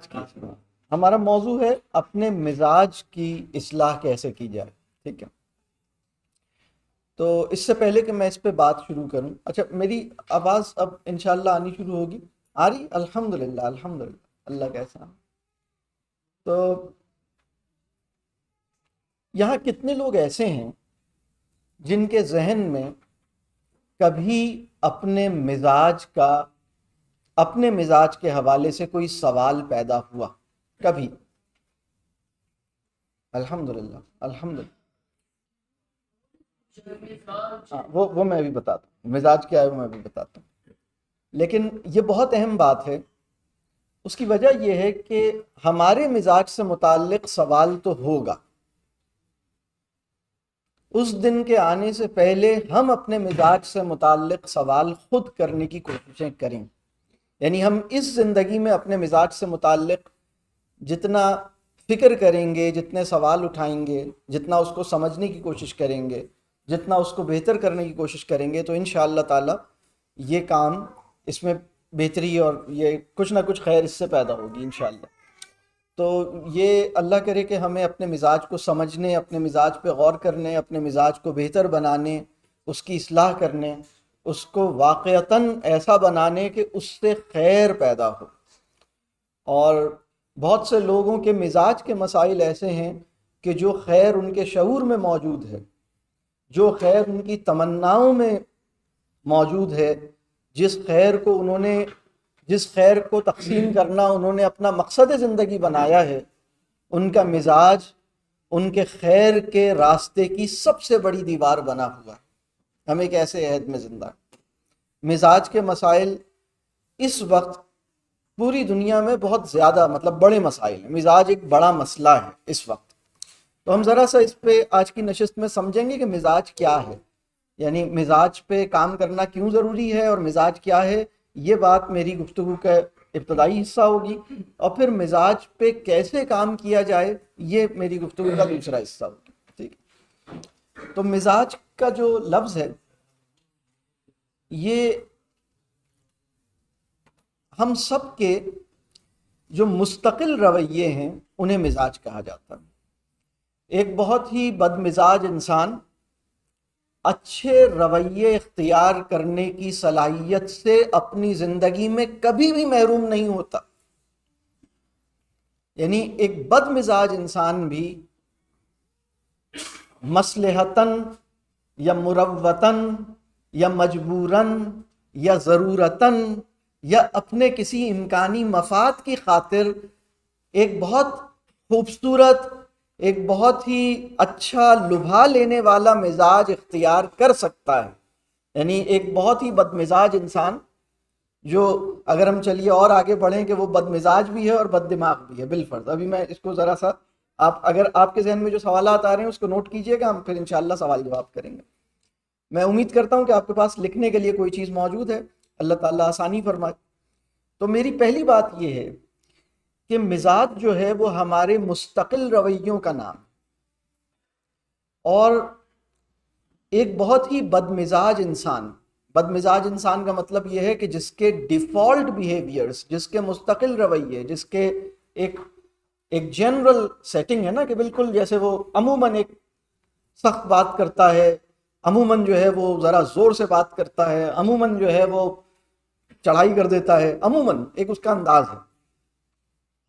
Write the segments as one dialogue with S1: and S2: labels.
S1: کی ہمارا موضوع ہے اپنے مزاج کی اصلاح کیسے کی جائے. ٹھیک ہے. تو اس سے پہلے کہ میں اس پہ بات شروع کروں، اچھا میری آواز اب انشاءاللہ آنی شروع ہوگی؟ آ رہی؟ الحمدللہ الحمدللہ، اللہ کا احسان. تو یہاں کتنے لوگ ایسے ہیں جن کے ذہن میں کبھی اپنے مزاج کے حوالے سے کوئی سوال پیدا ہوا؟ کبھی؟ الحمدللہ الحمدللہ. ہاں وہ میں بھی بتاتا ہوں مزاج کیا ہے، وہ میں بھی بتاتا ہوں. لیکن یہ بہت اہم بات ہے. اس کی وجہ یہ ہے کہ ہمارے مزاج سے متعلق سوال تو ہوگا، اس دن کے آنے سے پہلے ہم اپنے مزاج سے متعلق سوال خود کرنے کی کوششیں کریں. یعنی ہم اس زندگی میں اپنے مزاج سے متعلق جتنا فکر کریں گے، جتنے سوال اٹھائیں گے، جتنا اس کو سمجھنے کی کوشش کریں گے، جتنا اس کو بہتر کرنے کی کوشش کریں گے، تو انشاءاللہ تعالی یہ کام، اس میں بہتری اور یہ کچھ نہ کچھ خیر اس سے پیدا ہوگی انشاءاللہ. تو یہ اللہ کرے کہ ہمیں اپنے مزاج کو سمجھنے، اپنے مزاج پہ غور کرنے، اپنے مزاج کو بہتر بنانے، اس کی اصلاح کرنے، اس کو واقعتاً ایسا بنانے کہ اس سے خیر پیدا ہو. اور بہت سے لوگوں کے مزاج کے مسائل ایسے ہیں کہ جو خیر ان کے شعور میں موجود ہے، جو خیر ان کی تمناؤں میں موجود ہے، جس خیر کو تقسیم کرنا انہوں نے اپنا مقصد زندگی بنایا ہے، ان کا مزاج ان کے خیر کے راستے کی سب سے بڑی دیوار بنا ہوا ہے. ہم ایک ایسے عہد میں زندہ ہیں. مزاج کے مسائل اس وقت پوری دنیا میں بہت زیادہ بڑے مسائل ہیں. مزاج ایک بڑا مسئلہ ہے اس وقت. تو ہم ذرا سا اس پہ آج کی نشست میں سمجھیں گے کہ مزاج کیا ہے، یعنی مزاج پہ کام کرنا کیوں ضروری ہے اور مزاج کیا ہے. یہ بات میری گفتگو کا ابتدائی حصہ ہوگی، اور پھر مزاج پہ کیسے کام کیا جائے یہ میری گفتگو کا دوسرا حصہ ہوگی. ٹھیک. تو مزاج کا جو لفظ ہے، یہ ہم سب کے جو مستقل رویے ہیں انہیں مزاج کہا جاتا ہے. ایک بہت ہی بد مزاج انسان اچھے رویے اختیار کرنے کی صلاحیت سے اپنی زندگی میں کبھی بھی محروم نہیں ہوتا. یعنی ایک بد مزاج انسان بھی مصلحتاً یا مروتاً یا مجبوراً یا ضرورتاً یا اپنے کسی امکانی مفاد کی خاطر ایک بہت خوبصورت، ایک بہت ہی اچھا لبھا لینے والا مزاج اختیار کر سکتا ہے. یعنی ایک بہت ہی بد مزاج انسان، جو اگر ہم چلیے اور آگے بڑھیں کہ وہ بد مزاج بھی ہے اور بد دماغ بھی ہے بالفرض. ابھی میں اس کو ذرا سا، اگر آپ کے ذہن میں جو سوالات آ رہے ہیں اس کو نوٹ کیجئے گا، ہم پھر انشاءاللہ سوال جواب کریں گے. میں امید کرتا ہوں کہ آپ کے پاس لکھنے کے لیے کوئی چیز موجود ہے. اللہ تعالیٰ آسانی فرمائے. تو میری پہلی بات یہ ہے کہ مزاج جو ہے وہ ہمارے مستقل رویوں کا نام ہے. اور ایک بہت ہی بد مزاج انسان کا مطلب یہ ہے کہ جس کے ڈیفالٹ بیہیویئرز، جس کے مستقل رویے، جس کے ایک جنرل سیٹنگ ہے نا، کہ بالکل جیسے وہ عموماً ایک سخت بات کرتا ہے، عموماً جو ہے وہ ذرا زور سے بات کرتا ہے، عموماً جو ہے وہ چڑھائی کر دیتا ہے، عموماً ایک اس کا انداز ہے.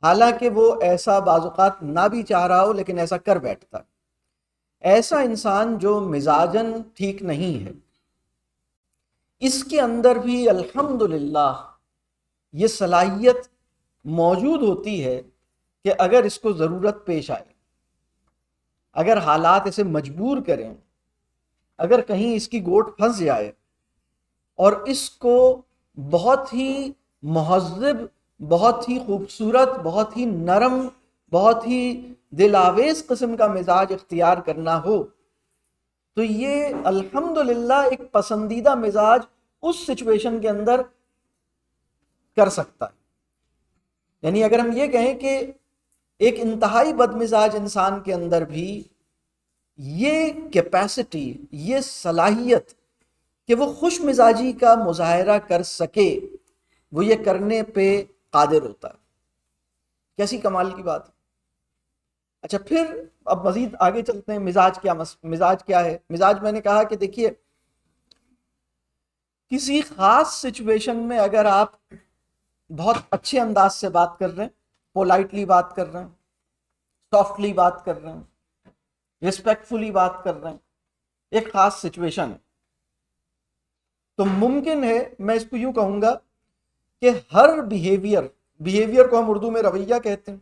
S1: حالانکہ وہ ایسا بعض اوقات نہ بھی چاہ رہا ہو لیکن ایسا کر بیٹھتا ہے. ایسا انسان جو مزاجن ٹھیک نہیں ہے، اس کے اندر بھی الحمدللہ یہ صلاحیت موجود ہوتی ہے کہ اگر اس کو ضرورت پیش آئے، اگر حالات اسے مجبور کریں، اگر کہیں اس کی گوٹ پھنس جائے اور اس کو بہت ہی مہذب، بہت ہی خوبصورت، بہت ہی نرم، بہت ہی دل آویز قسم کا مزاج اختیار کرنا ہو، تو یہ الحمدللہ ایک پسندیدہ مزاج اس سچویشن کے اندر کر سکتا ہے. یعنی اگر ہم یہ کہیں کہ ایک انتہائی بد مزاج انسان کے اندر بھی یہ کیپیسٹی، یہ صلاحیت کہ وہ خوش مزاجی کا مظاہرہ کر سکے، وہ یہ کرنے پہ قادر ہوتا ہے. کیسی کمال کی بات ہے. اچھا پھر اب مزید آگے چلتے ہیں. مزاج کیا ہے؟ مزاج میں نے کہا کہ دیکھیے کسی خاص سچویشن میں اگر آپ بہت اچھے انداز سے بات کر رہے ہیں، پولائٹلی بات کر رہے ہیں، سافٹلی بات کر رہے ہیں، رسپیکٹفلی بات کر رہے ہیں، ایک خاص سچویشن ہے، تو ممکن ہے، میں اس کو یوں کہوں گا کہ ہر بیہیویئر کو ہم اردو میں رویہ کہتے ہیں،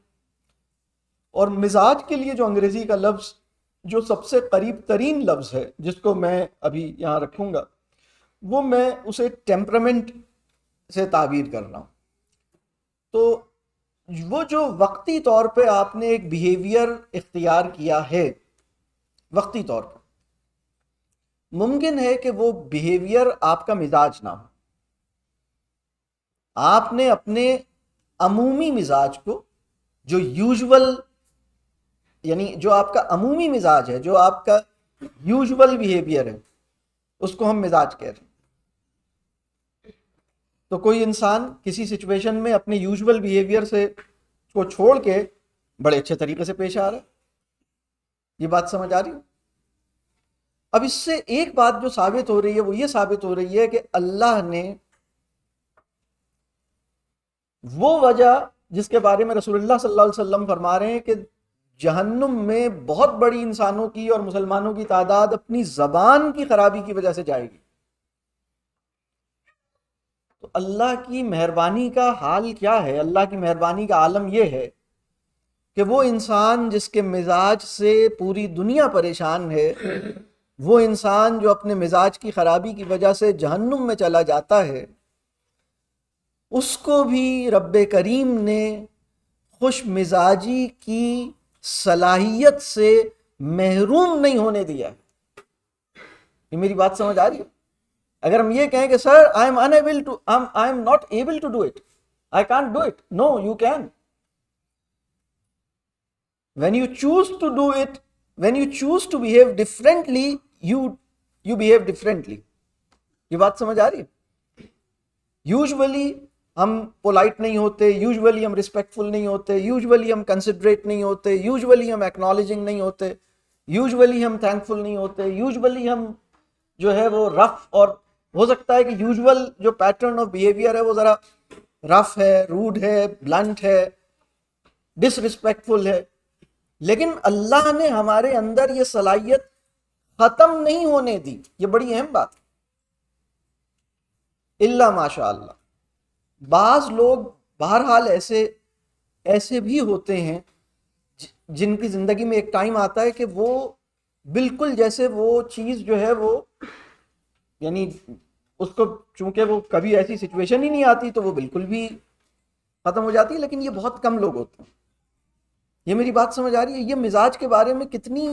S1: اور مزاج کے لیے جو انگریزی کا لفظ جو سب سے قریب ترین لفظ ہے جس کو میں ابھی یہاں رکھوں گا، وہ میں اسے ٹیمپرامنٹ سے تعبیر کر رہا ہوں. تو وہ جو وقتی طور پہ آپ نے ایک بیہیویئر اختیار کیا ہے، وقتی طور پر ممکن ہے کہ وہ بیہیویئر آپ کا مزاج نہ ہو. آپ نے اپنے عمومی مزاج کو، جو یوزول، یعنی جو آپ کا عمومی مزاج ہے، جو آپ کا یوزول بیہیویئر ہے، اس کو ہم مزاج کہہ رہے ہیں. تو کوئی انسان کسی سچویشن میں اپنے یوزول بیہیویئر سے کو چھوڑ کے بڑے اچھے طریقے سے پیش آ رہا ہے. یہ بات سمجھ آ رہی ہے؟ اب اس سے ایک بات جو ثابت ہو رہی ہے وہ یہ ثابت ہو رہی ہے کہ اللہ نے وہ وجہ جس کے بارے میں رسول اللہ صلی اللہ علیہ وسلم فرما رہے ہیں کہ جہنم میں بہت بڑی انسانوں کی اور مسلمانوں کی تعداد اپنی زبان کی خرابی کی وجہ سے جائے گی. تو اللہ کی مہربانی کا حال کیا ہے؟ اللہ کی مہربانی کا عالم یہ ہے کہ وہ انسان جس کے مزاج سے پوری دنیا پریشان ہے، وہ انسان جو اپنے مزاج کی خرابی کی وجہ سے جہنم میں چلا جاتا ہے، اس کو بھی رب کریم نے خوش مزاجی کی صلاحیت سے محروم نہیں ہونے دیا. یہ میری بات سمجھ آ رہی ہے؟ اگر ہم یہ کہیں کہ سر I am not able to do it, I can't do it. No, you can. When you choose to do it, when you choose to behave differently, you behave differently. یہ بات سمجھ آ رہی ہے؟ یوزولی ہم پولائٹ نہیں ہوتے، usually ہم respectful نہیں ہوتے، یوزولی ہم کنسیڈریٹ نہیں ہوتے، یوزولی ہم ایکنالجنگ نہیں ہوتے، یوزولی ہم تھینکفل نہیں ہوتے، یوزولی ہم جو ہے وہ رف، اور ہو سکتا ہے کہ یوزول جو پیٹرن آف بیہیویئر ہے وہ ذرا رف ہے، روڈ ہے، بلنٹ ہے، ڈس رسپیکٹفل ہے. لیکن اللہ نے ہمارے اندر یہ صلاحیت ختم نہیں ہونے دی. یہ بڑی اہم بات ہے. الا ماشاء اللہ. بعض لوگ بہرحال ایسے بھی ہوتے ہیں جن کی زندگی میں ایک ٹائم آتا ہے کہ وہ بالکل جیسے وہ چیز جو ہے وہ، یعنی اس کو چونکہ وہ کبھی ایسی سچویشن ہی نہیں آتی تو وہ بالکل بھی ختم ہو جاتی ہے. لیکن یہ بہت کم لوگ ہوتے ہیں. یہ میری بات سمجھ آ رہی ہے؟ یہ مزاج کے بارے میں کتنی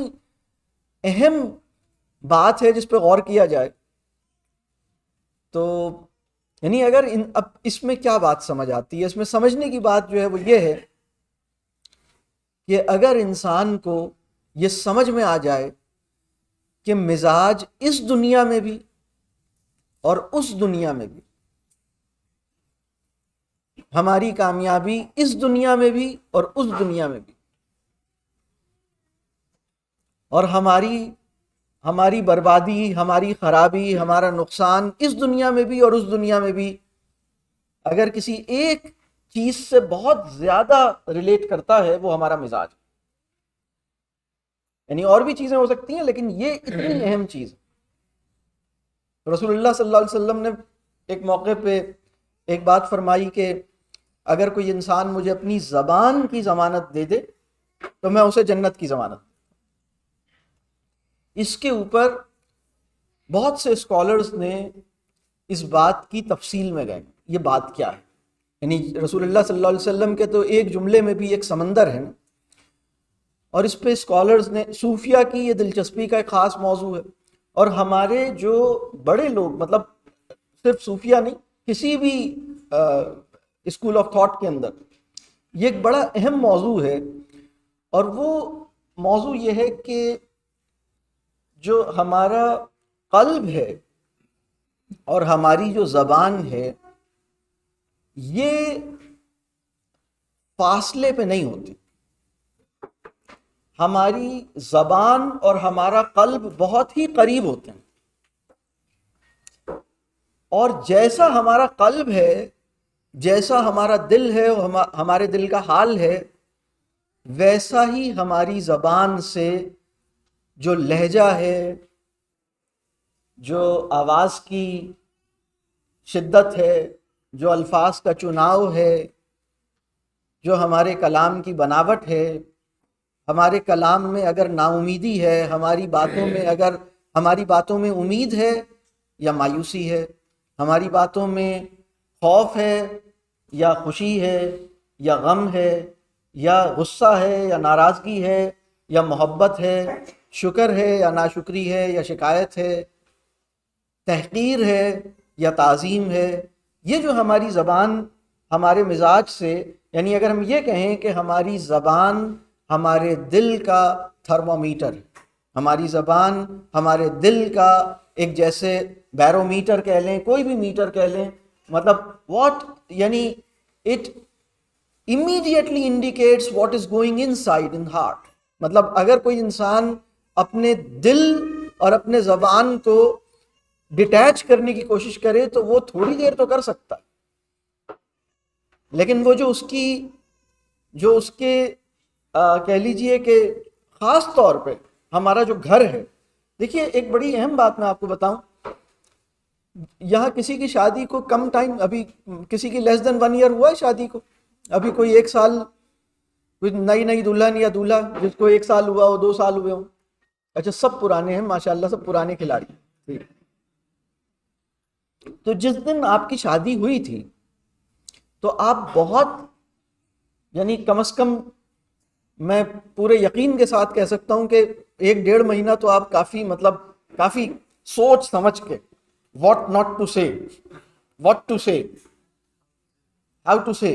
S1: اہم بات ہے جس پہ غور کیا جائے. تو یعنی اگر اب اس میں کیا بات سمجھ آتی ہے؟ اس میں سمجھنے کی بات جو ہے وہ یہ ہے کہ اگر انسان کو یہ سمجھ میں آ جائے کہ مزاج اس دنیا میں بھی اور اس دنیا میں بھی، ہماری کامیابی اس دنیا میں بھی اور اس دنیا میں بھی، اور ہماری بربادی، ہماری خرابی، ہمارا نقصان اس دنیا میں بھی اور اس دنیا میں بھی، اگر کسی ایک چیز سے بہت زیادہ ریلیٹ کرتا ہے وہ ہمارا مزاج. یعنی اور بھی چیزیں ہو سکتی ہیں لیکن یہ اتنی اہم چیز ہے. رسول اللہ صلی اللہ علیہ وسلم نے ایک موقع پہ ایک بات فرمائی کہ اگر کوئی انسان مجھے اپنی زبان کی ضمانت دے دے تو میں اسے جنت کی ضمانت. اس کے اوپر بہت سے اسکالرز نے اس بات کی تفصیل میں گئے، یہ بات کیا ہے. یعنی رسول اللہ صلی اللہ علیہ وسلم کے تو ایک جملے میں بھی ایک سمندر ہے، اور اس پہ اسکالرز نے، صوفیہ کی یہ دلچسپی کا ایک خاص موضوع ہے. اور ہمارے جو بڑے لوگ، مطلب صرف صوفیہ نہیں، کسی بھی اسکول آف تھاٹ کے اندر یہ ایک بڑا اہم موضوع ہے. اور وہ موضوع یہ ہے کہ جو ہمارا قلب ہے اور ہماری جو زبان ہے، یہ فاصلے پہ نہیں ہوتی. ہماری زبان اور ہمارا قلب بہت ہی قریب ہوتے ہیں، اور جیسا ہمارا قلب ہے، جیسا ہمارا دل ہے، ہمارے دل کا حال ہے، ویسا ہی ہماری زبان سے جو لہجہ ہے، جو آواز کی شدت ہے، جو الفاظ کا چناؤ ہے، جو ہمارے کلام کی بناوٹ ہے. ہمارے کلام میں اگر نا امیدی ہے، ہماری باتوں میں امید ہے یا مایوسی ہے، ہماری باتوں میں خوف ہے یا خوشی ہے یا غم ہے یا غصہ ہے یا ناراضگی ہے یا محبت ہے، شکر ہے یا ناشکری ہے یا شکایت ہے، تحقیر ہے یا تعظیم ہے، یہ جو ہماری زبان ہمارے مزاج سے، یعنی اگر ہم یہ کہیں کہ ہماری زبان ہمارے دل کا تھرمومیٹر، ہماری زبان ہمارے دل کا ایک جیسے بیرومیٹر کہہ لیں، کوئی بھی میٹر کہہ لیں، مطلب یعنی it immediately indicates what is going inside in heart. مطلب اگر کوئی انسان اپنے دل اور اپنے زبان کو ڈیٹیچ کرنے کی کوشش کرے تو وہ تھوڑی دیر تو کر سکتا ہے، لیکن وہ جو اس کے کہہ لیجئے کہ خاص طور پہ ہمارا جو گھر ہے. دیکھیے ایک بڑی اہم بات میں آپ کو بتاؤں، یہاں کسی کی شادی کو کم ٹائم، ابھی کسی کی لیس دین 1 ایئر ہوا ہے شادی کو، ابھی کوئی 1 سال، کوئی نئی دلہن یا دولہا جس کو 1 سال ہوا ہو، 2 سال ہوئے ہوں. اچھا سب پرانے ہیں ماشاءاللہ، سب پرانے کھلاڑی. تو جس دن آپ کی شادی ہوئی تھی تو آپ بہت، یعنی کم از کم میں پورے یقین کے ساتھ کہہ سکتا ہوں کہ 1-1.5 مہینہ تو آپ کافی سوچ سمجھ کے what not to say, what to say, how to say،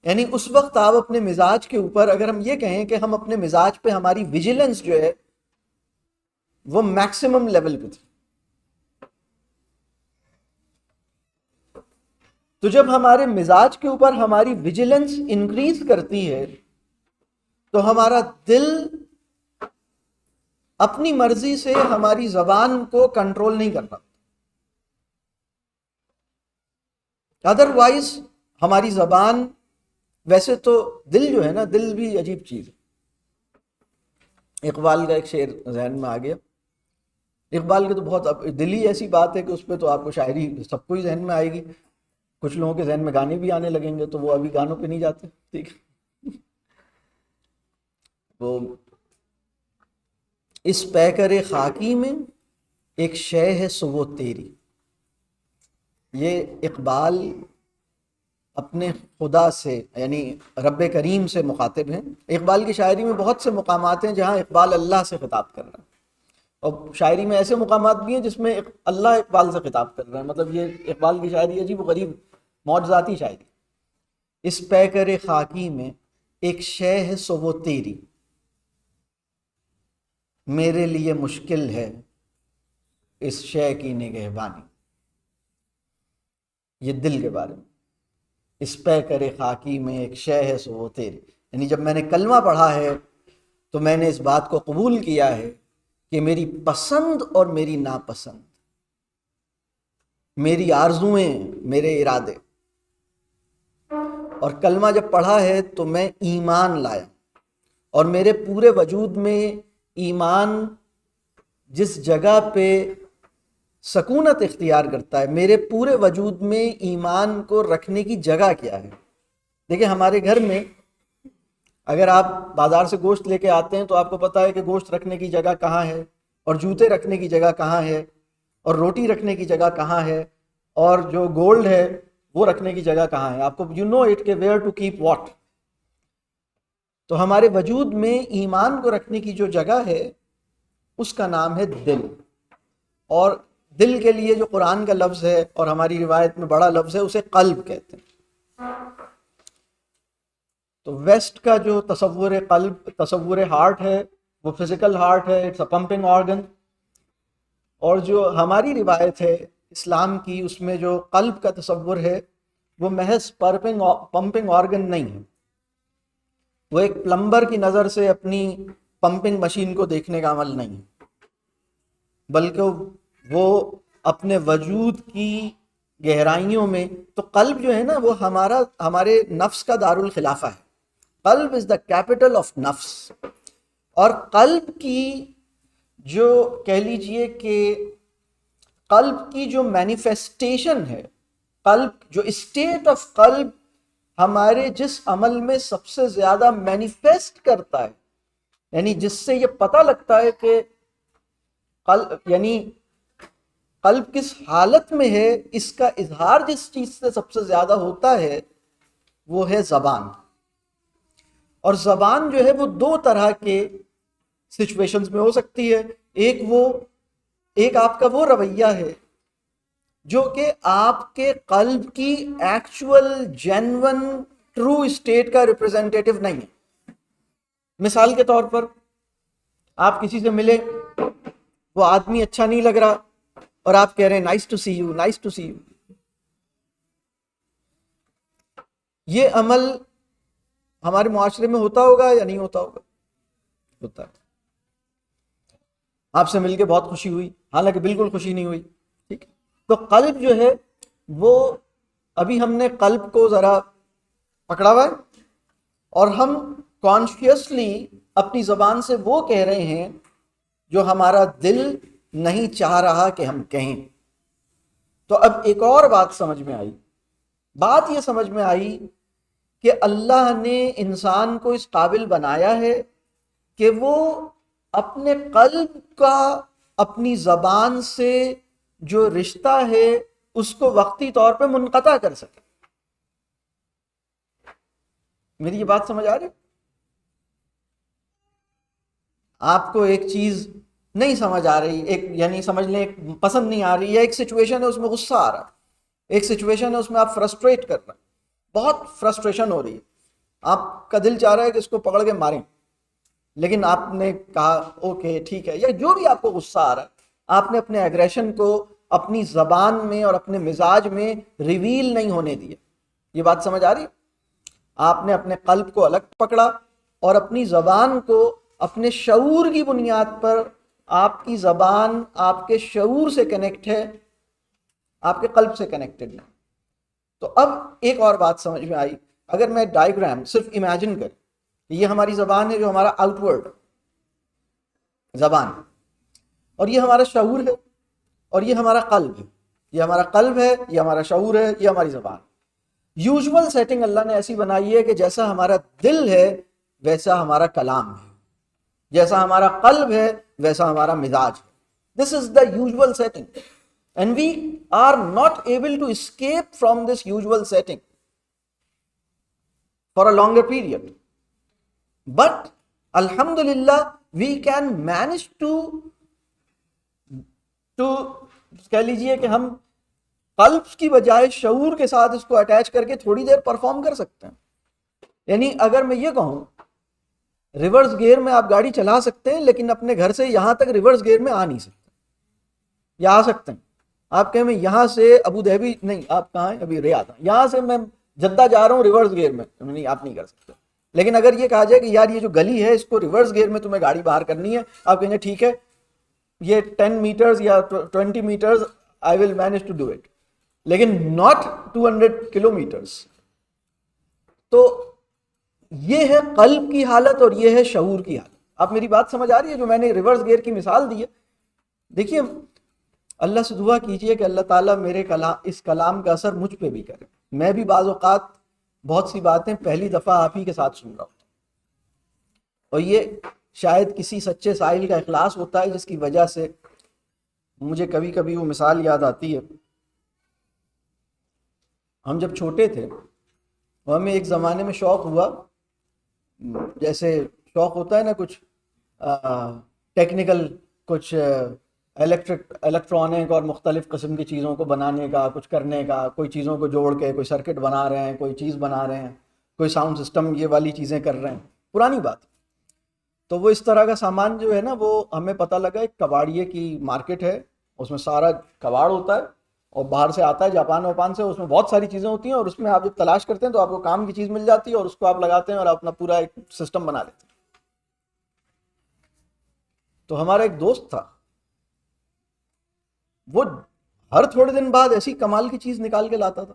S1: یعنی اس وقت آپ اپنے مزاج کے اوپر، اگر ہم یہ کہیں کہ ہم اپنے مزاج پہ، ہماری ویجیلنس جو ہے وہ میکسیمم لیول پہ تھی. تو جب ہمارے مزاج کے اوپر ہماری ویجیلنس انکریز کرتی ہے تو ہمارا دل اپنی مرضی سے ہماری زبان کو کنٹرول نہیں کر پاتا. ادروائز ہماری زبان، ویسے تو دل جو ہے نا، دل بھی عجیب چیز ہے. اقبال کا ایک شعر ذہن میں آ گیا. اقبال کے تو بہت، دل ہی ایسی بات ہے کہ اس پہ تو آپ کو شاعری سب کو ہی ذہن میں آئے گی. کچھ لوگوں کے ذہن میں گانے بھی آنے لگیں گے تو وہ ابھی گانوں پہ نہیں جاتے. ٹھیک ہے، وہ اس پیکر خاکی میں ایک شے ہے سو وہ تیری. یہ اقبال اپنے خدا سے، یعنی رب کریم سے مخاطب ہیں. اقبال کی شاعری میں بہت سے مقامات ہیں جہاں اقبال اللہ سے خطاب کر رہا ہے، اور شاعری میں ایسے مقامات بھی ہیں جس میں اللہ اقبال سے خطاب کر رہا ہے. مطلب یہ اقبال کی شاعری عجیب و غریب معجزاتی شاعری. اس پیکر خاکی میں ایک شے ہے سو وہ تیری، میرے لیے مشکل ہے اس شے کی نگہبانی. یہ دل کے بارے میں. اس پیکر خاکی میں ایک شے ہے سو وہ تیری، یعنی جب میں نے کلمہ پڑھا ہے تو میں نے اس بات کو قبول کیا ہے کہ میری پسند اور میری ناپسند، میری آرزوئیں، میرے ارادے، اور کلمہ جب پڑھا ہے تو میں ایمان لایا، اور میرے پورے وجود میں ایمان جس جگہ پہ سکونت اختیار کرتا ہے، میرے پورے وجود میں ایمان کو رکھنے کی جگہ کیا ہے. دیکھیں ہمارے گھر میں اگر آپ بازار سے گوشت لے کے آتے ہیں تو آپ کو پتا ہے کہ گوشت رکھنے کی جگہ کہاں ہے، اور جوتے رکھنے کی جگہ کہاں ہے، اور روٹی رکھنے کی جگہ کہاں ہے، اور جو گولڈ ہے وہ رکھنے کی جگہ کہاں ہے. آپ کو یو نو اٹ کہ ویئر ٹو کیپ واٹ. تو ہمارے وجود میں ایمان کو رکھنے کی جو جگہ ہے اس کا نام ہے دل. اور دل کے لیے جو قرآن کا لفظ ہے اور ہماری روایت میں بڑا لفظ ہے اسے قلب کہتے ہیں. تو ویسٹ کا جو تصور قلب، تصور ہارٹ ہے، وہ فزیکل ہارٹ ہے، اٹس اے پمپنگ آرگن. اور جو ہماری روایت ہے اسلام کی، اس میں جو قلب کا تصور ہے وہ محض پمپنگ آرگن نہیں ہے، وہ ایک پلمبر کی نظر سے اپنی پمپنگ مشین کو دیکھنے کا عمل نہیں، بلکہ وہ اپنے وجود کی گہرائیوں میں، تو قلب جو ہے نا وہ ہمارے نفس کا دارالخلافہ ہے. قلب از دا کیپٹل آف نفس. اور قلب کی جو کہہ لیجئے کہ قلب کی جو مینیفیسٹیشن ہے، قلب جو اسٹیٹ آف قلب ہمارے جس عمل میں سب سے زیادہ مینیفیسٹ کرتا ہے، یعنی جس سے یہ پتہ لگتا ہے کہ قلب کس حالت میں ہے، اس کا اظہار جس چیز سے سب سے زیادہ ہوتا ہے وہ ہے زبان. اور زبان جو ہے وہ دو طرح کے سچویشنز میں ہو سکتی ہے. ایک آپ کا وہ رویہ ہے جو کہ آپ کے قلب کی ایکچول جینون ٹرو اسٹیٹ کا ریپرزینٹیٹو نہیں ہے. مثال کے طور پر آپ کسی سے ملے، وہ آدمی اچھا نہیں لگ رہا اور آپ کہہ رہے ہیں nice to see you, nice to see you. یہ عمل ہمارے معاشرے میں ہوتا ہوگا یا نہیں ہوتا ہوگا؟ ہوتا ہے. آپ سے مل کے بہت خوشی ہوئی، حالانکہ بالکل خوشی نہیں ہوئی. ٹھیک ہے، تو قلب جو ہے وہ، ابھی ہم نے قلب کو ذرا پکڑا ہوا ہے اور ہم کانشیسلی اپنی زبان سے وہ کہہ رہے ہیں جو ہمارا دل نہیں چاہ رہا کہ ہم کہیں. تو اب ایک اور بات سمجھ میں آئی. بات یہ سمجھ میں آئی کہ اللہ نے انسان کو اس قابل بنایا ہے کہ وہ اپنے قلب کا اپنی زبان سے جو رشتہ ہے اس کو وقتی طور پہ منقطع کر سکے. میری یہ بات سمجھ آ رہی؟ آپ کو ایک چیز نہیں سمجھ آ رہی، یعنی سمجھ لیں ایک پسند نہیں آ رہی، یا ایک سچویشن ہے اس میں غصہ آ رہا، ایک سچویشن ہے اس میں آپ فرسٹریٹ کر رہے ہیں، بہت فرسٹریشن ہو رہی ہے، آپ کا دل چاہ رہا ہے کہ اس کو پکڑ کے ماریں، لیکن آپ نے کہا اوکے ٹھیک ہے، یا جو بھی آپ کو غصہ آ رہا ہے، آپ نے اپنے ایگریشن کو اپنی زبان میں اور اپنے مزاج میں ریویل نہیں ہونے دیا. یہ بات سمجھ آ رہی ہے؟ آپ نے اپنے قلب کو الگ پکڑا اور اپنی زبان کو اپنے شعور کی بنیاد پر، آپ کی زبان آپ کے شعور سے کنیکٹ ہے، آپ کے قلب سے کنیکٹڈ ہے. تو اب ایک اور بات سمجھ میں آئی. اگر میں ڈائیگرام صرف امیجن کریں، یہ ہماری زبان ہے جو ہمارا آؤٹ ورڈ زبان، اور یہ ہمارا شعور ہے، اور یہ ہمارا قلب ہے. یہ ہمارا قلب ہے، یہ ہمارا شعور ہے، یہ ہماری زبان. یوزول سیٹنگ اللہ نے ایسی بنائی ہے کہ جیسا ہمارا دل ہے ویسا ہمارا کلام ہے، جیسا ہمارا قلب ہے ویسا ہمارا مزاج ہے. This is the usual setting and we are not able to escape from this usual setting for a longer period. But الحمدللہ وی کین مینج ٹو کہہ لیجئے کہ ہم قلب کی بجائے شعور کے ساتھ اس کو اٹیچ کر کے تھوڑی دیر پرفارم کر سکتے ہیں. یعنی اگر میں یہ کہوں ریورس گیئر میں آپ گاڑی چلا سکتے ہیں، لیکن اپنے گھر سے یہاں تک ریورس گیئر میں آ نہیں سکتے، یا آ سکتے ہیں. آپ کہیں میں یہاں سے ابو دھابی، نہیں آپ کہاں ہیں؟ ابھی ریاض. یہاں سے میں جدہ جا رہا ہوں ریورس گیئر میں، نہیں آپ نہیں کر سکتے. لیکن اگر یہ کہا جائے کہ یار یہ جو گلی ہے اس کو ریورس گیئر میں تمہیں گاڑی باہر کرنی ہے، آپ کہیں گے ٹھیک ہے، یہ 10 میٹرز یا 20 metres I will manage to do it, لیکن ناٹ 200 کلومیٹرز. تو یہ ہے قلب کی حالت اور یہ ہے شعور کی حالت. آپ میری بات سمجھ آ رہی ہے؟ جو میں نے ریورس گیئر کی مثال دی ہے، دیکھیے اللہ سے دعا کیجئے کہ اللہ تعالیٰ میرے اس کلام کا اثر مجھ پہ بھی کرے. میں بھی بعض اوقات بہت سی باتیں پہلی دفعہ آپ ہی کے ساتھ سن رہا ہوں، اور یہ شاید کسی سچے سائل کا اخلاص ہوتا ہے جس کی وجہ سے مجھے کبھی کبھی وہ مثال یاد آتی ہے. ہم جب چھوٹے تھے اور ہمیں ایک زمانے میں شوق ہوا، جیسے شوق ہوتا ہے نا کچھ ٹیکنیکل، کچھ الیکٹرانک اور مختلف قسم کی چیزوں کو بنانے کا، کچھ کرنے کا، کوئی چیزوں کو جوڑ کے کوئی سرکٹ بنا رہے ہیں، کوئی چیز بنا رہے ہیں، کوئی ساؤنڈ سسٹم یہ والی چیزیں کر رہے ہیں، پرانی بات. تو وہ اس طرح کا سامان جو ہے نا، وہ ہمیں پتہ لگا ایک کباڑیے کی مارکیٹ ہے، اس میں سارا کباڑ ہوتا ہے اور باہر سے آتا ہے جاپان سے، اس میں بہت ساری چیزیں ہوتی ہیں، اور اس میں آپ جب تلاش کرتے ہیں تو آپ کو کام کی چیز مل جاتی ہے، اور اس کو آپ لگاتے ہیں اور اپنا پورا ایک سسٹم بنا لیتے ہیں۔ تو ہمارا ایک دوست تھا، وہ ہر تھوڑے دن بعد ایسی کمال کی چیز نکال کے لاتا تھا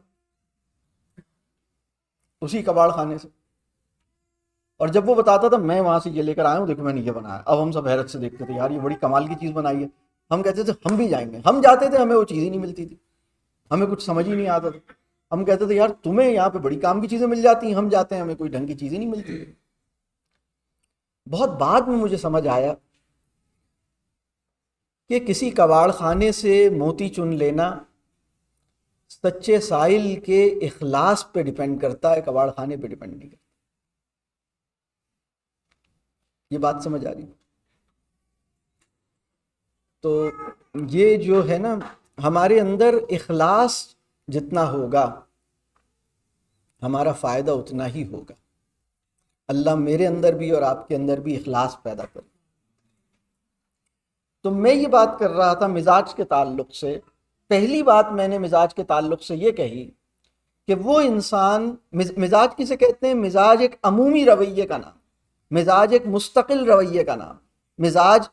S1: اسی کباڑ خانے سے، اور جب وہ بتاتا تھا میں وہاں سے یہ لے کر آیا ہوں، دیکھو میں نے یہ بنایا، اب ہم سب حیرت سے دیکھتے تھے یار یہ بڑی کمال کی چیز بنائی ہے۔ ہم کہتے تھے ہم بھی جائیں گے، ہم جاتے تھے ہمیں وہ چیز ہی نہیں ملتی تھی، ہمیں کچھ سمجھ ہی نہیں آتا تھا۔ ہم کہتے تھے یار تمہیں یہاں پہ بڑی کام کی چیزیں مل جاتی ہیں، ہم جاتے ہیں ہمیں کوئی ڈھنگ کی چیز ہی نہیں ملتی۔ بہت بعد میں مجھے سمجھ آیا کہ کسی کباڑ خانے سے موتی چن لینا سچے سائل کے اخلاص پہ ڈیپینڈ کرتا ہے، کباڑ خانے پہ ڈیپینڈ نہیں کرتا۔ یہ بات سمجھ آ رہی؟ تو یہ جو ہے نا، ہمارے اندر اخلاص جتنا ہوگا ہمارا فائدہ اتنا ہی ہوگا۔ اللہ میرے اندر بھی اور آپ کے اندر بھی اخلاص پیدا کرے۔ تو میں یہ بات کر رہا تھا مزاج کے تعلق سے، پہلی بات میں نے مزاج کے تعلق سے یہ کہی کہ وہ انسان، مزاج کسے کہتے ہیں؟ مزاج ایک عمومی رویے کا نام، مزاج ایک مستقل رویے کا نام، مزاج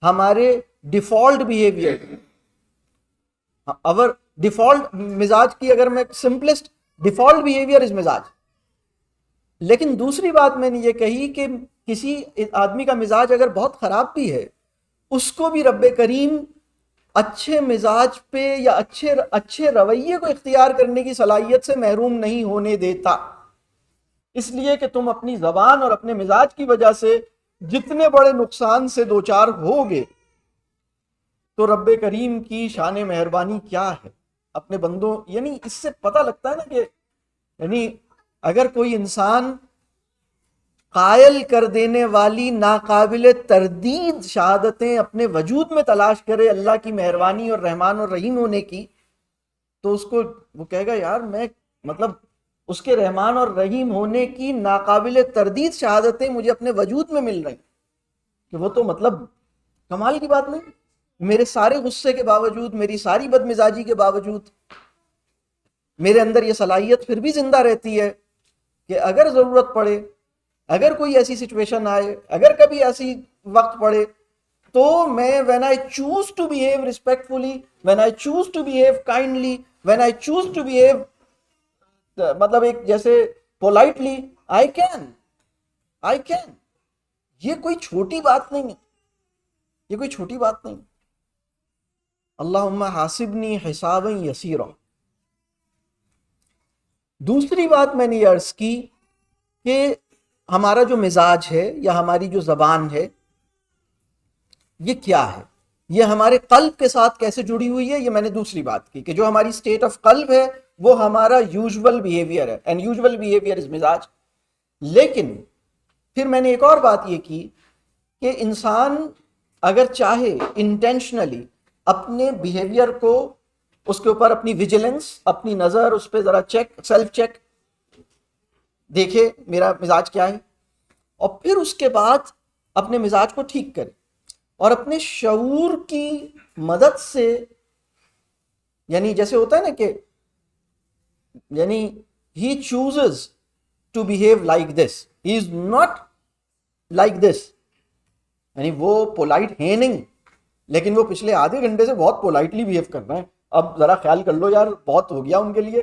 S1: ہمارے ڈیفالٹ بیہیویئر، اور ڈیفالٹ مزاج کی اگر میں سمپلسٹ، ڈیفالٹ بیہیویئر از مزاج۔ لیکن دوسری بات میں نے یہ کہی کہ کسی آدمی کا مزاج اگر بہت خراب بھی ہے، اس کو بھی رب کریم اچھے مزاج پہ یا اچھے رویے کو اختیار کرنے کی صلاحیت سے محروم نہیں ہونے دیتا، اس لیے کہ تم اپنی زبان اور اپنے مزاج کی وجہ سے جتنے بڑے نقصان سے دوچار ہوگے، تو رب کریم کی شان مہربانی کیا ہے اپنے بندوں، یعنی اس سے پتہ لگتا ہے نا کہ یعنی اگر کوئی انسان قائل کر دینے والی ناقابل تردید شہادتیں اپنے وجود میں تلاش کرے اللہ کی مہربانی اور رحمان اور رحیم ہونے کی، تو اس کو وہ کہے گا یار میں مطلب اس کے رحمان اور رحیم ہونے کی ناقابل تردید شہادتیں مجھے اپنے وجود میں مل رہی، کہ وہ تو مطلب کمال کی بات نہیں، میرے سارے غصے کے باوجود، میری ساری بد مزاجی کے باوجود میرے اندر یہ صلاحیت پھر بھی زندہ رہتی ہے کہ اگر ضرورت پڑے، اگر کوئی ایسی سچویشن آئے، اگر کبھی ایسی وقت پڑے، تو میں when I choose to behave respectfully, when I choose to behave kindly, when I choose to behave مطلب ایک جیسے politely, I can. یہ کوئی چھوٹی بات نہیں ہے، یہ کوئی چھوٹی بات نہیں۔ اللہم حاسبنی حسابا یسیرا۔ دوسری بات میں نے یہ عرض کی کہ ہمارا جو مزاج ہے یا ہماری جو زبان ہے یہ کیا ہے، یہ ہمارے قلب کے ساتھ کیسے جڑی ہوئی ہے، یہ میں نے دوسری بات کی کہ جو ہماری سٹیٹ آف قلب ہے وہ ہمارا یوزول بیہیویئر ہے، اینڈ یوزول بیہیویئر از مزاج۔ لیکن پھر میں نے ایک اور بات یہ کی کہ انسان اگر چاہے انٹینشنلی اپنے بیہیویئر کو، اس کے اوپر اپنی ویجیلنس، اپنی نظر اس پہ ذرا سیلف چیک دیکھے میرا مزاج کیا ہے، اور پھر اس کے بعد اپنے مزاج کو ٹھیک کرے، اور اپنے شعور کی مدد سے، یعنی جیسے ہوتا ہے نا کہ یعنی he chooses to behave like this, he is not like this، یعنی وہ پولائٹ ہے نہیں لیکن وہ پچھلے آدھے گھنٹے سے بہت پولائٹلی بیہیو کر رہے ہیں، اب ذرا خیال کر لو یار بہت ہو گیا ان کے لیے،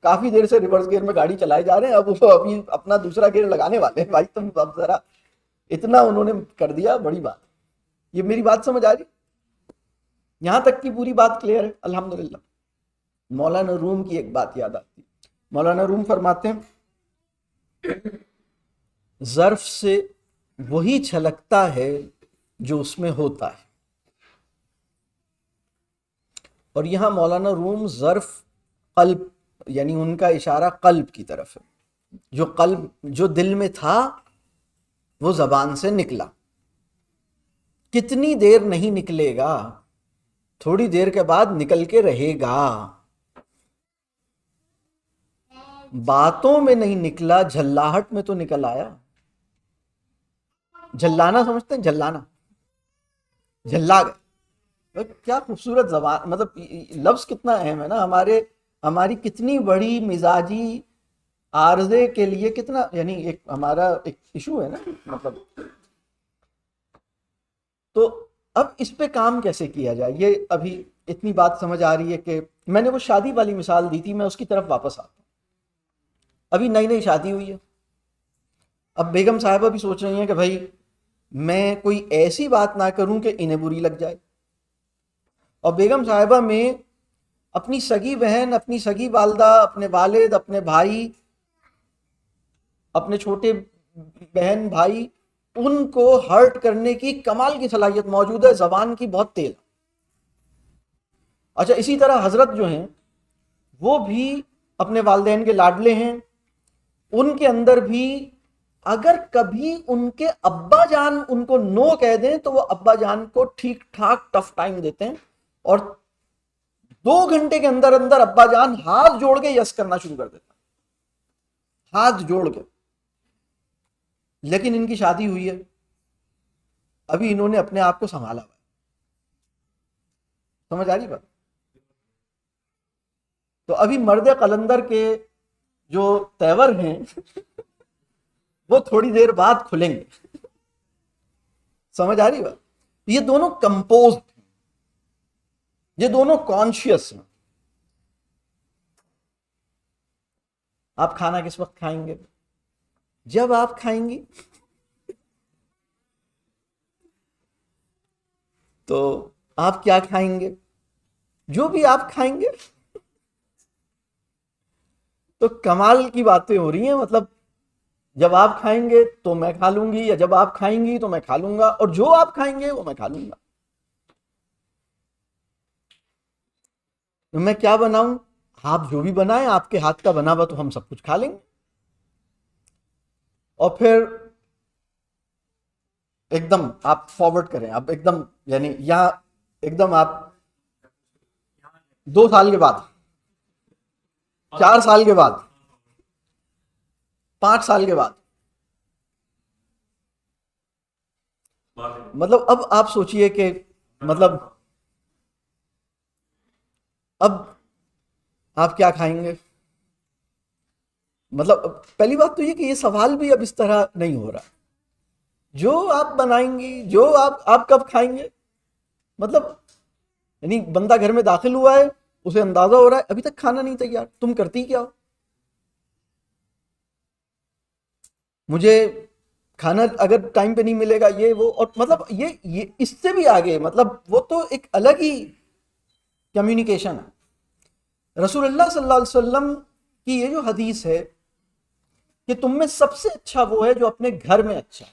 S1: کافی دیر سے ریورس گیئر میں گاڑی چلائے جا رہے ہیں، اب وہ ابھی اپنا دوسرا گیئر لگانے والے ہیں، بھائی تم اب ذرا اتنا انہوں نے کر دیا، بڑی بات۔ یہ میری بات سمجھ آ رہی؟ یہاں تک کی پوری بات کلیئر ہے الحمدللہ۔ مولانا روم کی ایک بات یاد آتی ہے، مولانا روم فرماتے ہیں ظرف سے وہی چھلکتا ہے جو اس میں ہوتا ہے، اور یہاں مولانا روم ظرف قلب، یعنی ان کا اشارہ قلب کی طرف ہے، جو قلب جو دل میں تھا وہ زبان سے نکلا، کتنی دیر نہیں نکلے گا، تھوڑی دیر کے بعد نکل کے رہے گا، باتوں میں نہیں نکلا، جھلاہٹ میں تو نکل آیا۔ جھلانا سمجھتے ہیں؟ جھلانا، جھلا گئے، کیا خوبصورت زبان، مطلب لفظ کتنا اہم ہے نا، ہماری کتنی بڑی مزاجی عارضے کے لیے کتنا، یعنی ایک ہمارا ایک ایشو ہے نا مطلب. تو اب اس پہ کام کیسے کیا جائے، یہ ابھی اتنی بات سمجھ آ رہی ہے کہ میں نے وہ شادی والی مثال دی تھی، میں اس کی طرف واپس آتا ہوں. ابھی نئی نئی شادی ہوئی ہے، اب بیگم صاحبہ بھی سوچ رہی ہیں کہ بھائی میں کوئی ایسی بات نہ کروں کہ انہیں بری لگ جائے. اور بیگم صاحبہ میں اپنی سگی بہن، اپنی سگی والدہ، اپنے والد، اپنے بھائی، اپنے چھوٹے بہن بھائی، ان کو ہرٹ کرنے کی کمال کی صلاحیت موجود ہے، زبان کی بہت تیز. اچھا اسی طرح حضرت جو ہیں وہ بھی اپنے والدین کے لاڈلے ہیں، ان کے اندر بھی اگر کبھی ان کے ابا جان ان کو نو کہہ دیں تو وہ ابا جان کو ٹھیک ٹھاک ٹف ٹائم دیتے ہیں، اور 2 گھنٹے کے اندر اندر ابا جان ہاتھ جوڑ کے یس کرنا شروع کر دیتا، ہاتھ جوڑ کے. لیکن ان کی شادی ہوئی ہے، ابھی انہوں نے اپنے آپ کو سنبھالا ہوا ہے. سمجھ آ رہی بات؟ تو ابھی مرد قلندر کے جو تیور ہیں وہ تھوڑی دیر بعد کھلیں گے. سمجھ آ رہی بات؟ یہ دونوں کمپوز، یہ دونوں کانشیس ہیں. آپ کھانا کس وقت کھائیں گے؟ جب آپ کھائیں گی. تو آپ کیا کھائیں گے؟ جو بھی آپ کھائیں گے. تو کمال کی باتیں ہو رہی ہیں، مطلب جب آپ کھائیں گے تو میں کھا لوں گی، یا جب آپ کھائیں گی تو میں کھا لوں گا، اور جو آپ کھائیں گے وہ میں کھا لوں گا. میں کیا بناؤں؟ آپ جو بھی بنائیں، آپ کے ہاتھ کا بنا ہوا تو ہم سب کچھ کھا لیں گے. اور پھر ایک دم آپ فارورڈ کریں، آپ ایک دم یعنی یہاں ایک دم آپ 2 سال کے بعد، 4 سال کے بعد، 5 سال کے بعد، مطلب اب آپ سوچئے کہ مطلب اب آپ کیا کھائیں گے. مطلب پہلی بات تو یہ کہ یہ سوال بھی اب اس طرح نہیں ہو رہا. جو آپ بنائیں گی، جو آپ کب کھائیں گے. مطلب یعنی بندہ گھر میں داخل ہوا ہے، اسے اندازہ ہو رہا ہے ابھی تک کھانا نہیں تیار، تم کرتی کیا ہو؟ مجھے کھانا اگر ٹائم پہ نہیں ملے گا یہ وہ، اور مطلب یہ اس سے بھی آگے، مطلب وہ تو ایک الگ ہی کمیونیکیشن ہے. رسول اللہ صلی اللہ علیہ وسلم کی یہ جو حدیث ہے کہ تم میں سب سے اچھا وہ ہے جو اپنے گھر میں اچھا ہے،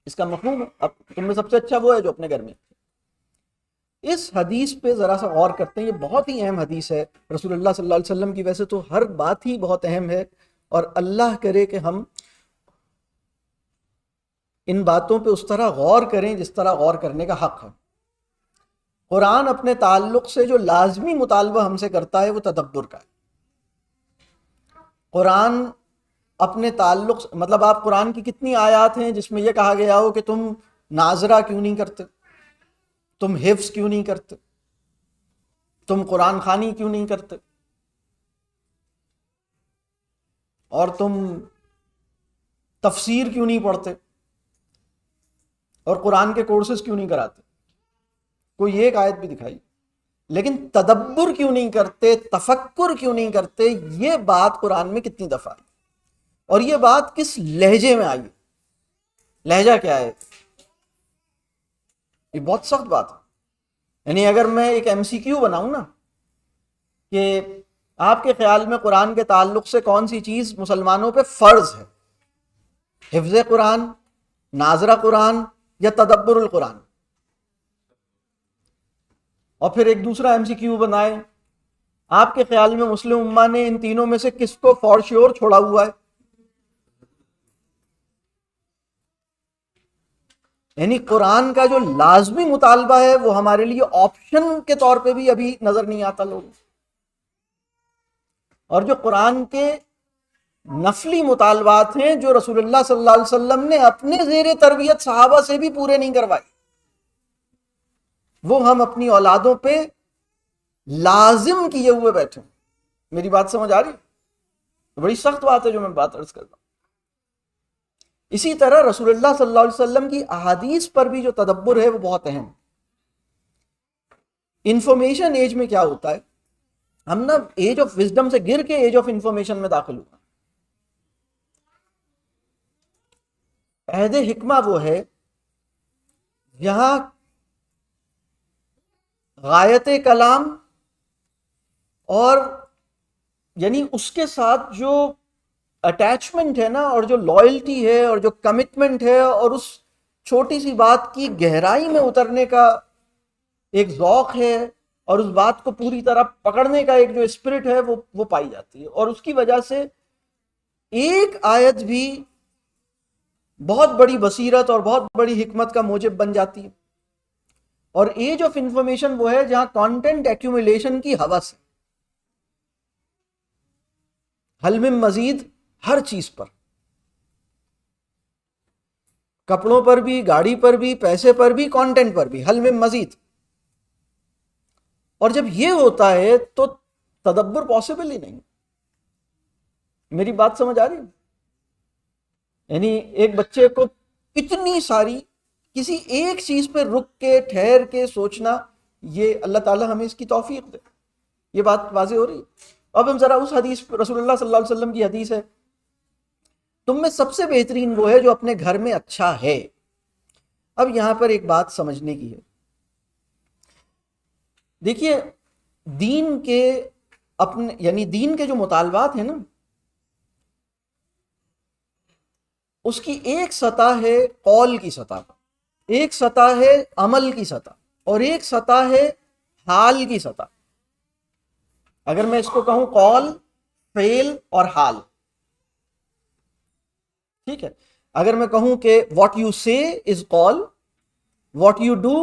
S1: اس کا مفہوم ہے اب تم میں سب سے اچھا وہ ہے جو اپنے گھر میں اچھا. اس حدیث پہ ذرا سا غور کرتے ہیں، یہ بہت ہی اہم حدیث ہے رسول اللہ صلی اللہ علیہ وسلم کی. ویسے تو ہر بات ہی بہت اہم ہے، اور اللہ کرے کہ ہم ان باتوں پہ اس طرح غور کریں جس طرح غور کرنے کا حق ہے. قرآن اپنے تعلق سے جو لازمی مطالبہ ہم سے کرتا ہے وہ تدبر کا ہے. قرآن اپنے تعلق مطلب آپ قرآن کی کتنی آیات ہیں جس میں یہ کہا گیا ہو کہ تم ناظرہ کیوں نہیں کرتے، تم حفظ کیوں نہیں کرتے، تم قرآن خوانی کیوں نہیں کرتے، اور تم تفسیر کیوں نہیں پڑھتے، اور قرآن کے کورسز کیوں نہیں کراتے. کوئی ایک آیت بھی دکھائی. لیکن تدبر کیوں نہیں کرتے، تفکر کیوں نہیں کرتے، یہ بات قرآن میں کتنی دفعہ آئی، اور یہ بات کس لہجے میں آئی. لہجہ کیا ہے؟ یہ بہت سخت بات ہے. یعنی اگر میں ایک ایم سی کیو بناؤں نا کہ آپ کے خیال میں قرآن کے تعلق سے کون سی چیز مسلمانوں پہ فرض ہے، حفظ قرآن، ناظرہ قرآن، یا تدبر القرآن، اور پھر ایک دوسرا ایم سی کیو بنائے آپ کے خیال میں مسلم امہ نے ان تینوں میں سے کس کو فور شیور چھوڑا ہوا ہے. یعنی قرآن کا جو لازمی مطالبہ ہے وہ ہمارے لیے آپشن کے طور پہ بھی ابھی نظر نہیں آتا لوگوں. اور جو قرآن کے نفلی مطالبات ہیں جو رسول اللہ صلی اللہ علیہ وسلم نے اپنے زیر تربیت صحابہ سے بھی پورے نہیں کروائے، وہ ہم اپنی اولادوں پہ لازم کیے ہوئے بیٹھے. میری بات سمجھ آ رہی ہے؟ بڑی سخت بات ہے جو میں بات عرض کر رہا ہوں. اسی طرح رسول اللہ صلی اللہ علیہ وسلم کی احادیث پر بھی جو تدبر ہے وہ بہت اہم. انفارمیشن ایج میں کیا ہوتا ہے، ہم نا ایج آف وزڈم سے گر کے ایج آف انفارمیشن میں داخل ہوا. عہد حکمہ وہ ہے یہاں غایت کلام اور یعنی اس کے ساتھ جو اٹیچمنٹ ہے نا، اور جو لائلٹی ہے اور جو کمٹمنٹ ہے اور اس چھوٹی سی بات کی گہرائی میں اترنے کا ایک ذوق ہے اور اس بات کو پوری طرح پکڑنے کا ایک جو اسپرٹ ہے وہ پائی جاتی ہے. اور اس کی وجہ سے ایک آیت بھی بہت بڑی بصیرت اور بہت بڑی حکمت کا موجب بن جاتی ہے. اور ایج آف انفارمیشن وہ ہے جہاں کانٹینٹ ایکیومولیشن کی ہوس ہے، حل میں مزید ہر چیز پر، کپڑوں پر بھی، گاڑی پر بھی، پیسے پر بھی، کانٹینٹ پر بھی، حل میں مزید. اور جب یہ ہوتا ہے تو تدبر پاسبل ہی نہیں. میری بات سمجھ آ رہی ہے؟ یعنی ایک بچے کو اتنی ساری کسی ایک چیز پہ رک کے ٹھہر کے سوچنا، یہ اللہ تعالیٰ ہمیں اس کی توفیق دے. یہ بات واضح ہو رہی ہے؟ اب ہم ذرا اس حدیث، رسول اللہ صلی اللہ علیہ وسلم کی حدیث ہے، تم میں سب سے بہترین وہ ہے جو اپنے گھر میں اچھا ہے. اب یہاں پر ایک بات سمجھنے کی ہے. دیکھیے دین کے اپنے یعنی دین کے جو مطالبات ہیں نا، اس کی ایک سطح ہے قول کی سطح، ایک سطح ہے عمل کی سطح، اور ایک سطح ہے حال کی سطح. اگر میں اس کو کہوں قول، فعل اور حال، ٹھیک ہے. اگر میں کہوں کہ what you say is قول، what you do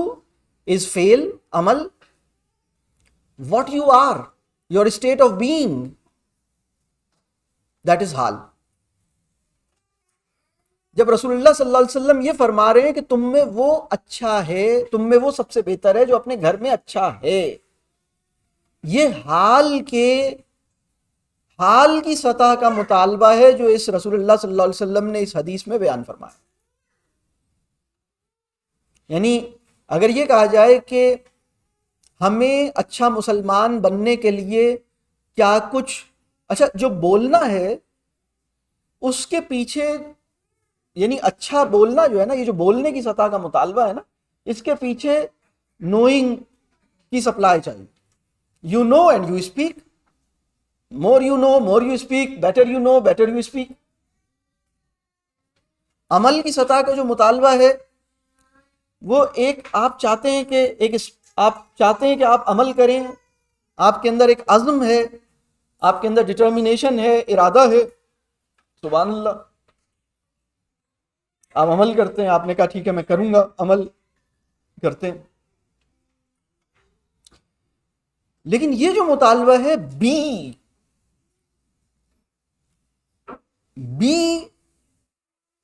S1: is فعل، عمل، what you are, your state of being, that is حال. جب رسول اللہ صلی اللہ علیہ وسلم یہ فرما رہے ہیں کہ تم میں وہ اچھا ہے، تم میں وہ سب سے بہتر ہے جو اپنے گھر میں اچھا ہے، یہ حال کی سطح کا مطالبہ ہے جو اس رسول اللہ صلی اللہ علیہ وسلم نے اس حدیث میں بیان فرمایا. یعنی اگر یہ کہا جائے کہ ہمیں اچھا مسلمان بننے کے لیے کیا کچھ اچھا جو بولنا ہے اس کے پیچھے، یعنی اچھا بولنا جو ہے نا، یہ جو بولنے کی سطح کا مطالبہ ہے نا، اس کے پیچھے نوئنگ کی سپلائی چاہیے. You know and you speak, more you know more you speak, better you know better you speak. عمل کی سطح کا جو مطالبہ ہے وہ آپ چاہتے ہیں کہ آپ عمل کریں، آپ کے اندر ایک عزم ہے، آپ کے اندر ڈٹرمینیشن ہے، ارادہ ہے. سبحان اللہ، آپ عمل کرتے ہیں. آپ نے کہا ٹھیک ہے میں کروں گا، عمل کرتے ہیں. لیکن یہ جو مطالبہ ہے بی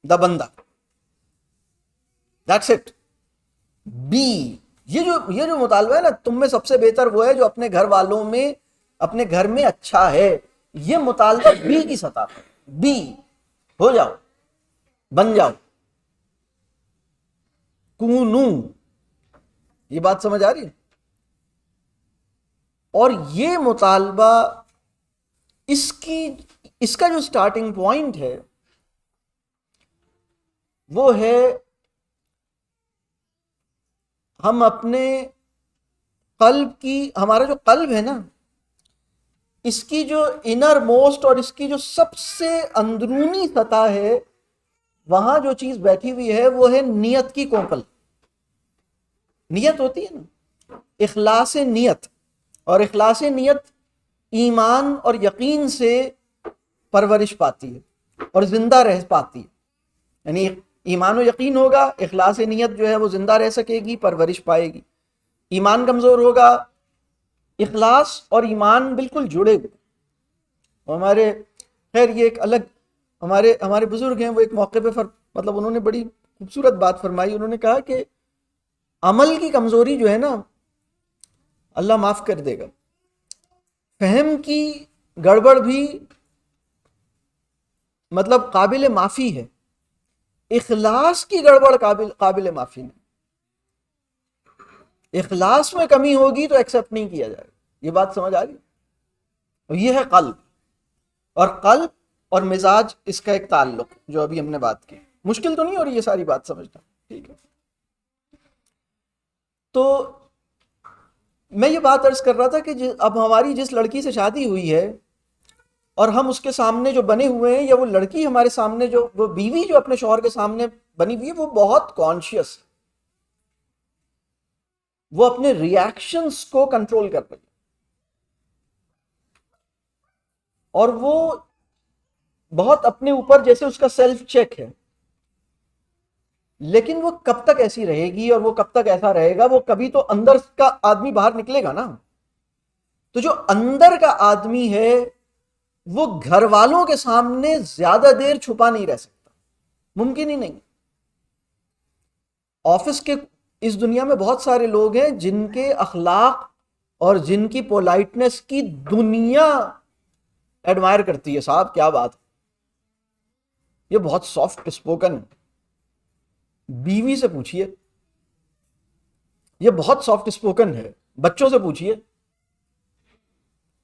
S1: دا بندہ، دیٹس اٹ. یہ جو مطالبہ ہے نا، تم میں سب سے بہتر وہ ہے جو اپنے گھر والوں میں، اپنے گھر میں اچھا ہے، یہ مطالبہ بی کی سطح پر. بی ہو جاؤ، بن جاؤ، کونو. یہ بات سمجھ آ رہی ہے؟ اور یہ مطالبہ اس کا جو سٹارٹنگ پوائنٹ ہے وہ ہے ہم اپنے قلب کی، ہمارا جو قلب ہے نا، اس کی جو انر موسٹ اور اس کی جو سب سے اندرونی سطح ہے، وہاں جو چیز بیٹھی ہوئی ہے وہ ہے نیت کی کوپل. نیت ہوتی ہے نا، اخلاص نیت، اور اخلاص نیت ایمان اور یقین سے پرورش پاتی ہے اور زندہ رہ پاتی ہے. یعنی ایمان و یقین ہوگا، اخلاص نیت جو ہے وہ زندہ رہ سکے گی، پرورش پائے گی. ایمان کمزور ہوگا، اخلاص اور ایمان بالکل جڑے ہوئے. ہمارے خیر یہ ایک الگ ہمارے بزرگ ہیں، وہ ایک موقع پہ مطلب انہوں نے بڑی خوبصورت بات فرمائی. انہوں نے کہا کہ عمل کی کمزوری جو ہے نا، اللہ معاف کر دے گا، فہم کی گڑبڑ بھی مطلب قابل معافی ہے، اخلاص کی گڑبڑ قابل معافی نہیں۔ اخلاص میں کمی ہوگی تو ایکسیپٹ نہیں کیا جائے گا، یہ بات سمجھ آ گئی؟ یہ ہے قلب، اور قلب اور مزاج اس کا ایک تعلق جو ابھی ہم نے بات کی۔ مشکل تو نہیں ہو رہی یہ ساری بات سمجھنا؟ ٹھیک ہے۔ تو میں یہ بات عرض کر رہا تھا کہ اب ہماری جس لڑکی سے شادی ہوئی ہے اور ہم اس کے سامنے جو بنے ہوئے ہیں، یا وہ لڑکی ہمارے سامنے جو، وہ بیوی جو اپنے شوہر کے سامنے بنی ہوئی ہے، وہ بہت کانشیس ہے، وہ اپنے ریاکشنز کو کنٹرول کر رہی ہے، اور وہ بہت اپنے اوپر جیسے اس کا سیلف چیک ہے، لیکن وہ کب تک ایسی رہے گی اور وہ کب تک ایسا رہے گا؟ وہ کبھی تو اندر کا آدمی باہر نکلے گا نا۔ تو جو اندر کا آدمی ہے وہ گھر والوں کے سامنے زیادہ دیر چھپا نہیں رہ سکتا، ممکن ہی نہیں۔ آفس کے اس دنیا میں بہت سارے لوگ ہیں جن کے اخلاق اور جن کی پولائٹنس کی دنیا ایڈمائر کرتی ہے، صاحب کیا بات ہے، یہ بہت سافٹ اسپوکن ہے۔ بیوی سے پوچھئے، یہ بہت سافٹ اسپوکن ہے۔ بچوں سے پوچھئے،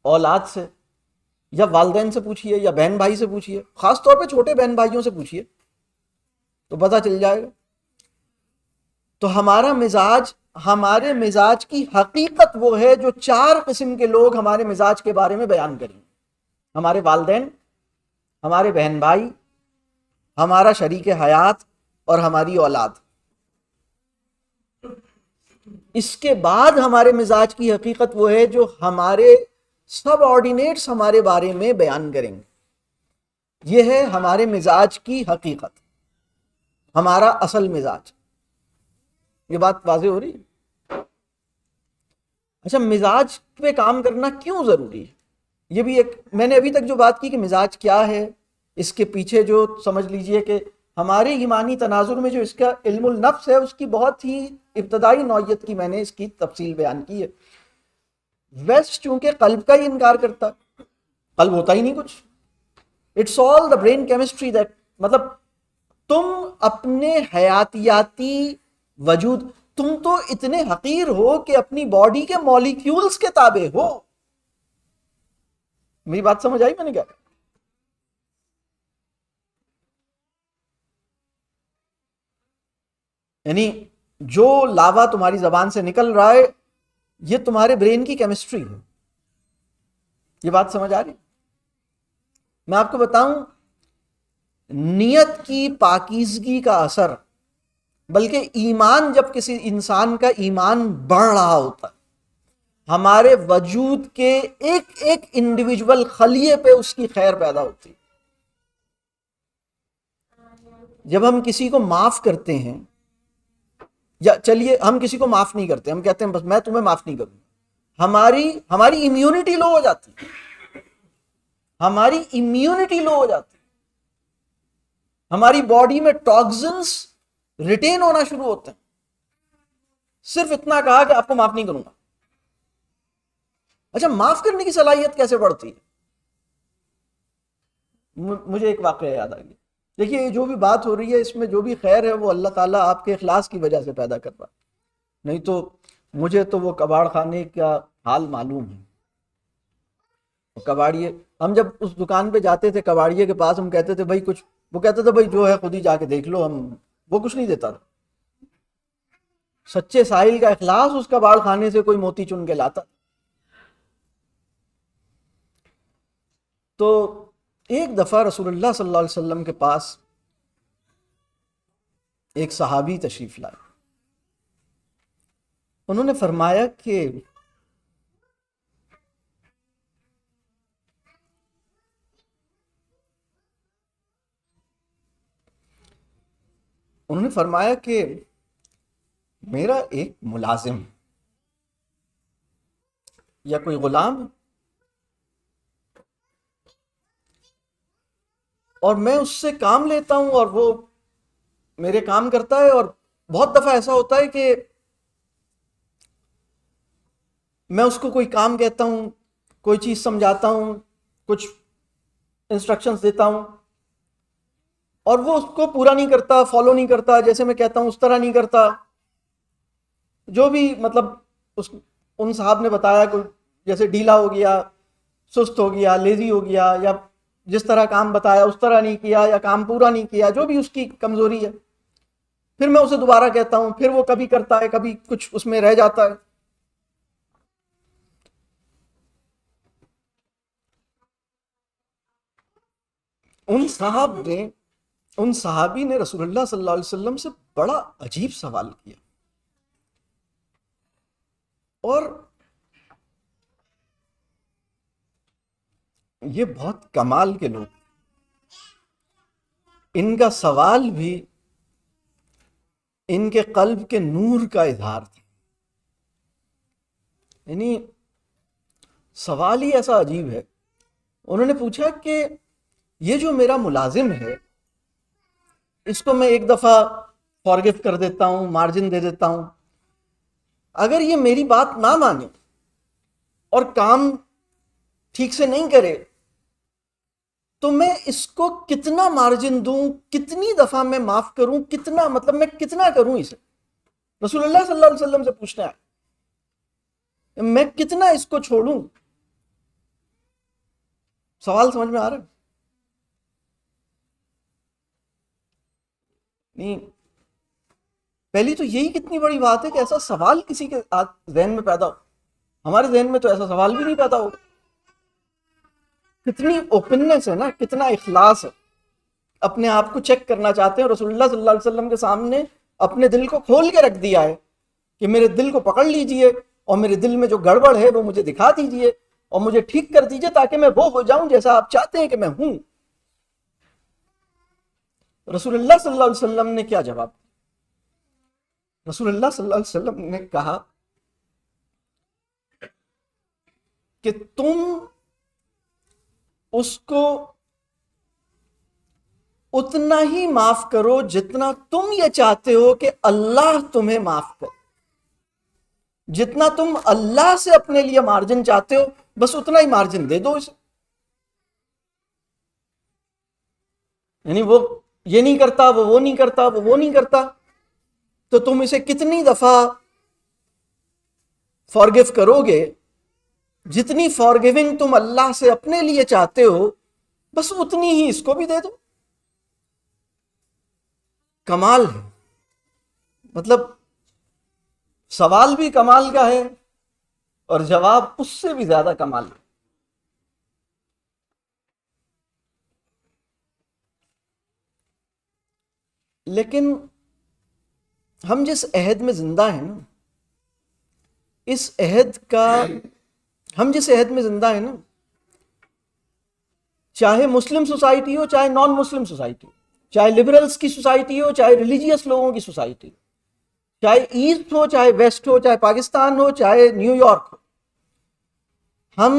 S1: اولاد سے، یا والدین سے پوچھئے، یا بہن بھائی سے پوچھئے، خاص طور پہ چھوٹے بہن بھائیوں سے پوچھئے تو پتہ چل جائے گا۔ تو ہمارے مزاج کی حقیقت وہ ہے جو 4 قسم کے لوگ ہمارے مزاج کے بارے میں بیان کریں: ہمارے والدین، ہمارے بہن بھائی، ہمارا شریک حیات، اور ہماری اولاد۔ اس کے بعد ہمارے مزاج کی حقیقت وہ ہے جو ہمارے سب آرڈینیٹس ہمارے بارے میں بیان کریں گے۔ یہ ہے ہمارے مزاج کی حقیقت، ہمارا اصل مزاج۔ یہ بات واضح ہو رہی ہے؟ اچھا، مزاج پہ کام کرنا کیوں ضروری ہے؟ یہ بھی ایک، میں نے ابھی تک جو بات کی کہ مزاج کیا ہے، اس کے پیچھے جو سمجھ لیجئے کہ ہمارے ایمانی تناظر میں جو اس کا علم النفس ہے، اس کی بہت ہی ابتدائی نوعیت کی میں نے اس کی تفصیل بیان کی ہے۔ ویسٹ چونکہ قلب کا ہی انکار کرتا، قلب ہوتا ہی نہیں کچھ، it's all the brain chemistry that, مطلب تم اپنے حیاتیاتی وجود، تم تو اتنے حقیر ہو کہ اپنی باڈی کے مالیکیولز کے تابع ہو۔ میری بات سمجھ آئی میں نے کیا؟ یعنی جو لاوا تمہاری زبان سے نکل رہا ہے یہ تمہارے برین کی کیمسٹری ہے۔ یہ بات سمجھ آ رہی؟ میں آپ کو بتاؤں، نیت کی پاکیزگی کا اثر، بلکہ ایمان، جب کسی انسان کا ایمان بڑھ رہا ہوتا ہے، ہمارے وجود کے ایک ایک انڈیویجول خلیے پہ اس کی خیر پیدا ہوتی ہے۔ جب ہم کسی کو معاف کرتے ہیں، یا چلیے ہم کسی کو معاف نہیں کرتے، ہم کہتے ہیں بس میں تمہیں معاف نہیں کروں، ہماری امیونٹی لو ہو جاتی ہے، ہماری امیونٹی لو ہو جاتی ہے، ہماری باڈی میں ٹاکسنس ریٹین ہونا شروع ہوتے ہیں، صرف اتنا کہا کہ آپ کو معاف نہیں کروں گا۔ اچھا، معاف کرنے کی صلاحیت کیسے بڑھتی ہے؟ مجھے ایک واقعہ یاد آ گیا۔ دیکھیے، یہ جو بھی بات ہو رہی ہے اس میں جو بھی خیر ہے وہ اللہ تعالیٰ آپ کے اخلاص کی وجہ سے پیدا کر رہا ہے، نہیں تو مجھے تو وہ کباڑ خانے کا حال معلوم ہے۔ کباڑیے، ہم جب اس دکان پہ جاتے تھے کباڑیے کے پاس، ہم کہتے تھے بھائی کچھ، وہ کہتے تھے بھائی جو ہے خود ہی جا کے دیکھ لو، وہ کچھ نہیں دیتا تھا۔ سچے سائل کا اخلاص اس کباڑ خانے سے کوئی موتی چن کے لاتا۔ تو ایک دفعہ رسول اللہ صلی اللہ علیہ وسلم کے پاس ایک صحابی تشریف لائے، انہوں نے فرمایا کہ میرا ایک ملازم یا کوئی غلام ہے، اور میں اس سے کام لیتا ہوں اور وہ میرے کام کرتا ہے، اور بہت دفعہ ایسا ہوتا ہے کہ میں اس کو کوئی کام کہتا ہوں، کوئی چیز سمجھاتا ہوں، کچھ انسٹرکشنز دیتا ہوں، اور وہ اس کو پورا نہیں کرتا، فالو نہیں کرتا، جیسے میں کہتا ہوں اس طرح نہیں کرتا، جو بھی مطلب ان صاحب نے بتایا کہ جیسے ڈھیلا ہو گیا، سست ہو گیا، لیزی ہو گیا، یا جس طرح کام بتایا اس طرح نہیں کیا، یا کام پورا نہیں کیا، جو بھی اس کی کمزوری ہے، پھر میں اسے دوبارہ کہتا ہوں، پھر وہ کبھی کرتا ہے، کبھی کچھ اس میں رہ جاتا ہے. ان صاحب نے ان صحابی نے رسول اللہ صلی اللہ علیہ وسلم سے بڑا عجیب سوال کیا، اور یہ بہت کمال کے لوگ، ان کا سوال بھی ان کے قلب کے نور کا اظہار تھا. یعنی سوال ہی ایسا عجیب ہے. انہوں نے پوچھا کہ یہ جو میرا ملازم ہے، اس کو میں ایک دفعہ فارگیو کر دیتا ہوں، مارجن دے دیتا ہوں، اگر یہ میری بات نہ مانے اور کام ٹھیک سے نہیں کرے تو میں اس کو کتنا مارجن دوں، کتنی دفعہ میں معاف کروں، کتنا مطلب میں کتنا کروں اسے. رسول اللہ صلی اللہ علیہ وسلم سے پوچھنا ہے میں کتنا اس کو چھوڑوں. سوال سمجھ میں آ رہا ہے؟ نہیں، پہلی تو یہی کتنی بڑی بات ہے کہ ایسا سوال کسی کے ذہن میں پیدا ہو. ہمارے ذہن میں تو ایسا سوال بھی نہیں پیدا ہوگا. کتنی اوپننس ہے نا، کتنا اخلاص ہے. اپنے آپ کو چیک کرنا چاہتے ہیں، رسول اللہ صلی اللہ علیہ وسلم کے سامنے اپنے دل کو کھول کے رکھ دیا ہے کہ میرے دل کو پکڑ لیجئے، اور میرے دل میں جو گڑبڑ ہے وہ مجھے دکھا دیجئے، اور مجھے ٹھیک کر دیجئے تاکہ میں وہ ہو جاؤں جیسا آپ چاہتے ہیں کہ میں ہوں. رسول اللہ صلی اللہ علیہ وسلم نے کیا جواب؟ رسول اللہ صلی اللہ علیہ وسلم نے کہا کہ تم اس کو اتنا ہی معاف کرو جتنا تم یہ چاہتے ہو کہ اللہ تمہیں معاف کرے. جتنا تم اللہ سے اپنے لیے مارجن چاہتے ہو، بس اتنا ہی مارجن دے دو اسے. یعنی وہ یہ نہیں کرتا، وہ نہیں کرتا، وہ نہیں کرتا، تو تم اسے کتنی دفعہ فارگیو کرو گے، جتنی فارگیونگ تم اللہ سے اپنے لیے چاہتے ہو، بس اتنی ہی اس کو بھی دے دو. کمال ہے. مطلب سوال بھی کمال کا ہے اور جواب اس سے بھی زیادہ کمال ہے. لیکن ہم جس عہد میں زندہ ہیں نا، اس عہد کا ہم جس عہد میں زندہ ہیں نا، چاہے مسلم سوسائٹی ہو، چاہے نان مسلم سوسائٹی ہو، چاہے لبرلز کی سوسائٹی ہو، چاہے ریلیجیس لوگوں کی سوسائٹی ہو، چاہے ایسٹ ہو، چاہے ویسٹ ہو، چاہے پاکستان ہو، چاہے نیو یارک ہو، ہم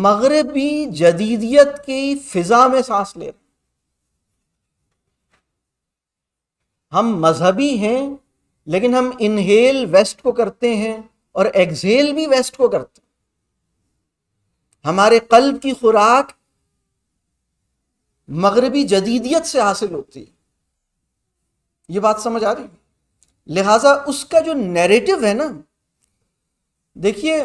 S1: مغربی جدیدیت کی فضا میں سانس لے رہے ہیں. ہم مذہبی ہیں، لیکن ہم انہیل ویسٹ کو کرتے ہیں اور ایکسہیل بھی ویسٹ کو کرتے ہیں. ہمارے قلب کی خوراک مغربی جدیدیت سے حاصل ہوتی ہے. یہ بات سمجھ آ رہی ہے؟ لہٰذا اس کا جو نیریٹو ہے نا، دیکھیے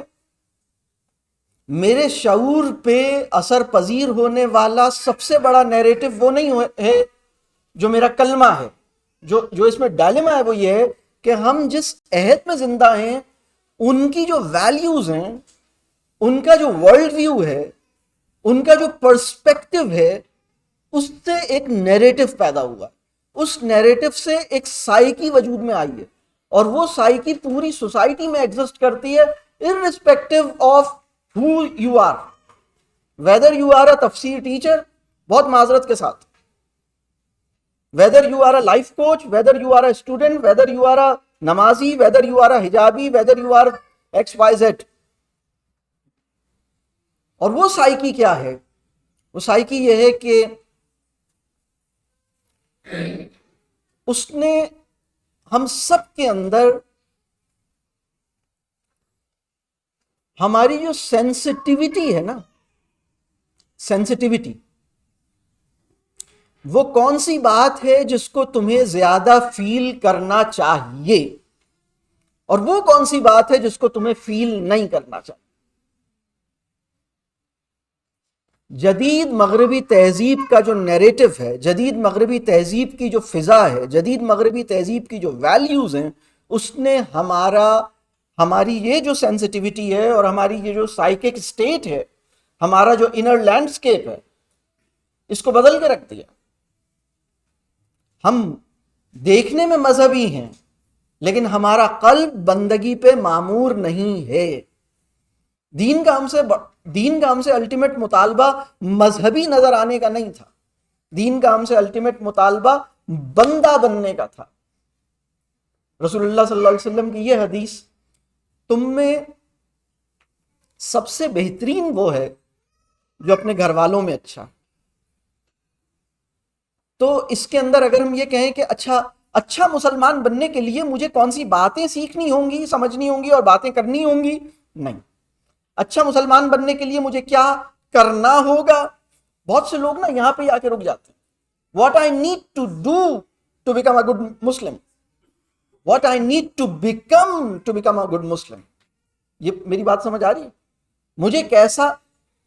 S1: میرے شعور پہ اثر پذیر ہونے والا سب سے بڑا نیریٹو وہ نہیں ہے جو میرا کلمہ ہے. جو اس میں ڈائلیما ہے وہ یہ ہے کہ ہم جس عہد میں زندہ ہیں، ان کی جو ویلیوز ہیں، ان کا جو ورلڈ ویو ہے، ان کا جو پرسپیکٹو ہے، اس سے ایک نیریٹو پیدا ہوا. اس نیریٹو سے ایک سائیکی وجود میں آئی ہے، اور وہ سائیکی پوری سوسائٹی میں ایگزسٹ کرتی ہے irrespective of who you are, whether you are a تفسیر ٹیچر، بہت معذرت کے ساتھ، whether you are a life coach, whether you are a student, whether you are a نمازی، whether you are a حجابی، whether you are XYZ. اور وہ psyche کیا ہے؟ وہ سائیکی یہ ہے کہ اس نے ہم سب کے اندر ہماری جو سینسٹیوٹی ہے نا، سینسٹیوٹی، وہ کون سی بات ہے جس کو تمہیں زیادہ فیل کرنا چاہیے، اور وہ کون سی بات ہے جس کو تمہیں فیل نہیں کرنا چاہیے؟ جدید مغربی تہذیب کا جو نیریٹو ہے، جدید مغربی تہذیب کی جو فضا ہے، جدید مغربی تہذیب کی جو ویلیوز ہیں، اس نے ہماری یہ جو سینسٹیوٹی ہے اور ہماری یہ جو سائیکک سٹیٹ ہے، ہمارا جو انر لینڈسکیپ ہے، اس کو بدل کے رکھ دیا۔ ہم دیکھنے میں مذہبی ہیں لیکن ہمارا قلب بندگی پہ معمور نہیں ہے۔ دین کا ہم سے الٹیمیٹ مطالبہ مذہبی نظر آنے کا نہیں تھا، دین کا ہم سے الٹیمیٹ مطالبہ بندہ بننے کا تھا۔ رسول اللہ صلی اللہ علیہ وسلم کی یہ حدیث، تم میں سب سے بہترین وہ ہے جو اپنے گھر والوں میں اچھا۔ تو اس کے اندر اگر ہم یہ کہیں کہ اچھا مسلمان بننے کے لیے مجھے کون سی باتیں سیکھنی ہوں گی، سمجھنی ہوں گی اور باتیں کرنی ہوں گی، نہیں، اچھا مسلمان بننے کے لیے مجھے کیا کرنا ہوگا۔ بہت سے لوگ نا یہاں پہ آ کے رک جاتے ہیں، what I need to do to become a good Muslim, what I need to become a good Muslim. یہ میری بات سمجھ آ رہی ہے؟ مجھے کیسا،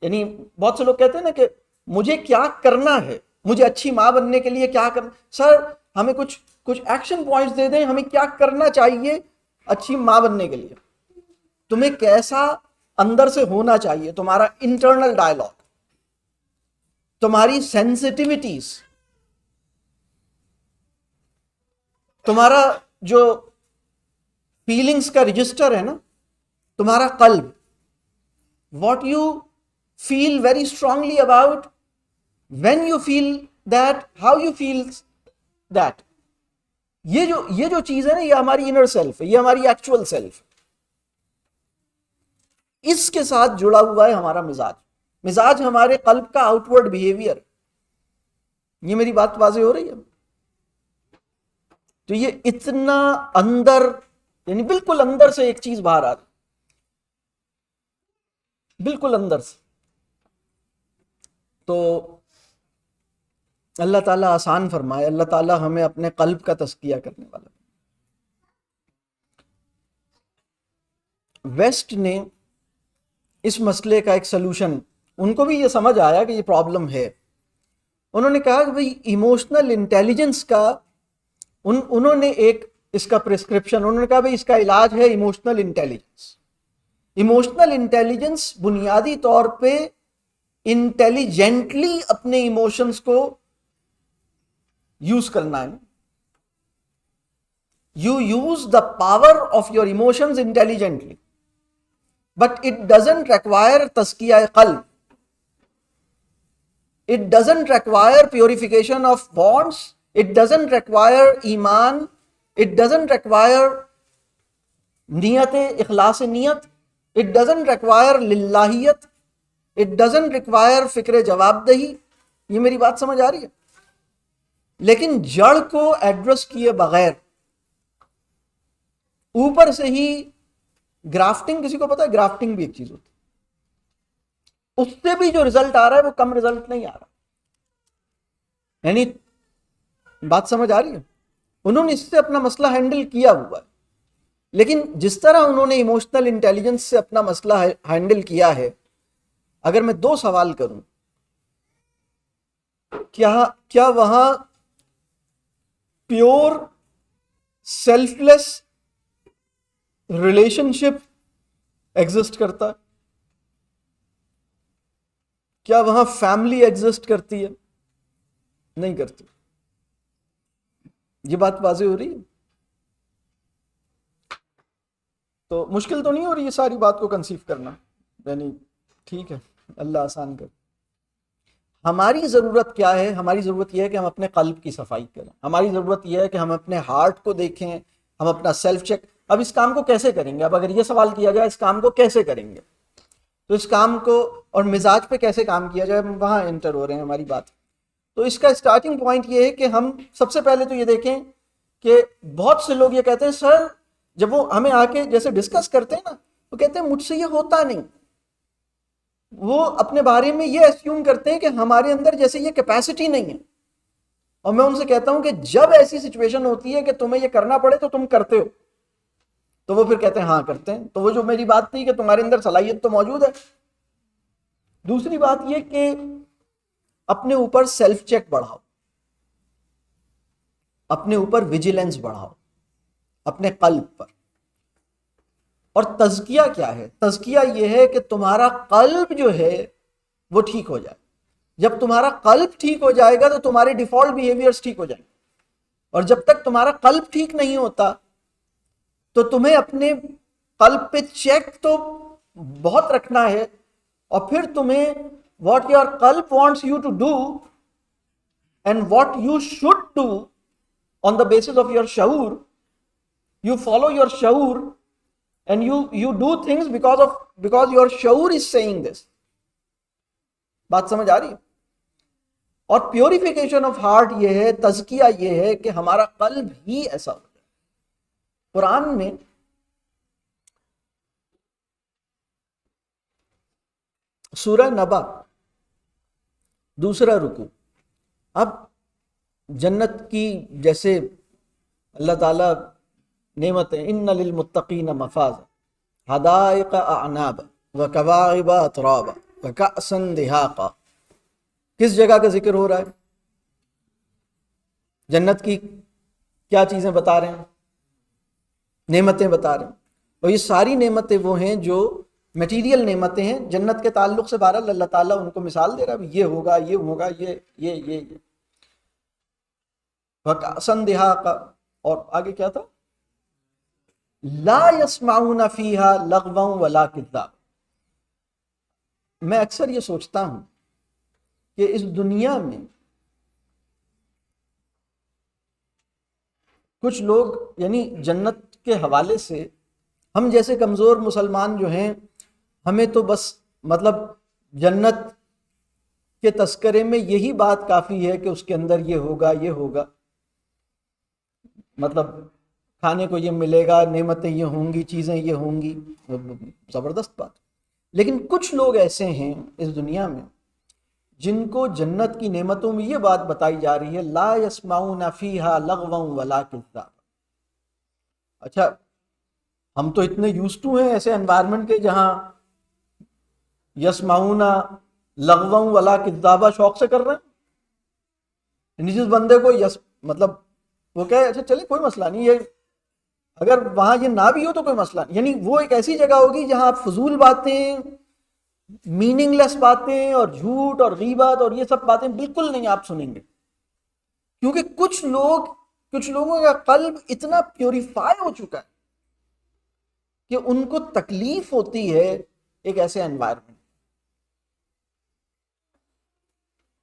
S1: یعنی بہت سے لوگ کہتے ہیں نا کہ مجھے کیا کرنا ہے، مجھے اچھی ماں بننے کے لیے کیا کرنا۔ سر ہمیں کچھ ایکشن پوائنٹس دے دیں، ہمیں کیا کرنا چاہیے اچھی ماں بننے کے لیے۔ تمہیں کیسا اندر سے ہونا چاہیے، تمہارا انٹرنل ڈائلاگ، تمہاری سینسٹیوٹیز، تمہارا جو فیلنگز کا رجسٹر ہے نا، تمہارا قلب، what you feel very strongly about, when you feel that, how you feel that، یہ جو چیز ہے نا، یہ ہماری انر سیلف ہے، یہ ہماری ایکچوئل سیلف ہے۔ اس کے ساتھ جڑا ہوا ہے ہمارا مزاج ہمارے قلب کا آؤٹ ورڈ بیہیویئر۔ یہ میری بات واضح ہو رہی ہے؟ تو یہ اتنا اندر، یعنی بالکل اندر سے ایک چیز باہر آ رہی، بالکل اندر سے۔ تو اللہ تعالیٰ آسان فرمائے، اللہ تعالیٰ ہمیں اپنے قلب کا تزکیہ کرنے والا۔ ویسٹ نے اس مسئلے کا ایک سلوشن، ان کو بھی یہ سمجھ آیا کہ یہ پرابلم ہے۔ انہوں نے کہا کہ بھئی ایموشنل انٹیلیجنس کا، انہوں نے ایک اس کا پرسکرپشن، انہوں نے کہا بھئی اس کا علاج ہے ایموشنل انٹیلیجنس۔ ایموشنل انٹیلیجنس بنیادی طور پہ انٹیلیجنٹلی اپنے ایموشنز کو یوز کرنا ہے۔ You use the power of your emotions intelligently, but it doesn't require tazkiyah qalb. It doesn't require purification of bonds. It doesn't require iman. It doesn't require niyat, ikhlas niyat. It doesn't require lillahiyat. It doesn't require fikr jawab dahi. یہ میری بات سمجھ آ رہی ہے؟ لیکن جڑ کو address کیے بغیر اوپر سے ہی گرافٹنگ، کسی کو پتا ہے گرافٹنگ بھی ایک چیز ہوتی ہے، اس سے بھی جو رزلٹ آ رہا ہے وہ کم رزلٹ نہیں آ رہا۔ یعنی بات سمجھ آ رہی ہے؟ انہوں نے اس سے اپنا مسئلہ ہینڈل کیا ہوا ہے، لیکن جس طرح انہوں نے ایموشنل انٹیلیجنس سے اپنا مسئلہ ہینڈل کیا ہے، اگر میں دو سوال کروں، کیا وہاں پیور سیلف لیس ریلیشن شپ ایگزسٹ کرتا ہے؟ کیا وہاں فیملی ایگزسٹ کرتی ہے؟ نہیں کرتی۔ یہ بات واضح ہو رہی ہے؟ تو مشکل تو نہیں ہو رہی ہے ساری بات کو کنسیو کرنا؟ یعنی ٹھیک ہے، اللہ آسان کر۔ ہماری ضرورت کیا ہے؟ ہماری ضرورت یہ ہے کہ ہم اپنے قلب کی صفائی کریں، ہماری ضرورت یہ ہے کہ ہم اپنے ہارٹ کو دیکھیں، ہم اپنا سیلف چیک۔ اب اس کام کو کیسے کریں گے؟ اب اگر یہ سوال کیا جائے اس کام کو کیسے کریں گے، تو اس کام کو اور مزاج پہ کیسے کام کیا جائے، وہاں انٹر ہو رہے ہیں ہماری بات۔ تو اس کا اسٹارٹنگ پوائنٹ یہ ہے کہ ہم سب سے پہلے تو یہ دیکھیں کہ بہت سے لوگ یہ کہتے ہیں، سر جب وہ ہمیں آ کے جیسے ڈسکس کرتے ہیں نا، وہ کہتے ہیں مجھ سے یہ ہوتا نہیں. وہ اپنے بارے میں یہ اسیوم کرتے ہیں کہ ہمارے اندر جیسے یہ کیپیسٹی نہیں ہے. اور میں ان سے کہتا ہوں کہ جب ایسی سچویشن ہوتی ہے کہ تمہیں یہ کرنا پڑے تو تم کرتے ہو. تو وہ پھر کہتے ہیں ہاں کرتے ہیں. تو وہ جو میری بات تھی کہ تمہارے اندر صلاحیت تو موجود ہے. دوسری بات یہ کہ اپنے اوپر سیلف چیک بڑھاؤ, اپنے اوپر ویجیلنس بڑھاؤ, اپنے قلب پر. اور تزکیہ کیا ہے؟ تزکیہ یہ ہے کہ تمہارا قلب جو ہے وہ ٹھیک ہو جائے. جب تمہارا قلب ٹھیک ہو جائے گا تو تمہارے ڈیفالٹ بیہیویئرز ٹھیک ہو جائیں گے. اور جب تک تمہارا قلب ٹھیک نہیں ہوتا تو تمہیں اپنے قلب پہ چیک تو بہت رکھنا ہے, اور پھر تمہیں what your قلب wants you to do and what you should do on the basis of your شعور, you follow your شعور and you do things because your شعور is saying this. بات سمجھ آ رہی ہے؟ اور پیوریفیکیشن آف ہارٹ یہ ہے, تزکیہ یہ ہے کہ ہمارا قلب ہی ایسا ہو جائے. قرآن میں سورہ نبا دوسرا رکوع, اب جنت کی جیسے اللہ تعالیٰ نعمتیں, ان للمتقین مفازا حدائق اعنابا وکواعب اترابا وکأسا دہاقا. کس جگہ کا ذکر ہو رہا ہے؟ جنت کی کیا چیزیں بتا رہے ہیں؟ نعمتیں بتا رہے ہیں. اور یہ ساری نعمتیں وہ ہیں جو میٹیریل نعمتیں ہیں. جنت کے تعلق سے بہرحال اللہ تعالیٰ ان کو مثال دے رہا ہے, یہ ہوگا, یہ ہوگا, یہ وکأسا دہاقا. اور آگے کیا تھا؟ لا يسمعون فیہا لغوا ولا کذابا. میں اکثر یہ سوچتا ہوں کہ اس دنیا میں کچھ لوگ, یعنی جنت کے حوالے سے ہم جیسے کمزور مسلمان جو ہیں, ہمیں تو بس مطلب جنت کے تذکرے میں یہی بات کافی ہے کہ اس کے اندر یہ ہوگا, یہ ہوگا, مطلب کھانے کو یہ ملے گا, نعمتیں یہ ہوں گی, چیزیں یہ ہوں گی. زبردست بات. لیکن کچھ لوگ ایسے ہیں اس دنیا میں جن کو جنت کی نعمتوں میں یہ بات بتائی جا رہی ہے, لا يسمعون فیہا لغوا ولا کذابا. اچھا, ہم تو اتنے یوزڈ ٹو ہیں ایسے انوائرمنٹ کے جہاں یسمعون لغوا ولا کذابا شوق سے کر رہے ہیں. یعنی جس بندے کو مطلب وہ کہے اچھا چلے کوئی مسئلہ نہیں, یہ اگر وہاں یہ نہ بھی ہو تو کوئی مسئلہ نہیں. یعنی وہ ایک ایسی جگہ ہوگی جہاں آپ فضول باتیں, میننگ لیس باتیں اور جھوٹ اور غیبت اور یہ سب باتیں بالکل نہیں آپ سنیں گے. کیونکہ کچھ لوگوں کا قلب اتنا پیوریفائی ہو چکا ہے کہ ان کو تکلیف ہوتی ہے ایک ایسے انوائرمنٹ.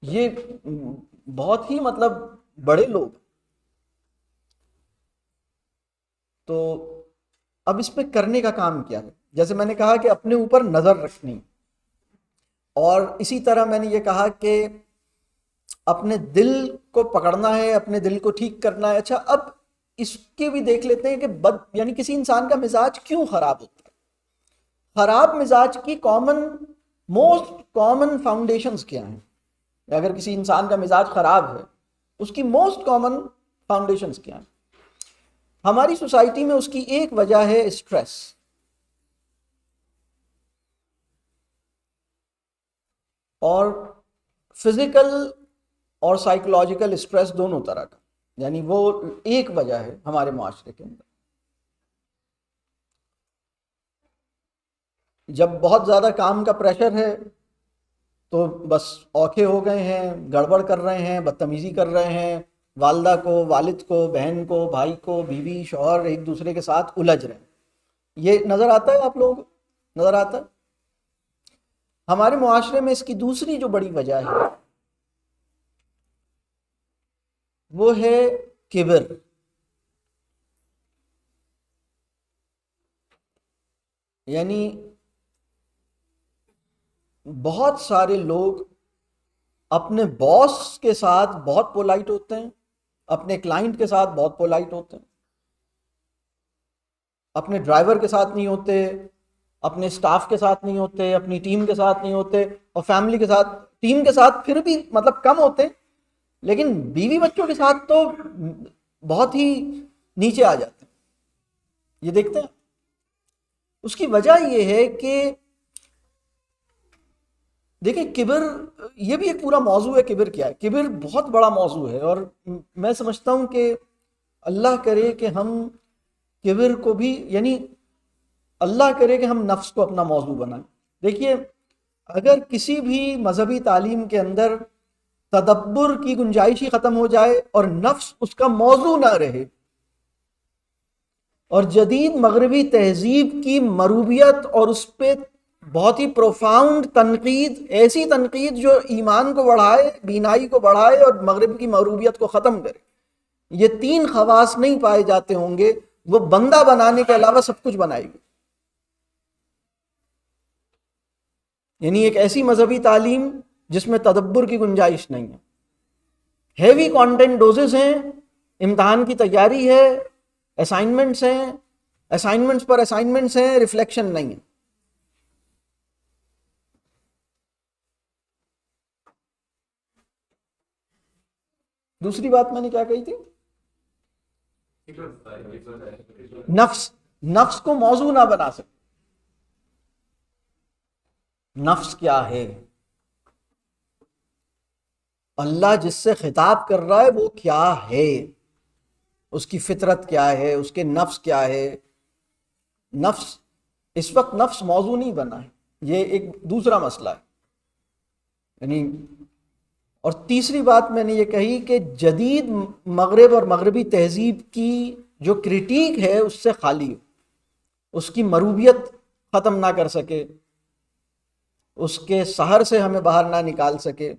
S1: یہ بہت ہی مطلب بڑے لوگ. تو اب اس پہ کرنے کا کام کیا ہے؟ جیسے میں نے کہا کہ اپنے اوپر نظر رکھنی, اور اسی طرح میں نے یہ کہا کہ اپنے دل کو پکڑنا ہے, اپنے دل کو ٹھیک کرنا ہے. اچھا, اب اس کے بھی دیکھ لیتے ہیں کہ یعنی کسی انسان کا مزاج کیوں خراب ہوتا ہے. خراب مزاج کی موسٹ کامن فاؤنڈیشنز کیا ہیں؟ اگر کسی انسان کا مزاج خراب ہے, اس کی موسٹ کامن فاؤنڈیشنز کیا ہیں؟ ہماری سوسائٹی میں اس کی ایک وجہ ہے اسٹریس. اور فزیکل اور سائیکولوجیکل اسٹریس دونوں طرح کا, یعنی وہ ایک وجہ ہے ہمارے معاشرے کے اندر. جب بہت زیادہ کام کا پریشر ہے تو بس اوکھے ہو گئے ہیں, گڑبڑ کر رہے ہیں, بدتمیزی کر رہے ہیں, والدہ کو, والد کو, بہن کو, بھائی کو, بیوی, شوہر ایک دوسرے کے ساتھ الجھ رہے ہیں. یہ نظر آتا ہے آپ لوگوں کو؟ نظر آتا ہے. ہمارے معاشرے میں اس کی دوسری جو بڑی وجہ ہے وہ ہے کبر. یعنی بہت سارے لوگ اپنے باس کے ساتھ بہت پولائٹ ہوتے ہیں, اپنے کلائنٹ کے ساتھ بہت پولائٹ ہوتے ہیں, اپنے ڈرائیور کے ساتھ نہیں ہوتے, اپنے سٹاف کے ساتھ نہیں ہوتے، اپنی ٹیم کے ساتھ نہیں ہوتے، اور فیملی کے ساتھ، ٹیم کے ساتھ پھر بھی مطلب کم ہوتے، لیکن بیوی بچوں کے ساتھ تو بہت ہی نیچے آ جاتے ہیں. یہ دیکھتے ہیں. اس کی وجہ یہ ہے کہ دیکھیں کبر، یہ بھی ایک پورا موضوع ہے. کبر کیا ہے؟ کبر بہت بڑا موضوع ہے، اور میں سمجھتا ہوں کہ اللہ کرے کہ ہم کبر کو بھی، یعنی اللہ کرے کہ ہم نفس کو اپنا موضوع بنائیں. دیکھیے اگر کسی بھی مذہبی تعلیم کے اندر تدبر کی گنجائش ہی ختم ہو جائے اور نفس اس کا موضوع نہ رہے، اور جدید مغربی تہذیب کی مروبیت اور اس پہ بہت ہی پروفاؤنڈ تنقید، ایسی تنقید جو ایمان کو بڑھائے، بینائی کو بڑھائے اور مغرب کی مروبیت کو ختم کرے، یہ تین خواص نہیں پائے جاتے ہوں گے، وہ بندہ بنانے کے علاوہ سب کچھ بنائے گی. یعنی ایک ایسی مذہبی تعلیم جس میں تدبر کی گنجائش نہیں ہے، ہیوی کانٹینٹ ڈوزز ہیں، امتحان کی تیاری ہے، اسائنمنٹس ہیں، اسائنمنٹس پر اسائنمنٹس ہیں، ریفلیکشن نہیں ہے. دوسری بات میں نے کیا کہی تھی؟ نفس کو موضوع نہ بنا سکتے. نفس کیا ہے؟ اللہ جس سے خطاب کر رہا ہے وہ کیا ہے، اس کی فطرت کیا ہے، اس کے نفس کیا ہے. نفس اس وقت نفس موضوع نہیں بنا ہے، یہ ایک دوسرا مسئلہ ہے. یعنی اور تیسری بات میں نے یہ کہی کہ جدید مغرب اور مغربی تہذیب کی جو کرٹیک ہے اس سے خالی ہو، اس کی مروبیت ختم نہ کر سکے، اس کے سحر سے ہمیں باہر نہ نکال سکے،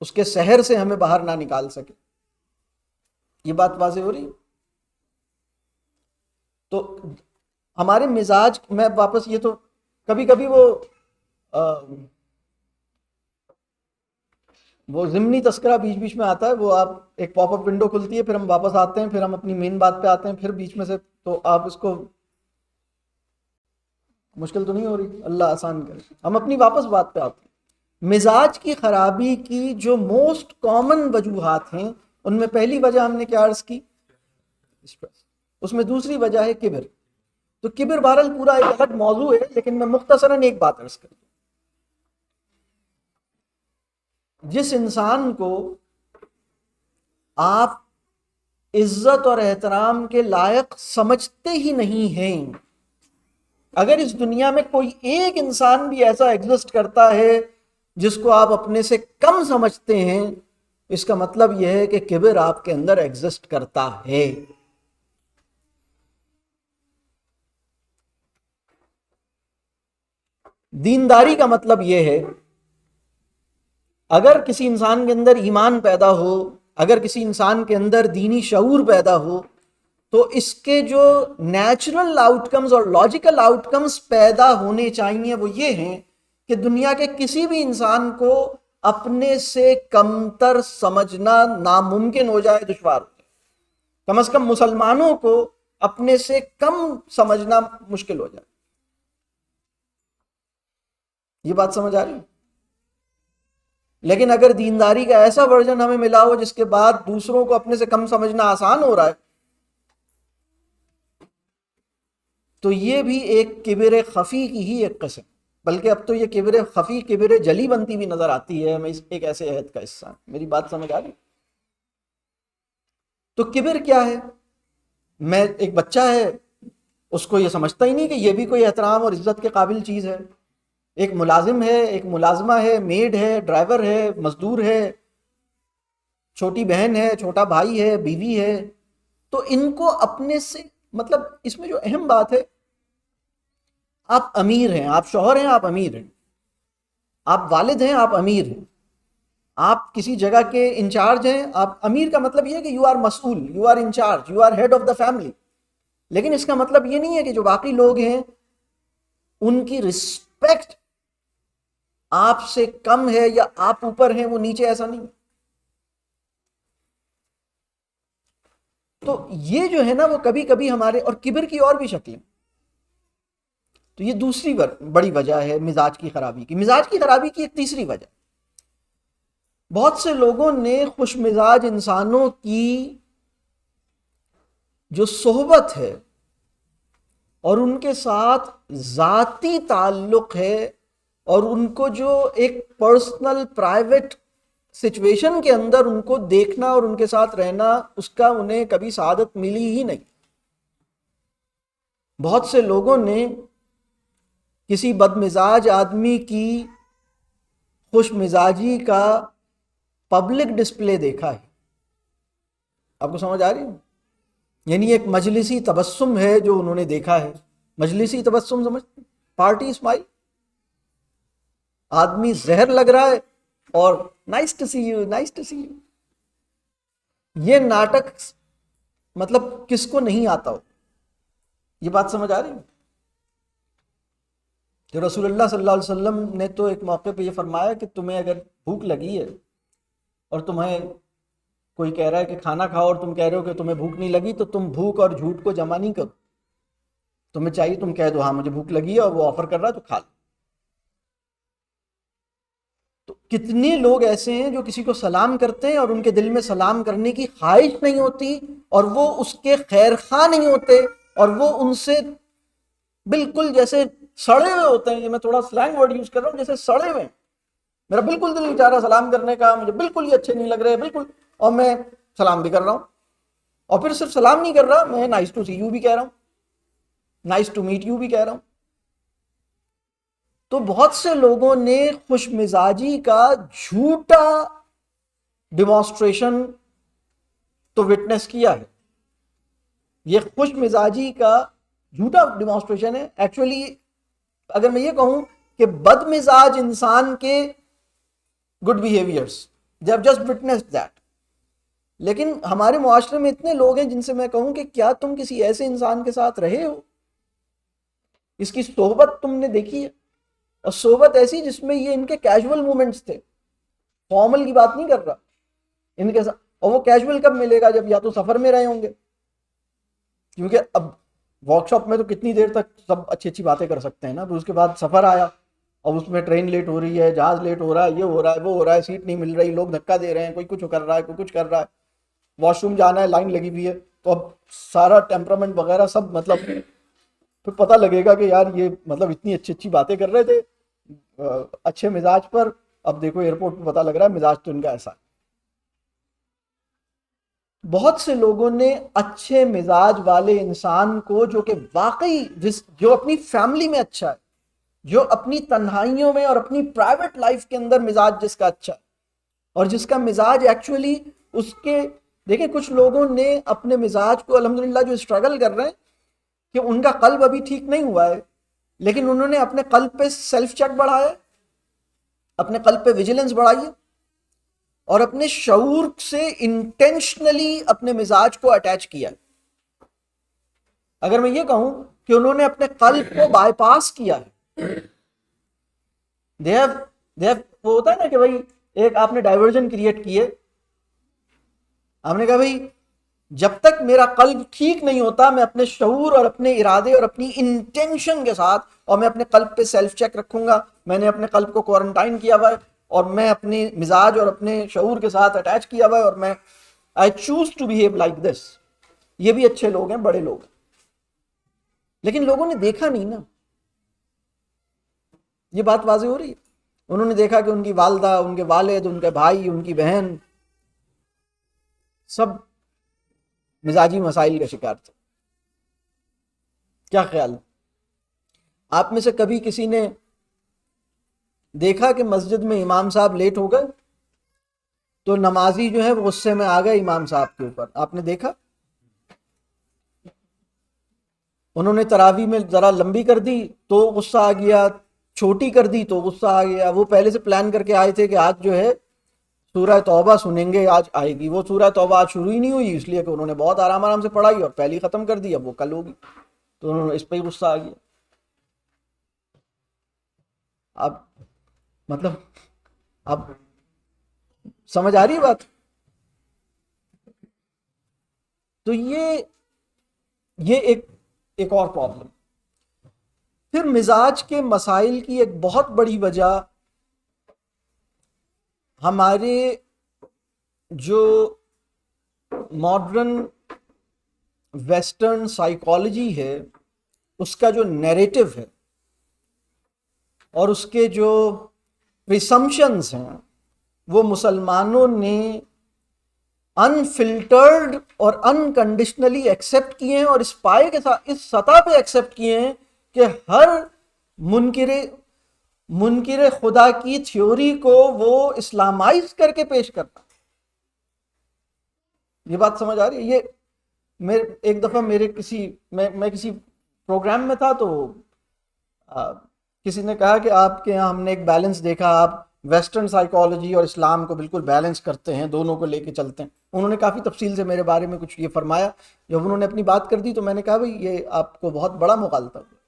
S1: اس کے سحر سے ہمیں باہر نہ نکال سکے. یہ بات واضح ہو رہی؟ تو ہمارے مزاج میں واپس یہ تو کبھی کبھی وہ ضمنی تذکرہ بیچ بیچ میں آتا ہے، وہ آپ ایک پاپ اپ ونڈو کھلتی ہے، پھر ہم واپس آتے ہیں، پھر ہم اپنی مین بات پہ آتے ہیں، پھر بیچ میں سے، تو آپ اس کو مشکل تو نہیں ہو رہی؟ اللہ آسان کرے. ہم اپنی واپس بات پہ آتے ہیں. مزاج کی خرابی کی جو موسٹ کامن وجوہات ہیں، ان میں پہلی وجہ ہم نے کیا عرض کی؟ اس میں دوسری وجہ ہے کبر. تو کبر بہرحال پورا ایک الگ موضوع ہے، لیکن میں مختصراً ایک بات عرض کروں. جس انسان کو آپ عزت اور احترام کے لائق سمجھتے ہی نہیں ہیں، اگر اس دنیا میں کوئی ایک انسان بھی ایسا ایگزسٹ کرتا ہے جس کو آپ اپنے سے کم سمجھتے ہیں، اس کا مطلب یہ ہے کہ کبر آپ کے اندر ایگزسٹ کرتا ہے. دینداری کا مطلب یہ ہے، اگر کسی انسان کے اندر ایمان پیدا ہو، اگر کسی انسان کے اندر دینی شعور پیدا ہو، تو اس کے جو نیچرل آؤٹ کمز اور لاجیکل آؤٹ کمز پیدا ہونے چاہیے وہ یہ ہیں کہ دنیا کے کسی بھی انسان کو اپنے سے کمتر سمجھنا ناممکن ہو جائے، دشوار ہو جائے. کم از کم مسلمانوں کو اپنے سے کم سمجھنا مشکل ہو جائے. یہ بات سمجھ آ رہی ہے؟ لیکن اگر دینداری کا ایسا ورژن ہمیں ملا ہو جس کے بعد دوسروں کو اپنے سے کم سمجھنا آسان ہو رہا ہے، تو یہ بھی ایک کبر خفی کی ہی ایک قسم، بلکہ اب تو یہ کبر خفی کبر جلی بنتی بھی نظر آتی ہے. میں ایک ایسے عہد کا حصہ. میری بات سمجھ آ رہی؟ تو کبر کیا ہے؟ میں ایک بچہ ہے، اس کو یہ سمجھتا ہی نہیں کہ یہ بھی کوئی احترام اور عزت کے قابل چیز ہے. ایک ملازم ہے، ایک ملازمہ ہے، میڈ ہے، ڈرائیور ہے، مزدور ہے، چھوٹی بہن ہے، چھوٹا بھائی ہے، بیوی ہے، تو ان کو اپنے سے مطلب اس میں جو اہم بات ہے، آپ امیر ہیں، آپ شوہر ہیں، آپ امیر ہیں، آپ والد ہیں، آپ امیر ہیں، آپ کسی جگہ کے انچارج ہیں. آپ امیر کا مطلب یہ ہے کہ یو آر مسئول، you are in charge, you are head of the family. لیکن اس کا مطلب یہ نہیں ہے کہ جو باقی لوگ ہیں ان کی رسپیکٹ آپ سے کم ہے یا آپ اوپر ہیں وہ نیچے، ایسا نہیں. تو یہ جو ہے نا وہ کبھی کبھی ہمارے، اور کبر کی اور بھی شکلیں. تو یہ دوسری بڑی وجہ ہے مزاج کی خرابی کی. مزاج کی خرابی کی ایک تیسری وجہ، بہت سے لوگوں نے خوش مزاج انسانوں کی جو صحبت ہے اور ان کے ساتھ ذاتی تعلق ہے اور ان کو جو ایک پرسنل پرائیویٹ سچویشن کے اندر ان کو دیکھنا اور ان کے ساتھ رہنا، اس کا انہیں کبھی سعادت ملی ہی نہیں. بہت سے لوگوں نے کسی بد مزاج آدمی کی خوش مزاجی کا پبلک ڈسپلے دیکھا ہے. آپ کو سمجھ آ رہی ہے؟ یعنی ایک مجلسی تبسم ہے جو انہوں نے دیکھا ہے. مجلسی تبسم سمجھتے؟ Party smile. آدمی زہر لگ رہا ہے اور nice to see you, nice to see you. یہ ناٹک مطلب کس کو نہیں آتا ہو؟ یہ بات سمجھ آ رہی ہے؟ کہ رسول اللہ صلی اللہ علیہ وسلم نے تو ایک موقع پہ یہ فرمایا کہ تمہیں اگر بھوک لگی ہے اور تمہیں کوئی کہہ رہا ہے کہ کھانا کھاؤ اور تم کہہ رہے ہو کہ تمہیں بھوک نہیں لگی، تو تم بھوک اور جھوٹ کو جمع نہیں کرو. تمہیں چاہیے تم کہہ دو ہاں مجھے بھوک لگی ہے اور وہ آفر کر رہا ہے تو کھا لو. تو کتنے لوگ ایسے ہیں جو کسی کو سلام کرتے ہیں اور ان کے دل میں سلام کرنے کی خواہش نہیں ہوتی اور وہ اس کے خیر خواہ نہیں ہوتے اور وہ ان سے بالکل جیسے سڑے ہوئے ہوتے ہیں. یہ میں تھوڑا سلینگ ورڈ یوز کر رہا ہوں، جیسے سڑے ہوئے. میرا بالکل دل نہیں چاہ رہا سلام کرنے کا، مجھے بالکل یہ اچھے نہیں لگ رہے بالکل، اور میں سلام بھی کر رہا ہوں. اور پھر صرف سلام نہیں کر رہا، میں نائس ٹو سی یو بھی کہہ رہا ہوں، نائس ٹو میٹ یو بھی کہہ رہا ہوں. تو بہت سے لوگوں نے خوش مزاجی کا جھوٹا ڈیمانسٹریشن تو وٹنس کیا ہے. یہ خوش مزاجی کا جھوٹا ڈیمانسٹریشن ہے. ایکچولی اگر میں یہ کہوں کہ بد مزاج انسان کے good behaviours they have just witnessed that. لیکن ہمارے معاشرے میں اتنے لوگ ہیں جن سے میں کہوں کہ کیا تم کسی ایسے انسان کے ساتھ رہے ہو، اس کی صحبت تم نے دیکھی ہے، اور صحبت ایسی جس میں یہ ان کے کیجول مومنٹس تھے، فارمل کی بات نہیں کر رہا ان کے ساتھ. اور وہ کیجول کب ملے گا؟ جب یا تو سفر میں رہے ہوں گے، کیونکہ اب ورک شاپ میں تو کتنی دیر تک سب اچھی اچھی باتیں کر سکتے ہیں نا. پھر اس کے بعد سفر آیا اور اس میں ٹرین لیٹ ہو رہی ہے، جہاز لیٹ ہو رہا ہے، یہ ہو رہا ہے، وہ ہو رہا ہے، سیٹ نہیں مل رہی، لوگ دھکا دے رہے ہیں، کوئی کچھ کر رہا ہے، کوئی کچھ کر رہا ہے، واش روم جانا ہے، لائن لگی ہوئی ہے. تو اب سارا ٹیمپرامنٹ وغیرہ سب مطلب پھر پتہ لگے گا کہ یار یہ مطلب اتنی اچھی اچھی باتیں کر رہے تھے اچھے مزاج پر، اب دیکھو ایئرپورٹ پہ پتہ لگ رہا ہے مزاج تو ان کا ایسا ہے. بہت سے لوگوں نے اچھے مزاج والے انسان کو، جو کہ واقعی جو اپنی فیملی میں اچھا ہے، جو اپنی تنہائیوں میں اور اپنی پرائیویٹ لائف کے اندر مزاج جس کا اچھا ہے، اور جس کا مزاج ایکچولی اس کے، دیکھیں کچھ لوگوں نے اپنے مزاج کو الحمدللہ جو اسٹرگل کر رہے ہیں کہ ان کا قلب ابھی ٹھیک نہیں ہوا ہے، لیکن انہوں نے اپنے قلب پہ سیلف چیک بڑھایا، اپنے قلب پہ ویجیلنس بڑھائی ہے، اور اپنے شعور سے انٹینشنلی اپنے مزاج کو اٹیچ کیا. اگر میں یہ کہوں کہ انہوں نے اپنے قلب کو بائی پاس کیا ہے، وہ ہوتا ہے نا کہ بھائی ایک آپ نے ڈائیورژن کریٹ کیے، آپ نے کہا بھائی جب تک میرا قلب ٹھیک نہیں ہوتا میں اپنے شعور اور اپنے ارادے اور اپنی انٹینشن کے ساتھ، اور میں اپنے قلب پہ سیلف چیک رکھوں گا، میں نے اپنے قلب کو کوارنٹائن کیا ہوا ہے اور میں اپنے مزاج اور اپنے شعور کے ساتھ اٹیچ کیا ہوا ہے، اور میں I choose to behave like this. یہ بھی اچھے لوگ ہیں، بڑے لوگ ہیں. لیکن لوگوں نے دیکھا نہیں نا، یہ بات واضح ہو رہی ہے. انہوں نے دیکھا کہ ان کی والدہ، ان کے والد، ان کے بھائی، ان کی بہن سب مزاجی مسائل کا شکار تھے. کیا خیال ہے؟ آپ میں سے کبھی کسی نے دیکھا کہ مسجد میں امام صاحب لیٹ ہو گئے تو نمازی جو ہے وہ غصے میں آ گئے امام صاحب کے اوپر؟ آپ نے دیکھا؟ انہوں نے تراویح میں ذرا لمبی کر دی تو غصہ آ گیا، چھوٹی کر دی تو غصہ آ گیا. وہ پہلے سے پلان کر کے آئے تھے کہ آج جو ہے سورہ توبہ سنیں گے، آج آئے گی. وہ سورہ توبہ آج شروع ہی نہیں ہوئی، اس لیے کہ انہوں نے بہت آرام سے پڑھائی اور پہلی ختم کر دی، اب وہ کل ہوگی، تو انہوں نے اس پہ ہی غصہ آ گیا. اب مطلب اب سمجھ آ رہی ہے بات؟ تو یہ ایک اور پرابلم. پھر مزاج کے مسائل کی ایک بہت بڑی وجہ ہمارے جو ماڈرن ویسٹرن سائیکالوجی ہے اس کا جو نیریٹو ہے اور اس کے جو پریسمپشنز ہیں وہ مسلمانوں نے انفلٹرڈ اور انکنڈیشنلی ایکسیپٹ کیے ہیں، اور اس پائے کے ساتھ اس سطح پہ ایکسیپٹ کیے ہیں کہ ہر منکر خدا کی تھیوری کو وہ اسلامائز کر کے پیش کرتا. یہ بات سمجھ آ رہی ہے؟ یہ ایک دفعہ میں کسی پروگرام میں تھا تو کسی نے کہا کہ آپ کے یہاں ہم نے ایک بیلنس دیکھا، آپ ویسٹرن سائیکالوجی اور اسلام کو بالکل بیلنس کرتے ہیں، دونوں کو لے کے چلتے ہیں. انہوں نے کافی تفصیل سے میرے بارے میں کچھ یہ فرمایا. جب انہوں نے اپنی بات کر دی تو میں نے کہا بھئی یہ آپ کو بہت بڑا مغالطہ ہوا،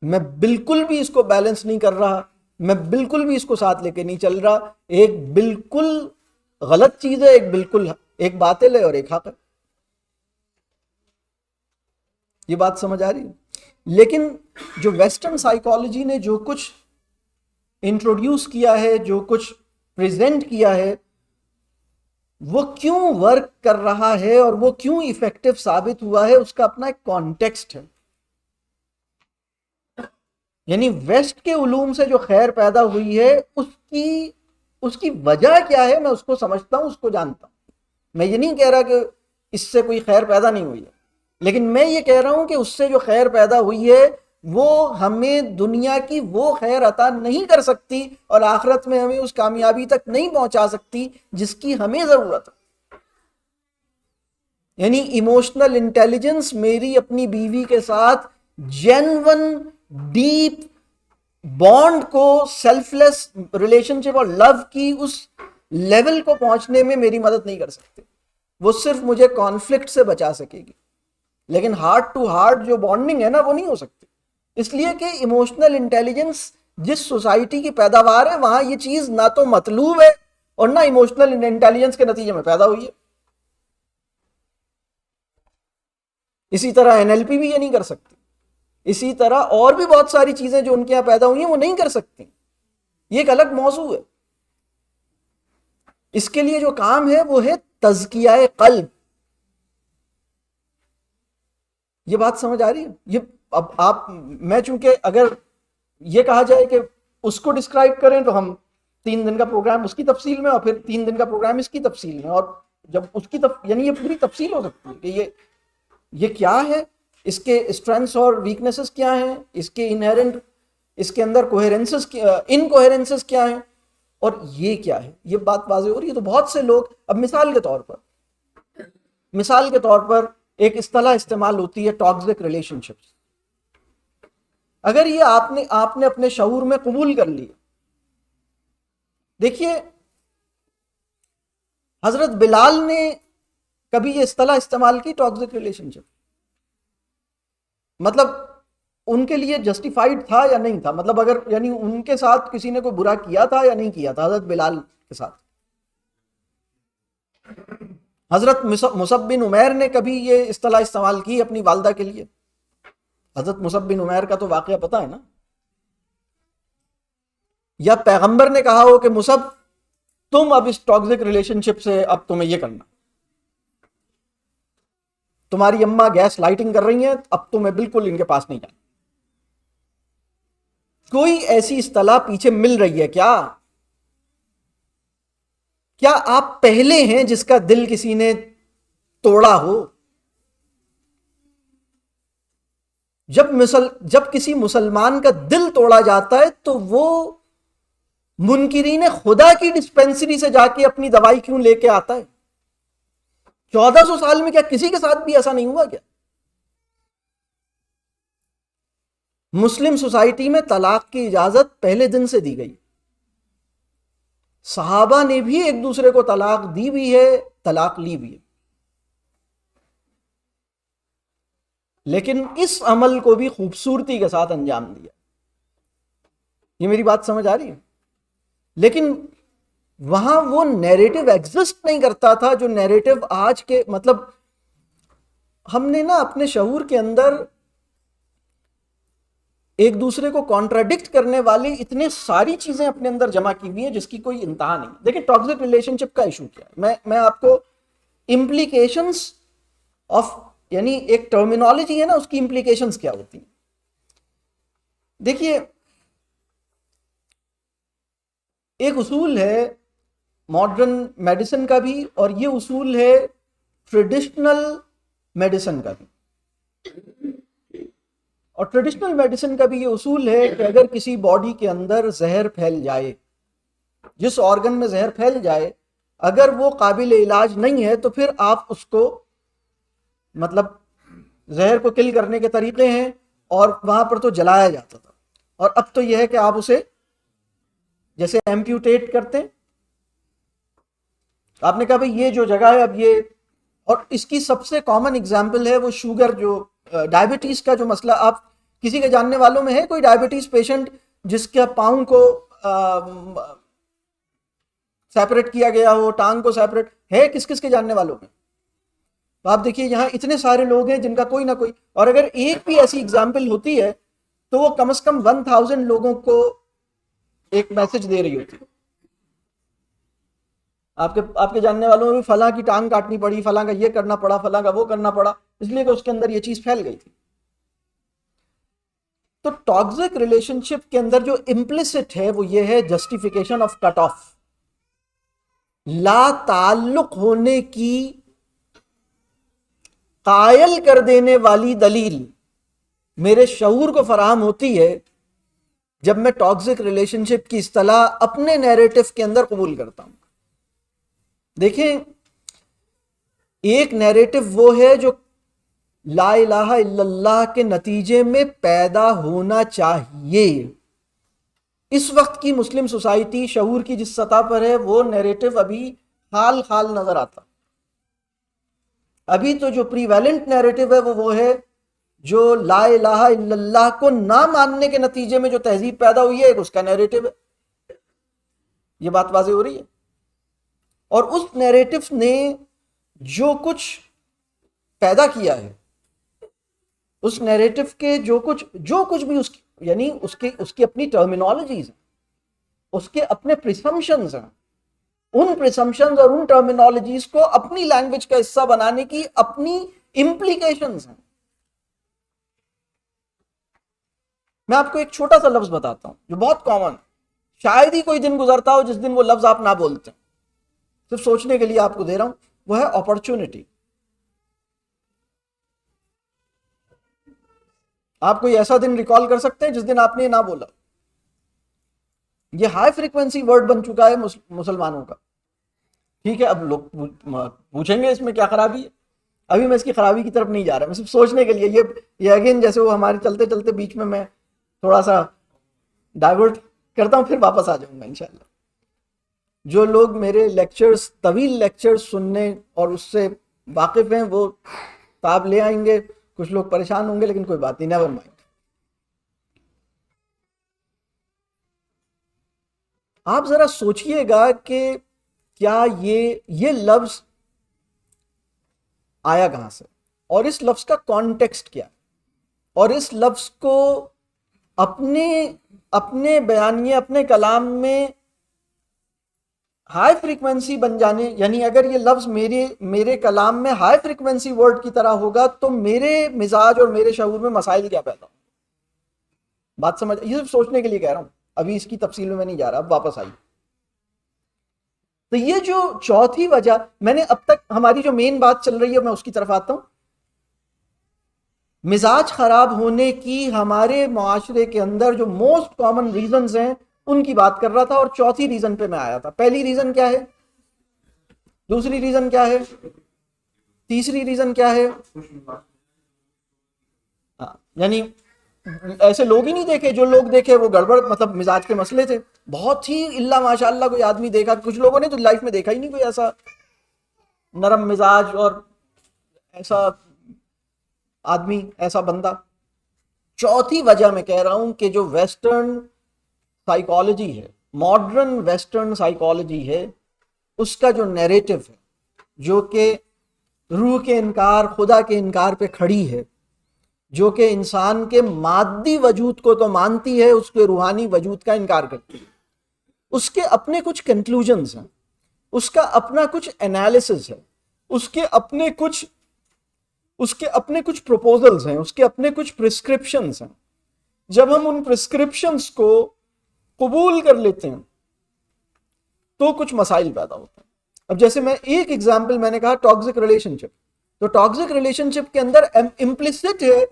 S1: میں بالکل بھی اس کو بیلنس نہیں کر رہا، میں بالکل بھی اس کو ساتھ لے کے نہیں چل رہا. ایک بالکل غلط چیز ہے، ایک باطل ہے اور ایک حق ہے. یہ بات سمجھ آ رہی ہے؟ لیکن جو ویسٹرن سائیکالوجی نے جو کچھ انٹروڈیوس کیا ہے، جو کچھ پریزنٹ کیا ہے، وہ کیوں ورک کر رہا ہے اور وہ کیوں ایفیکٹو ثابت ہوا ہے، اس کا اپنا ایک کانٹیکسٹ ہے. یعنی ویسٹ کے علوم سے جو خیر پیدا ہوئی ہے اس کی وجہ کیا ہے، میں اس کو سمجھتا ہوں، اس کو جانتا ہوں. میں یہ نہیں کہہ رہا کہ اس سے کوئی خیر پیدا نہیں ہوئی ہے، لیکن میں یہ کہہ رہا ہوں کہ اس سے جو خیر پیدا ہوئی ہے وہ ہمیں دنیا کی وہ خیر عطا نہیں کر سکتی اور آخرت میں ہمیں اس کامیابی تک نہیں پہنچا سکتی جس کی ہمیں ضرورت ہے. یعنی ایموشنل انٹیلیجنس، میری اپنی بیوی کے ساتھ جینون ڈیپ بانڈ کو، سیلف لیس ریلیشن شپ اور لو کی اس لیول کو پہنچنے میں میری مدد نہیں کر سکتے. وہ صرف مجھے کانفلکٹ سے بچا سکے گی، لیکن ہارٹ ٹو ہارٹ جو بانڈنگ ہے نا وہ نہیں ہو سکتی. اس لیے کہ ایموشنل انٹیلیجنس جس سوسائٹی کی پیداوار ہے وہاں یہ چیز نہ تو مطلوب ہے اور نہ ایموشنل انٹیلیجنس کے نتیجے میں پیدا ہوئی ہے. اسی طرح NLP بھی یہ نہیں کر سکتی، اسی طرح اور بھی بہت ساری چیزیں جو ان کے یہاں پیدا ہوئی ہیں وہ نہیں کر سکتی. یہ ایک الگ موضوع ہے. اس کے لیے جو کام ہے وہ ہے تزکیہ قلب. یہ بات سمجھ آ رہی ہے؟ یہ اب میں چونکہ اگر یہ کہا جائے کہ اس کو ڈسکرائب کریں تو ہم 3 دن کا پروگرام اس کی تفصیل میں اور پھر 3 دن کا پروگرام اس کی تفصیل میں، اور جب اس کی یعنی یہ پوری تفصیل ہو سکتی ہے کہ یہ کیا ہے، اس کے اسٹرینثس اور ویکنیسز کیا ہیں، اس کے انہیرنٹ، اس کے اندر کوہیرنسز انکوہیرنسز کیا ہیں، اور یہ کیا ہے. یہ بات واضح ہو رہی ہے. تو بہت سے لوگ، اب مثال کے طور پر ایک اصطلاح استعمال ہوتی ہے ٹاکسک ریلیشن شپس. اگر یہ آپ نے اپنے شعور میں قبول کر لیا، دیکھیے حضرت بلال نے کبھی یہ اصطلاح استعمال کی ٹاکسک ریلیشن شپ، مطلب ان کے لیے جسٹیفائڈ تھا یا نہیں تھا؟ مطلب اگر یعنی ان کے ساتھ کسی نے کوئی برا کیا تھا یا نہیں کیا تھا حضرت بلال کے ساتھ؟ حضرت مصعب بن عمیر نے کبھی یہ اصطلاح استعمال کی اپنی والدہ کے لیے؟ حضرت مصعب بن عمیر کا تو واقعہ پتہ ہے نا. یا پیغمبر نے کہا ہو کہ مصعب تم اب اس ٹاکسک ریلیشن شپ سے اب تمہیں یہ کرنا، تمہاری اماں گیس لائٹنگ کر رہی ہیں، اب تمہیں بالکل ان کے پاس نہیں جانا. کوئی ایسی اصطلاح پیچھے مل رہی ہے کیا؟ کیا آپ پہلے ہیں جس کا دل کسی نے توڑا ہو؟ جب کسی مسلمان کا دل توڑا جاتا ہے تو وہ منکرین خدا کی ڈسپینسری سے جا کے اپنی دوائی کیوں لے کے آتا ہے؟ 1400 سال میں کیا کسی کے ساتھ بھی ایسا نہیں ہوا کیا؟ مسلم سوسائٹی میں طلاق کی اجازت پہلے دن سے دی گئی. صحابہ نے بھی ایک دوسرے کو طلاق دی بھی ہے، طلاق لی بھی ہے، لیکن اس عمل کو بھی خوبصورتی کے ساتھ انجام دیا. یہ میری بات سمجھ آ رہی ہے؟ لیکن وہاں وہ نیریٹو ایگزسٹ نہیں کرتا تھا جو نیریٹو آج کے، مطلب ہم نے نا اپنے شعور کے اندر ایک دوسرے کو کانٹراڈکٹ کرنے والی اتنے ساری چیزیں اپنے اندر جمع کی ہوئی ہیں جس کی کوئی انتہا نہیں. دیکھیں ٹاکسک ریلیشن شپ کا ایشو کیا ہے, میں آپ کو امپلیکیشنز آف, یعنی ایک ٹرمینالوجی ہے نا, اس کی امپلیکیشنز کیا ہوتی ہیں. دیکھیے ایک اصول ہے ماڈرن میڈیسن کا بھی, اور یہ اصول ہے ٹریڈیشنل میڈیسن کا بھی. اور ٹریڈیشنل میڈیسن کا بھی یہ اصول ہے کہ اگر کسی باڈی کے اندر زہر پھیل جائے, جس آرگن میں زہر پھیل جائے, اگر وہ قابل علاج نہیں ہے تو پھر آپ اس کو, مطلب زہر کو کل کرنے کے طریقے ہیں, اور وہاں پر تو جلایا جاتا تھا, اور اب تو یہ ہے کہ آپ اسے جیسے ایمپیوٹیٹ کرتے ہیں. آپ نے کہا بھئی یہ جو جگہ ہے اب یہ, اور اس کی سب سے کامن اگزامپل ہے وہ شوگر, جو ڈائبٹیز کا جو مسئلہ. آپ کسی کے جاننے والوں میں ہے کوئی ڈائبٹیز پیشنٹ جس کے پاؤں کو سیپریٹ کیا گیا ہو, ٹانگ کو سیپریٹ ہے کس کس کے جاننے والوں میں؟ تو آپ دیکھیے یہاں اتنے سارے لوگ ہیں جن کا کوئی نہ کوئی, اور اگر ایک بھی ایسی اگزامپل ہوتی ہے تو وہ کم از کم 1000 لوگوں کو ایک میسج دے رہی ہوتی ہے. آپ کے جاننے والوں میں بھی فلاں کی ٹانگ کاٹنی پڑی, فلاں کا یہ کرنا پڑا, فلاں کا وہ کرنا پڑا, اس لیے کہ اس کے اندر یہ چیز پھیل گئی تھی. تو ٹاکسک ریلیشن شپ کے اندر جو امپلیسٹ ہے وہ یہ ہے جسٹیفیکیشن آف کٹ آف, لا تعلق ہونے کی قائل کر دینے والی دلیل میرے شعور کو فراہم ہوتی ہے جب میں ٹاکسک ریلیشن شپ کی اصطلاح اپنے نیریٹو کے اندر قبول کرتا ہوں. دیکھیں ایک نیریٹو وہ ہے جو لا الہ الا اللہ کے نتیجے میں پیدا ہونا چاہیے. اس وقت کی مسلم سوسائٹی شعور کی جس سطح پر ہے وہ نیریٹو ابھی حال حال نظر آتا. ابھی تو جو پریویلنٹ نیریٹو ہے وہ ہے جو لا الہ الا اللہ کو نہ ماننے کے نتیجے میں جو تہذیب پیدا ہوئی ہے, ایک اس کا نیریٹو ہے. یہ بات واضح ہو رہی ہے. اور اس نیریٹو نے جو کچھ پیدا کیا ہے, اس نیریٹو کے جو کچھ بھی اس کی, یعنی اس کی اپنی ٹرمینالوجیز ہیں, اس کے اپنے پریسمپشنز ہیں, ان پریسمپشنز اور ان ٹرمینالوجیز کو اپنی لینگویج کا حصہ بنانے کی اپنی امپلیکیشنز ہیں. میں آپ کو ایک چھوٹا سا لفظ بتاتا ہوں جو بہت کامن, شاید ہی کوئی دن گزرتا ہو جس دن وہ لفظ آپ نہ بولتے ہیں, صرف سوچنے کے لیے آپ کو دے رہا ہوں, وہ ہے اپرچونٹی. آپ کوئی ایسا دن ریکال کر سکتے ہیں جس دن آپ نے نہ بولا؟ یہ ہائی فریکوینسی ورڈ بن چکا ہے مسلمانوں کا. ٹھیک ہے, اب لوگ پوچھیں گے اس میں کیا خرابی ہے. ابھی میں اس کی خرابی کی طرف نہیں جا رہا, میں صرف سوچنے کے لیے, یہ اگین جیسے وہ ہمارے چلتے چلتے بیچ میں تھوڑا سا ڈائیورٹ کرتا ہوں, پھر واپس آ جاؤں گا انشاءاللہ. جو لوگ میرے لیکچرز, طویل لیکچرز سننے اور اس سے واقف ہیں وہ تاب لے آئیں گے. کچھ لوگ پریشان ہوں گے لیکن کوئی بات نہیں, نیور مائنڈ. آپ ذرا سوچئے گا کہ کیا یہ لفظ آیا کہاں سے, اور اس لفظ کا کانٹیکسٹ کیا, اور اس لفظ کو اپنے بیانیے, اپنے کلام میں ہائی فریکوینسی بن جانے, یعنی اگر یہ لفظ میرے کلام میں ہائی فریکوینسی ورڈ کی طرح ہوگا تو میرے مزاج اور میرے شعور میں مسائل کیا پیدا ہوں. بات سمجھ, یہ صرف سوچنے کے لیے کہہ رہا ہوں, ابھی اس کی تفصیل میں نہیں جا رہا, اب واپس آئی. تو یہ جو چوتھی وجہ, میں نے اب تک ہماری جو مین بات چل رہی ہے میں اس کی طرف آتا ہوں. مزاج خراب ہونے کی ہمارے معاشرے کے اندر جو موسٹ کامن ریزنز ہیں ان کی بات کر رہا تھا, اور چوتھی ریزن پہ میں آیا تھا. پہلی ریزن کیا ہے, دوسری ریزن کیا ہے, تیسری ریزن کیا ہے؟ یعنی ایسے لوگ ہی نہیں دیکھے, جو لوگ دیکھے وہ گڑبڑ, مطلب مزاج کے مسئلے تھے. بہت ہی اللہ ماشاء اللہ کوئی آدمی دیکھا, کچھ لوگوں نے تو لائف میں دیکھا ہی نہیں کوئی ایسا نرم مزاج اور ایسا آدمی, ایسا بندہ. چوتھی وجہ میں کہہ رہا ہوں کہ جو ویسٹرن سائیکالوجی ہے, ماڈرن ویسٹرن سائیکالوجی ہے, اس کا جو نیریٹو ہے جو کہ روح کے انکار, خدا کے انکار پہ کھڑی ہے, جو کہ انسان کے مادی وجود کو تو مانتی ہے، اس کے روحانی وجود کا انکار کرتی ہے. اس کے اپنے کچھ کنکلوژنز ہیں، اس کا اپنا کچھ انالیسس ہے، اس کے اپنے کچھ پروپوزلز ہیں، اس کے اپنے کچھ پرسکرپشنز ہیں. جب ہم ان پرسکرپشنز کو قبول کر لیتے ہیں تو کچھ مسائل پیدا ہوتے ہیں. اب جیسے میں ایک ایگزامپل میں نے کہا ٹاکسک ریلیشن شپ، تو ٹاکسک ریلیشن شپ کے اندر امپلیسٹ ہے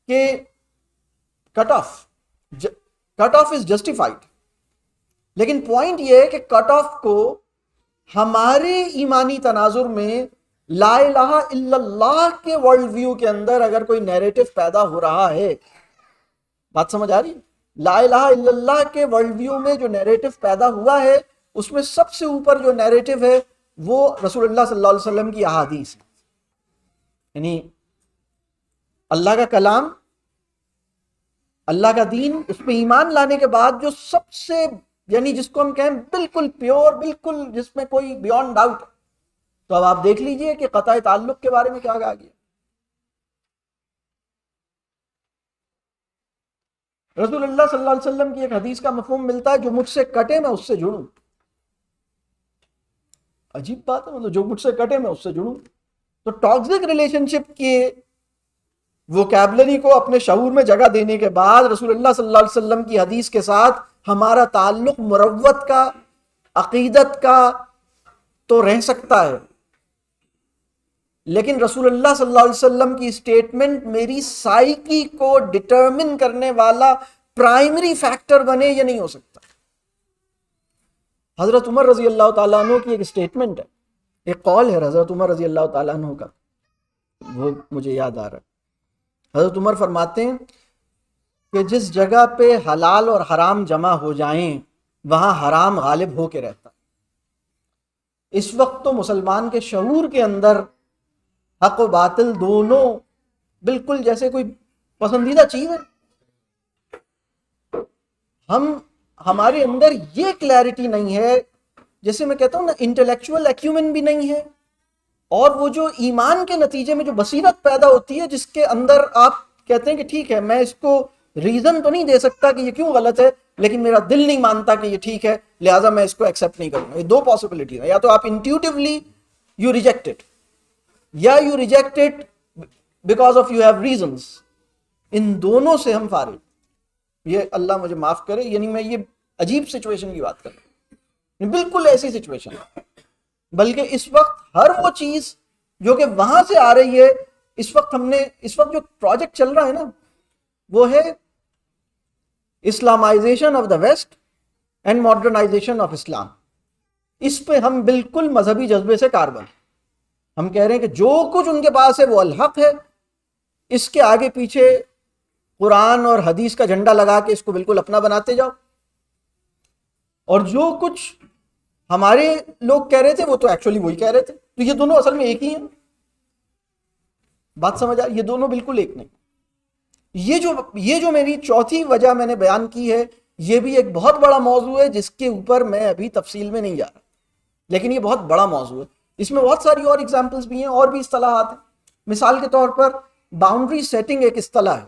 S1: کہ کٹ آف از جسٹیفائڈ. لیکن پوائنٹ یہ ہے کہ کٹ آف کو ہمارے ایمانی تناظر میں لا الہ الا اللہ کے ورلڈ ویو کے اندر اگر کوئی نیریٹو پیدا ہو رہا ہے، بات سمجھ آ رہی؟ لا الہ الا اللہ کے ورلڈ ویو میں جو نیریٹو پیدا ہوا ہے، اس میں سب سے اوپر جو نیریٹو ہے وہ رسول اللہ صلی اللہ علیہ وسلم کی احادیث ہے. یعنی اللہ کا کلام، اللہ کا دین، اس پہ ایمان لانے کے بعد جو سب سے، یعنی جس کو ہم کہیں بالکل پیور، بالکل جس میں کوئی بیونڈ ڈاؤٹ. تو اب آپ دیکھ لیجئے کہ قطع تعلق کے بارے میں کیا کہا گیا. رسول اللہ صلی اللہ علیہ وسلم کی ایک حدیث کا مفہوم ملتا ہے، جو مجھ سے کٹے میں اس سے جڑوں. عجیب بات ہے، مطلب جو مجھ سے کٹے میں اس سے جڑوں. تو ٹاکسک ریلیشن شپ کے ووکیبلری کو اپنے شعور میں جگہ دینے کے بعد رسول اللہ صلی اللہ علیہ وسلم کی حدیث کے ساتھ ہمارا تعلق مروت کا، عقیدت کا تو رہ سکتا ہے، لیکن رسول اللہ صلی اللہ علیہ وسلم کی اسٹیٹمنٹ میری سائیکی کو ڈٹرمن کرنے والا پرائمری فیکٹر بنے، یہ نہیں ہو سکتا. حضرت عمر رضی اللہ تعالیٰ عنہ کی ایک اسٹیٹمنٹ ہے، ایک قول ہے حضرت عمر رضی اللہ تعالیٰ عنہ کا، وہ مجھے یاد آ رہا ہے. حضرت عمر فرماتے ہیں کہ جس جگہ پہ حلال اور حرام جمع ہو جائیں وہاں حرام غالب ہو کے رہتا. اس وقت تو مسلمان کے شعور کے اندر حق و باطل دونوں بالکل جیسے کوئی پسندیدہ چیز ہے. ہمارے اندر یہ کلیئرٹی نہیں ہے، جیسے میں کہتا ہوں نا، انٹلیکچوئل ایکیومن بھی نہیں ہے، اور وہ جو ایمان کے نتیجے میں جو بصیرت پیدا ہوتی ہے، جس کے اندر آپ کہتے ہیں کہ ٹھیک ہے، میں اس کو ریزن تو نہیں دے سکتا کہ یہ کیوں غلط ہے، لیکن میرا دل نہیں مانتا کہ یہ ٹھیک ہے، لہٰذا میں اس کو ایکسیپٹ نہیں کروں گا. یہ دو پاسبلٹی ہے، یا تو آپ انٹیوٹیولی یو ریجیکٹ اٹ، یا you reject it because of you have reasons. ان دونوں سے ہم فارغ. یہ اللہ مجھے معاف کرے، یعنی میں یہ عجیب سچویشن کی بات کر رہا ہوں، بالکل ایسی سچویشن. بلکہ اس وقت ہر وہ چیز جو کہ وہاں سے آ رہی ہے، اس وقت جو پروجیکٹ چل رہا ہے نا، وہ ہے Islamisation of the West and modernisation of Islam. اس پہ ہم بالکل مذہبی جذبے سے کاربن. ہم کہہ رہے ہیں کہ جو کچھ ان کے پاس ہے وہ الحق ہے، اس کے آگے پیچھے قرآن اور حدیث کا جھنڈا لگا کے اس کو بالکل اپنا بناتے جاؤ، اور جو کچھ ہمارے لوگ کہہ رہے تھے وہ تو ایکچولی وہی کہہ رہے تھے. تو یہ دونوں اصل میں ایک ہی ہیں. بات سمجھ آ، یہ دونوں بالکل ایک نہیں. یہ جو میری چوتھی وجہ میں نے بیان کی ہے، یہ بھی ایک بہت بڑا موضوع ہے جس کے اوپر میں ابھی تفصیل میں نہیں جا رہا، لیکن یہ بہت بڑا موضوع ہے. اس میں بہت ساری اور ایگزامپلس بھی ہیں، اور بھی اصطلاحات ہیں. مثال کے طور پر باؤنڈری سیٹنگ ایک اصطلاح ہے.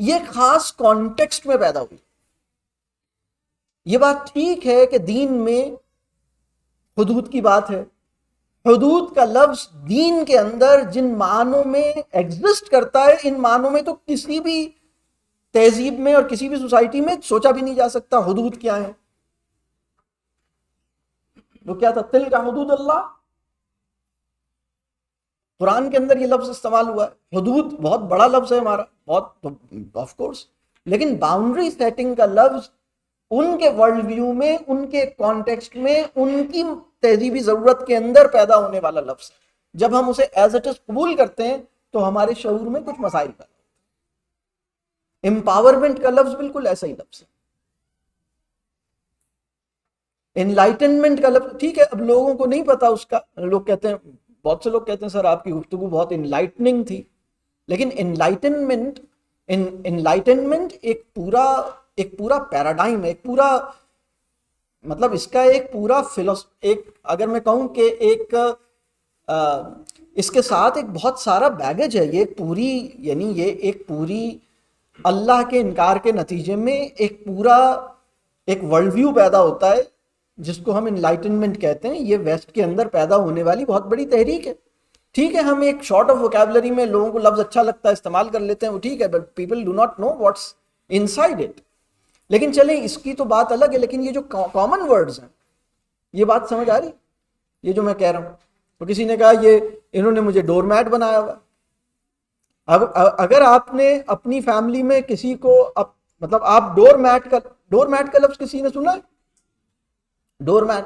S1: یہ خاص کانٹیکسٹ میں پیدا ہوئی. یہ بات ٹھیک ہے کہ دین میں حدود کی بات ہے. حدود کا لفظ دین کے اندر جن معنوں میں ایگزسٹ کرتا ہے، ان معنوں میں تو کسی بھی تہذیب میں اور کسی بھی سوسائٹی میں سوچا بھی نہیں جا سکتا. حدود کیا ہے؟ وہ کیا تھا؟ تل کا حدود اللہ. قرآن کے اندر یہ لفظ استعمال ہوا ہے. حدود بہت بڑا لفظ ہے ہمارا، بہت آف کورس، لیکن باؤنڈری سیٹنگ کا لفظ ان کے ورلڈ ویو میں، ان کے کانٹیکسٹ میں، ان کی تہذیبی ضرورت کے اندر پیدا ہونے والا لفظ. جب ہم اسے ایز اٹ از قبول کرتے ہیں تو ہمارے شعور میں کچھ مسائل پیدا ہوتے ہیں. امپاورمنٹ کا لفظ بالکل ایسا ہی لفظ ہے. انلائٹنمنٹ کا لفظ ٹھیک ہے، اب لوگوں کو نہیں پتا اس کا. لوگ کہتے ہیں، بہت سے لوگ کہتے ہیں سر آپ کی گفتگو بہت انلائٹننگ تھی، لیکن انلائٹنمنٹ ایک پورا پیراڈائم ہے، ایک پورا مطلب اس کا ایک پورا ایک اگر میں کہوں کہ اس کے ساتھ ایک بہت سارا بیگیج ہے. یہ پوری یعنی یہ ایک پوری اللہ کے انکار کے نتیجے میں ایک پورا ایک ورلڈ ویو پیدا ہوتا ہے جس کو ہم انلائٹنمنٹ کہتے ہیں. یہ ویسٹ کے اندر پیدا ہونے والی بہت بڑی تحریک ہے. ٹھیک ہے ہم ایک شارٹ آف ووکیبلری میں لوگوں کو لفظ اچھا لگتا ہے استعمال کر لیتے ہیں, وہ ٹھیک ہے, but people do not know what's inside it. لیکن چلیں اس کی تو بات الگ ہے, لیکن یہ جو کامن ورڈز ہیں, یہ بات سمجھ آ رہی یہ جو میں کہہ رہا ہوں. تو کسی نے کہا یہ انہوں نے مجھے ڈور میٹ بنایا ہوا. اب اگر آپ نے اپنی فیملی میں کسی کو مطلب آپ ڈور میٹ کا لفظ کسی نے سنا ہے؟ ڈور میٹ,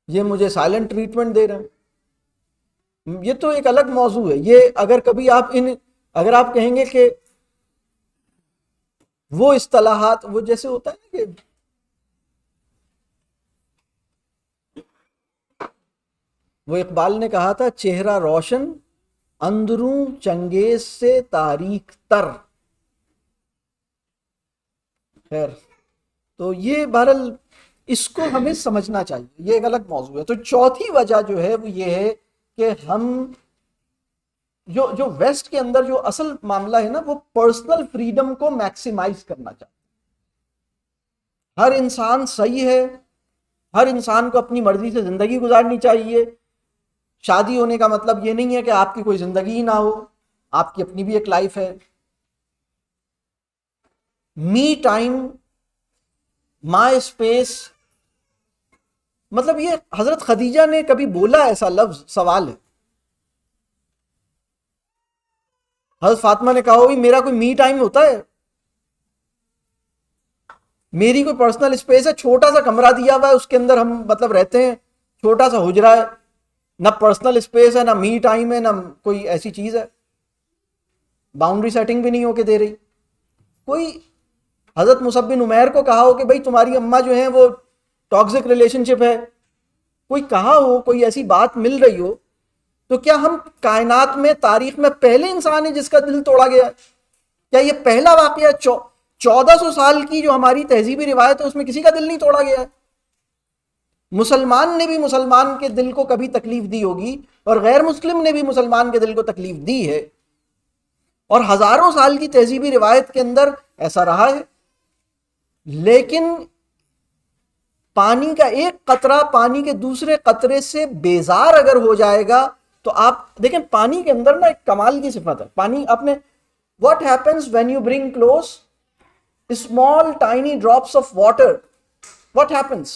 S1: یہ مجھے سائلنٹ ٹریٹمنٹ دے رہے ہیں, یہ تو ایک الگ موضوع ہے. یہ اگر کبھی اگر آپ کہیں گے کہ وہ اصطلاحات وہ جیسے ہوتا ہے نا کہ وہ اقبال نے کہا تھا چہرہ روشن اندروں چنگیز سے تاریک تر. خیر تو یہ بہرحال اس کو ہمیں سمجھنا چاہیے, یہ ایک الگ موضوع ہے. تو چوتھی وجہ جو ہے وہ یہ ہے کہ ہم جو ویسٹ کے اندر جو اصل معاملہ ہے نا وہ پرسنل فریڈم کو میکسیمائز کرنا چاہتے ہیں. ہر انسان صحیح ہے, ہر انسان کو اپنی مرضی سے زندگی گزارنی چاہیے. شادی ہونے کا مطلب یہ نہیں ہے کہ آپ کی کوئی زندگی ہی نہ ہو, آپ کی اپنی بھی ایک لائف ہے. می ٹائم, مائی اسپیس, مطلب یہ حضرت خدیجہ نے کبھی بولا ایسا لفظ؟ سوال ہے. حضرت فاطمہ نے کہا ہوئی میرا کوئی می ٹائم ہوتا ہے, میری کوئی پرسنل اسپیس ہے, چھوٹا سا کمرہ دیا ہوا ہے اس کے اندر ہم مطلب رہتے ہیں, چھوٹا سا حجرہ ہے, نہ پرسنل اسپیس ہے نہ می ٹائم ہے نہ کوئی ایسی چیز ہے, باؤنڈری سیٹنگ بھی نہیں ہو کے دے رہی. کوئی حضرت مصعب بن عمیر کو کہا ہو کہ بھائی تمہاری اماں جو ہیں وہ ٹاکسک ریلیشن شپ ہے, کوئی کہا ہو, کوئی ایسی بات مل رہی ہو, تو کیا ہم کائنات میں تاریخ میں پہلے انسان ہیں جس کا دل توڑا گیا ہے؟ کیا یہ پہلا واقعہ 1400 سال کی جو ہماری تہذیبی روایت ہے اس میں کسی کا دل نہیں توڑا گیا ہے؟ مسلمان نے بھی مسلمان کے دل کو کبھی تکلیف دی ہوگی اور غیر مسلم نے بھی مسلمان کے دل کو تکلیف دی ہے, اور ہزاروں سال کی تہذیبی روایت کے اندر ایسا رہا ہے. لیکن پانی کا ایک قطرہ پانی کے دوسرے قطرے سے بیزار اگر ہو جائے گا تو آپ دیکھیں پانی کے اندر نا ایک کمال کی صفت ہے. پانی اپنے what happens when you bring close small tiny drops of water, what happens?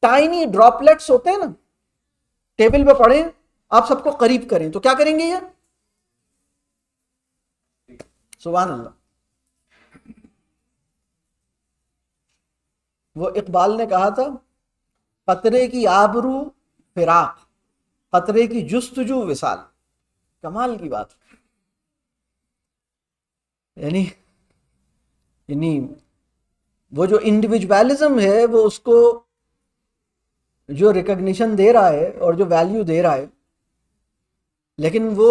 S1: Tiny droplets ہوتے ہیں نا, ٹیبل پہ پڑھیں آپ سب کو قریب کریں تو کیا کریں گے یہ؟ سبحان اللہ. وہ اقبال نے کہا تھا قطرے کی آبرو فراق, قطرے کی جستجو وصال. کمال کی بات. یعنی وہ جو انڈیویجوالزم ہے وہ اس کو جو ریکگنیشن دے رہا ہے اور جو ویلیو دے رہا ہے, لیکن وہ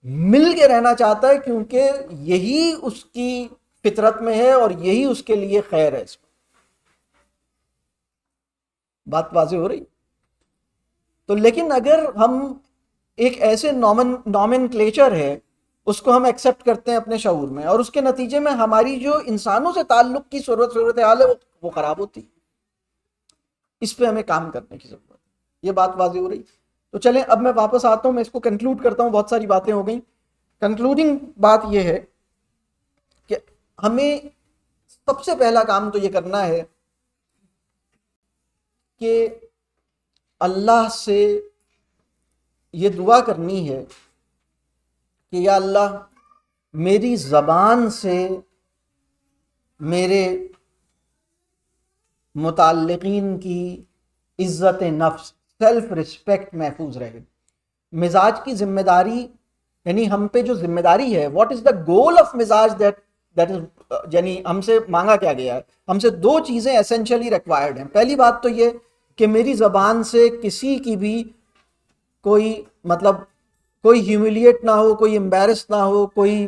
S1: مل کے رہنا چاہتا ہے کیونکہ یہی اس کی فطرت میں ہے اور یہی اس کے لیے خیر ہے. اس میں بات واضح ہو رہی. تو لیکن اگر ہم ایک ایسے نومنکلیچر ہے اس کو ہم ایکسیپٹ کرتے ہیں اپنے شعور میں, اور اس کے نتیجے میں ہماری جو انسانوں سے تعلق کی صورتحال ہے وہ خراب ہوتی. اس پہ ہمیں کام کرنے کی ضرورت ہے. یہ بات واضح ہو رہی. تو چلیں اب میں واپس آتا ہوں, میں اس کو کنکلوڈ کرتا ہوں, بہت ساری باتیں ہو گئیں. کنکلوڈنگ بات یہ ہے کہ ہمیں سب سے پہلا کام تو یہ کرنا ہے کہ اللہ سے یہ دعا کرنی ہے کہ یا اللہ میری زبان سے میرے متعلقین کی عزت نفس سیلف رسپیکٹ محفوظ رہے. مزاج کی ذمہ داری یعنی ہم پہ جو ذمہ داری ہے, what is the goal of مزاج دیٹ از یعنی ہم سے مانگا کیا گیا ہے. ہم سے دو چیزیں ایسینشلی ریکوائرڈ ہیں. پہلی بات تو یہ کہ میری زبان سے کسی کی بھی کوئی کوئی ہیوملیٹ نہ ہو, کوئی امبیرس نہ ہو, کوئی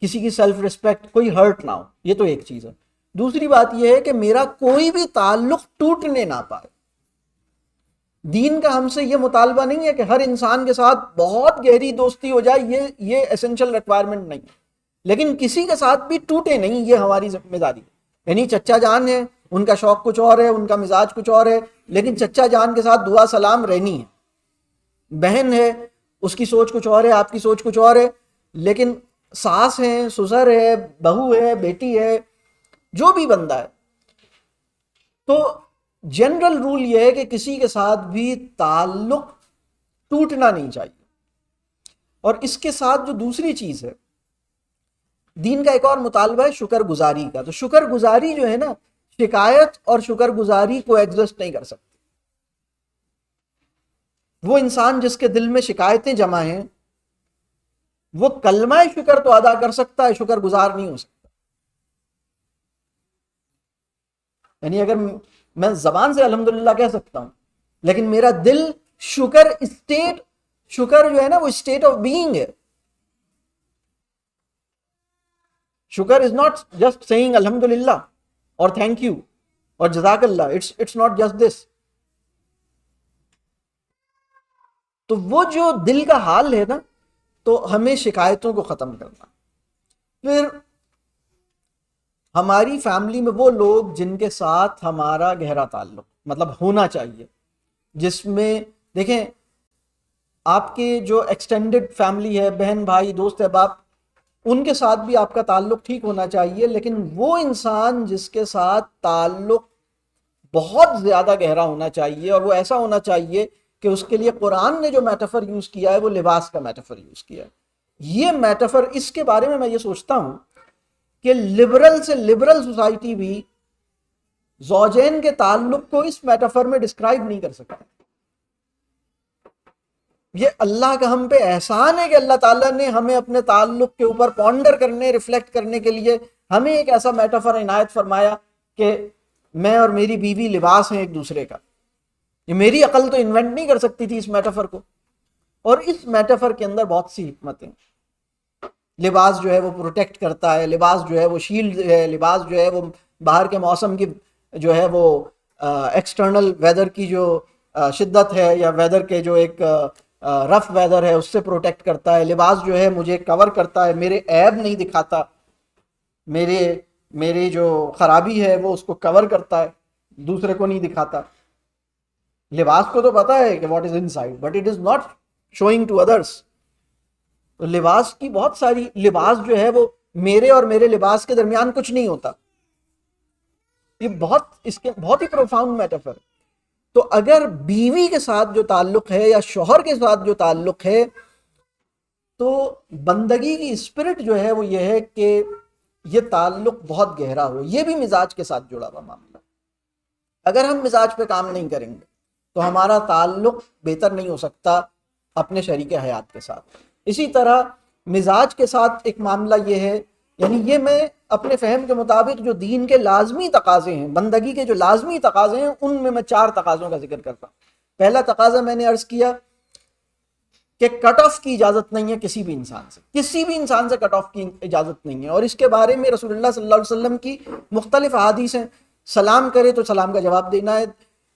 S1: کسی کی سیلف رسپیکٹ کوئی ہرٹ نہ ہو. یہ تو ایک چیز ہے. دوسری بات یہ ہے کہ میرا کوئی بھی تعلق ٹوٹنے نہ پائے. دین کا ہم سے یہ مطالبہ نہیں ہے کہ ہر انسان کے ساتھ بہت گہری دوستی ہو جائے، یہ ایسنشل ریکوائرمنٹ نہیں، لیکن کسی کے ساتھ بھی ٹوٹے نہیں، یہ ہماری ذمہ داری ہے۔ یعنی چچا جان ہے، ان کا شوق کچھ اور ہے، ان کا مزاج کچھ اور ہے، لیکن چچا جان کے ساتھ دعا سلام رہنی ہے۔ بہن ہے، اس کی سوچ کچھ اور ہے، آپ کی سوچ کچھ اور ہے، لیکن ساس ہے، سسر ہے، بہو ہے، بیٹی ہے، جو بھی بندہ ہے، تو جنرل رول یہ ہے کہ کسی کے ساتھ بھی تعلق ٹوٹنا نہیں چاہیے۔ اور اس کے ساتھ جو دوسری چیز ہے، دین کا ایک اور مطالبہ ہے شکر گزاری کا۔ تو شکر گزاری جو ہے نا، شکایت اور شکر گزاری کو ایگزسٹ نہیں کر سکتی۔ وہ انسان جس کے دل میں شکایتیں جمع ہیں، وہ کلمہ شکر تو ادا کر سکتا ہے، شکر گزار نہیں ہو سکتا۔ یعنی اگر میں زبان سے الحمدللہ کہہ سکتا ہوں، لیکن میرا دل شکر جو ہے نا، وہ اسٹیٹ آف بینگ ہے۔ شکر از ناٹ جسٹ سیئنگ الحمدللہ اور تھینک یو اور جزاک اللہ، اٹس ناٹ جسٹ دس۔ تو وہ جو دل کا حال ہے نا، تو ہمیں شکایتوں کو ختم کرنا۔ پھر ہماری فیملی میں وہ لوگ جن کے ساتھ ہمارا گہرا تعلق مطلب ہونا چاہیے، جس میں دیکھیں آپ کے جو ایکسٹینڈڈ فیملی ہے، بہن بھائی دوست احباب، ان کے ساتھ بھی آپ کا تعلق ٹھیک ہونا چاہیے، لیکن وہ انسان جس کے ساتھ تعلق بہت زیادہ گہرا ہونا چاہیے، اور وہ ایسا ہونا چاہیے کہ اس کے لیے قرآن نے جو میٹافر یوز کیا ہے وہ لباس کا میٹافر یوز کیا ہے۔ یہ میٹافر، اس کے بارے میں یہ سوچتا ہوں کہ لبرل سے لبرل سوسائٹی بھی زوجین کے تعلق کو اس میٹافر میں ڈسکرائب نہیں کر سکتا۔ یہ اللہ کا ہم پہ احسان ہے کہ اللہ تعالیٰ نے ہمیں اپنے تعلق کے اوپر پونڈر کرنے، ریفلیکٹ کرنے کے لیے ہمیں ایک ایسا میٹافر عنایت فرمایا کہ میں اور میری بیوی لباس ہیں ایک دوسرے کا۔ یہ میری عقل تو انوینٹ نہیں کر سکتی تھی اس میٹافر کو، اور اس میٹافر کے اندر بہت سی حکمتیں۔ لباس جو ہے وہ پروٹیکٹ کرتا ہے، لباس جو ہے وہ شیلڈ ہے، لباس جو ہے وہ باہر کے موسم کی جو ہے وہ ایکسٹرنل ویدر کی جو شدت ہے، یا ویدر کے جو ایک رف ویدر ہے، اس سے پروٹیکٹ کرتا ہے۔ لباس جو ہے مجھے کور کرتا ہے، میرے عیب نہیں دکھاتا، میری جو خرابی ہے وہ اس کو کور کرتا ہے، دوسرے کو نہیں دکھاتا۔ لباس کو تو پتا ہے کہ what is inside but it is not showing to others. تو لباس کی بہت ساری، لباس جو ہے وہ میرے اور میرے لباس کے درمیان کچھ نہیں ہوتا۔ یہ اس کے بہت ہی پروفاؤنڈ میٹافر۔ تو اگر بیوی کے ساتھ جو تعلق ہے یا شوہر کے ساتھ جو تعلق ہے، تو بندگی کی اسپرٹ جو ہے وہ یہ ہے کہ یہ تعلق بہت گہرا ہو۔ یہ بھی مزاج کے ساتھ جڑا ہوا معاملہ۔ اگر ہم مزاج پہ کام نہیں کریں گے تو ہمارا تعلق بہتر نہیں ہو سکتا اپنے شریک حیات کے ساتھ۔ اسی طرح مزاج کے ساتھ ایک معاملہ یہ ہے، یعنی یہ میں اپنے فہم کے مطابق جو دین کے لازمی تقاضے ہیں، بندگی کے جو لازمی تقاضے ہیں، ان میں 4 تقاضوں کا ذکر کرتا ہوں۔ پہلا تقاضا میں نے عرض کیا کہ کٹ آف کی اجازت نہیں ہے کسی بھی انسان سے کٹ آف کی اجازت نہیں ہے، اور اس کے بارے میں رسول اللہ صلی اللہ علیہ وسلم کی مختلف احادیث ہیں۔ سلام کرے تو سلام کا جواب دینا ہے،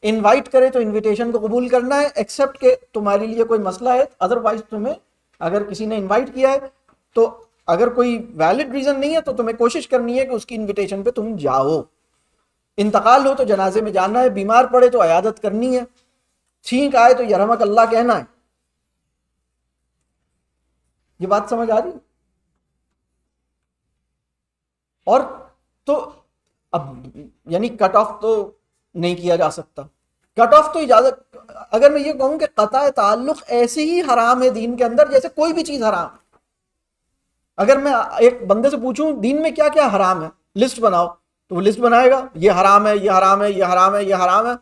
S1: انوائٹ کرے تو انویٹیشن کو قبول کرنا ہے، ایکسپٹ کہ تمہارے لیے کوئی مسئلہ ہے، ادروائز تمہیں اگر کسی نے انوائٹ کیا ہے تو اگر کوئی ویلڈ ریزن نہیں ہے تو تمہیں کوشش کرنی ہے کہ اس کی انویٹیشن پہ تم جاؤ۔ انتقال ہو تو جنازے میں جانا ہے، بیمار پڑے تو عیادت کرنی ہے، چھینک آئے تو یرحمک اللہ کہنا ہے۔ یہ بات سمجھ آ رہی؟ اور تو اب یعنی کٹ آف تو نہیں کیا جا سکتا، کٹ آف تو اجازت، اگر میں یہ کہوں کہ قطع تعلق ایسے ہی حرام ہے دین کے اندر جیسے کوئی بھی چیز حرام ہے۔ اگر میں ایک بندے سے پوچھوں دین میں کیا کیا حرام ہے، لسٹ بناؤ، تو وہ لسٹ بنائے گا، یہ حرام ہے، یہ حرام ہے، یہ حرام ہے، یہ حرام ہے۔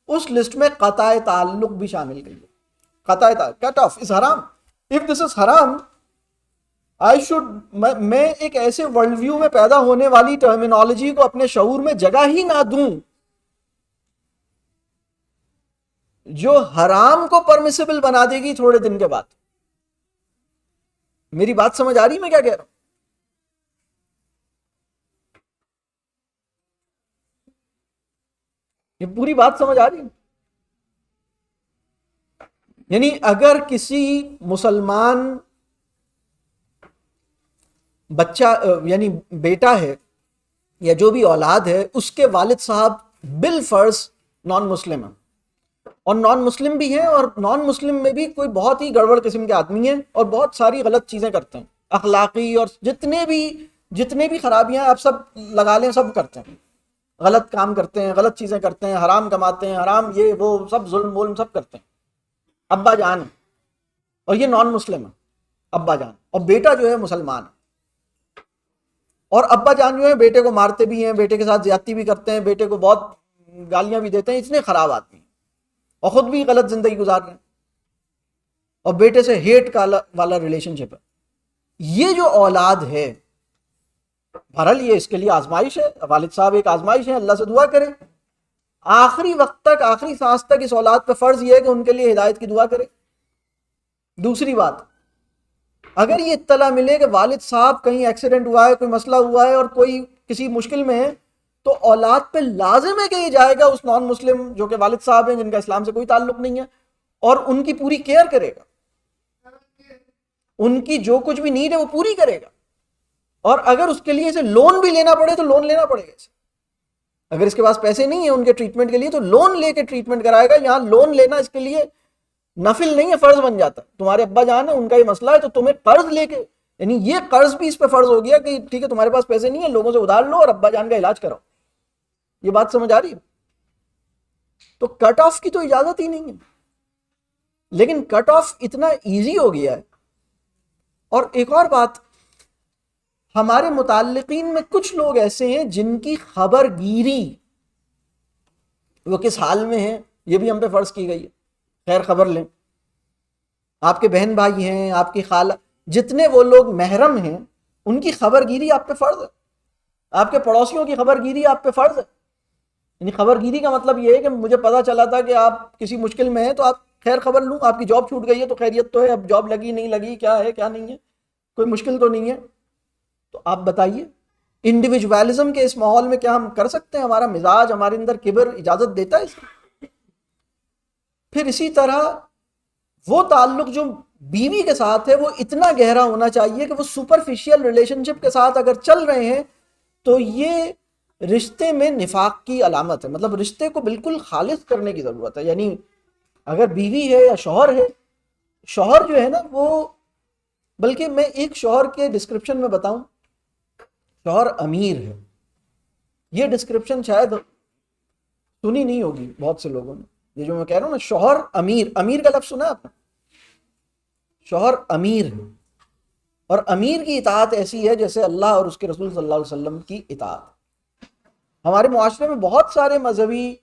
S1: اس لسٹ میں قطع تعلق بھی شامل گئی ہے۔ قطع تعلق، کٹ آف از حرام۔ اف دس از حرام آئی شوڈ، میں ایک ایسے ورلڈ ویو میں پیدا ہونے والی ٹرمینالوجی کو اپنے شعور میں جگہ ہی نہ دوں جو حرام کو پرمیسیبل بنا دے گی تھوڑے دن کے بعد۔ میری بات سمجھ آ رہی میں کیا کہہ رہا ہوں؟ یہ پوری بات سمجھ آ رہی ہے؟ یعنی اگر کسی مسلمان بچہ یعنی بیٹا ہے یا جو بھی اولاد ہے، اس کے والد صاحب بالفرض نان مسلم ہیں، اور نان مسلم بھی ہیں، اور نان مسلم میں بھی کوئی بہت ہی گڑبڑ قسم کے آدمی ہیں اور بہت ساری غلط چیزیں کرتے ہیں، اخلاقی اور جتنے بھی خرابیاں آپ سب لگا لیں، سب کرتے ہیں، غلط کام کرتے ہیں، غلط چیزیں کرتے ہیں، حرام کماتے ہیں، حرام یہ وہ سب ظلم وولم سب کرتے ہیں، ابا جان، اور یہ نان مسلم ہے ابا جان، اور بیٹا جو ہے مسلمان ہے، اور ابا جان جو ہے بیٹے کو مارتے بھی ہیں، بیٹے کے ساتھ زیادتی بھی کرتے ہیں، بیٹے کو بہت گالیاں بھی دیتے ہیں، اتنے خراب آدمی ہیں، اور خود بھی غلط زندگی گزار رہے ہیں، اور بیٹے سے ہیٹ کا والا ریلیشن شپ ہے۔ یہ جو اولاد ہے، بہرحال یہ اس کے لیے آزمائش ہے، والد صاحب ایک آزمائش ہے، اللہ سے دعا کرے آخری وقت تک، آخری سانس تک اس اولاد پہ فرض یہ ہے کہ ان کے لیے ہدایت کی دعا کرے۔ دوسری بات، اگر یہ اطلاع ملے کہ والد صاحب کہیں ایکسیڈنٹ ہوا ہے، کوئی مسئلہ ہوا ہے اور کوئی کسی مشکل میں ہے، تو اولاد پہ لازم ہے کہ یہ جائے گا اس نان مسلم جو کہ والد صاحب ہیں، جن کا اسلام سے کوئی تعلق نہیں ہے، اور ان کی پوری کیئر کرے گا، ان کی جو کچھ بھی نیڈ ہے وہ پوری کرے گا، اور اگر اس کے لیے اسے لون بھی لینا پڑے تو لون لینا پڑے گا اسے، اگر اس کے پاس پیسے نہیں ہیں ان کے ٹریٹمنٹ کے لیے تو لون لے کے ٹریٹمنٹ کرائے گا۔ یہاں لون لینا اس کے لیے نفل نہیں ہے، فرض بن جاتا ہے، تمہارے ابا جان ہے، ان کا یہ مسئلہ ہے تو تمہیں قرض لے کے، یعنی یہ قرض بھی اس پہ فرض ہو گیا کہ ٹھیک ہے تمہارے پاس پیسے نہیں ہیں، لوگوں سے ادھار لو اور ابا جان کا علاج کراؤ۔ یہ بات سمجھ آ رہی ہے؟ تو کٹ آف کی تو اجازت ہی نہیں ہے، لیکن کٹ آف اتنا ایزی ہو گیا ہے۔ اور ایک اور بات، ہمارے متعلقین میں کچھ لوگ ایسے ہیں جن کی خبر گیری، وہ کس حال میں ہیں یہ بھی ہم پہ فرض کی گئی ہے، خیر خبر لیں، آپ کے بہن بھائی ہیں، آپ کی خالہ، جتنے وہ لوگ محرم ہیں ان کی خبر گیری آپ پہ فرض ہے، آپ کے پڑوسیوں کی خبر گیری آپ پہ فرض ہے۔ یعنی خبر گیری کا مطلب یہ ہے کہ مجھے پتا چلا تھا کہ آپ کسی مشکل میں ہیں تو آپ خیر خبر لوں، آپ کی جاب چھوٹ گئی ہے تو خیریت تو ہے، اب جاب لگی نہیں لگی، کیا ہے کیا نہیں ہے، کوئی مشکل تو نہیں ہے، تو آپ بتائیے انڈیویجوالزم کے اس ماحول میں کیا ہم کر سکتے ہیں؟ ہمارا مزاج، ہمارے اندر کبر اجازت دیتا ہے اس کی؟ پھر اسی طرح وہ تعلق جو بیوی کے ساتھ ہے وہ اتنا گہرا ہونا چاہیے کہ وہ سپرفیشل ریلیشن شپ کے ساتھ اگر چل رہے ہیں تو یہ رشتے میں نفاق کی علامت ہے، مطلب رشتے کو بالکل خالص کرنے کی ضرورت ہے۔ یعنی اگر بیوی ہے یا شوہر ہے، شوہر جو ہے نا وہ، بلکہ میں ایک شوہر کے ڈسکرپشن میں بتاؤں، شوہر امیر ہے، یہ ڈسکرپشن شاید سنی نہیں ہوگی بہت سے لوگوں نے، یہ جو میں کہہ رہا ہوں نا، شوہر امیر، امیر کا لفظ سنا ہے آپ نے؟ شوہر امیر ہے، اور امیر کی اطاعت ایسی ہے جیسے اللہ اور اس کے رسول صلی اللہ علیہ وسلم کی اطاعت۔ ہمارے معاشرے میں بہت سارے مذہبی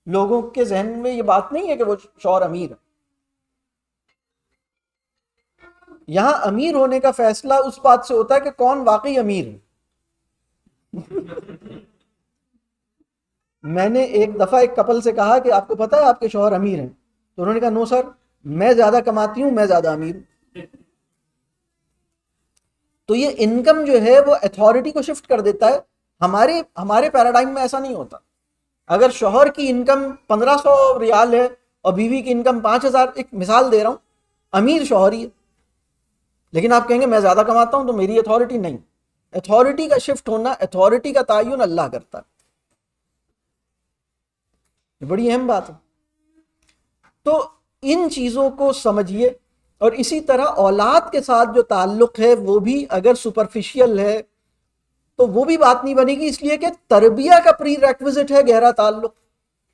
S1: لوگوں کے ذہن میں یہ بات نہیں ہے کہ وہ شوہر امیر ہے۔ یہاں امیر ہونے کا فیصلہ اس بات سے ہوتا ہے کہ کون واقعی امیر ہے۔ میں نے ایک دفعہ ایک کپل سے کہا کہ آپ کو پتا ہے آپ کے شوہر امیر ہیں؟ تو انہوں نے کہا نو سر، میں زیادہ کماتی ہوں، میں زیادہ امیر ہوں۔ تو یہ انکم جو ہے وہ اتھارٹی کو شفٹ کر دیتا ہے۔ ہمارے پیراڈائم میں ایسا نہیں ہوتا۔ اگر شوہر کی انکم 1500 ریال ہے اور بیوی کی انکم 5000، ایک مثال دے رہا ہوں، امیر شوہر ہی ہے، لیکن آپ کہیں گے میں زیادہ کماتا ہوں تو میری اتھارٹی نہیں۔ اتھارٹی کا شفٹ ہونا، اتھارٹی کا تعین اللہ کرتا ہے، یہ بڑی اہم بات ہے۔ تو ان چیزوں کو سمجھیے، اور اسی طرح اولاد کے ساتھ جو تعلق ہے وہ بھی اگر سپرفیشل ہے تو وہ بھی بات نہیں بنے گی، اس لیے کہ تربیہ کا پری ریکویزٹ ہے گہرا تعلق۔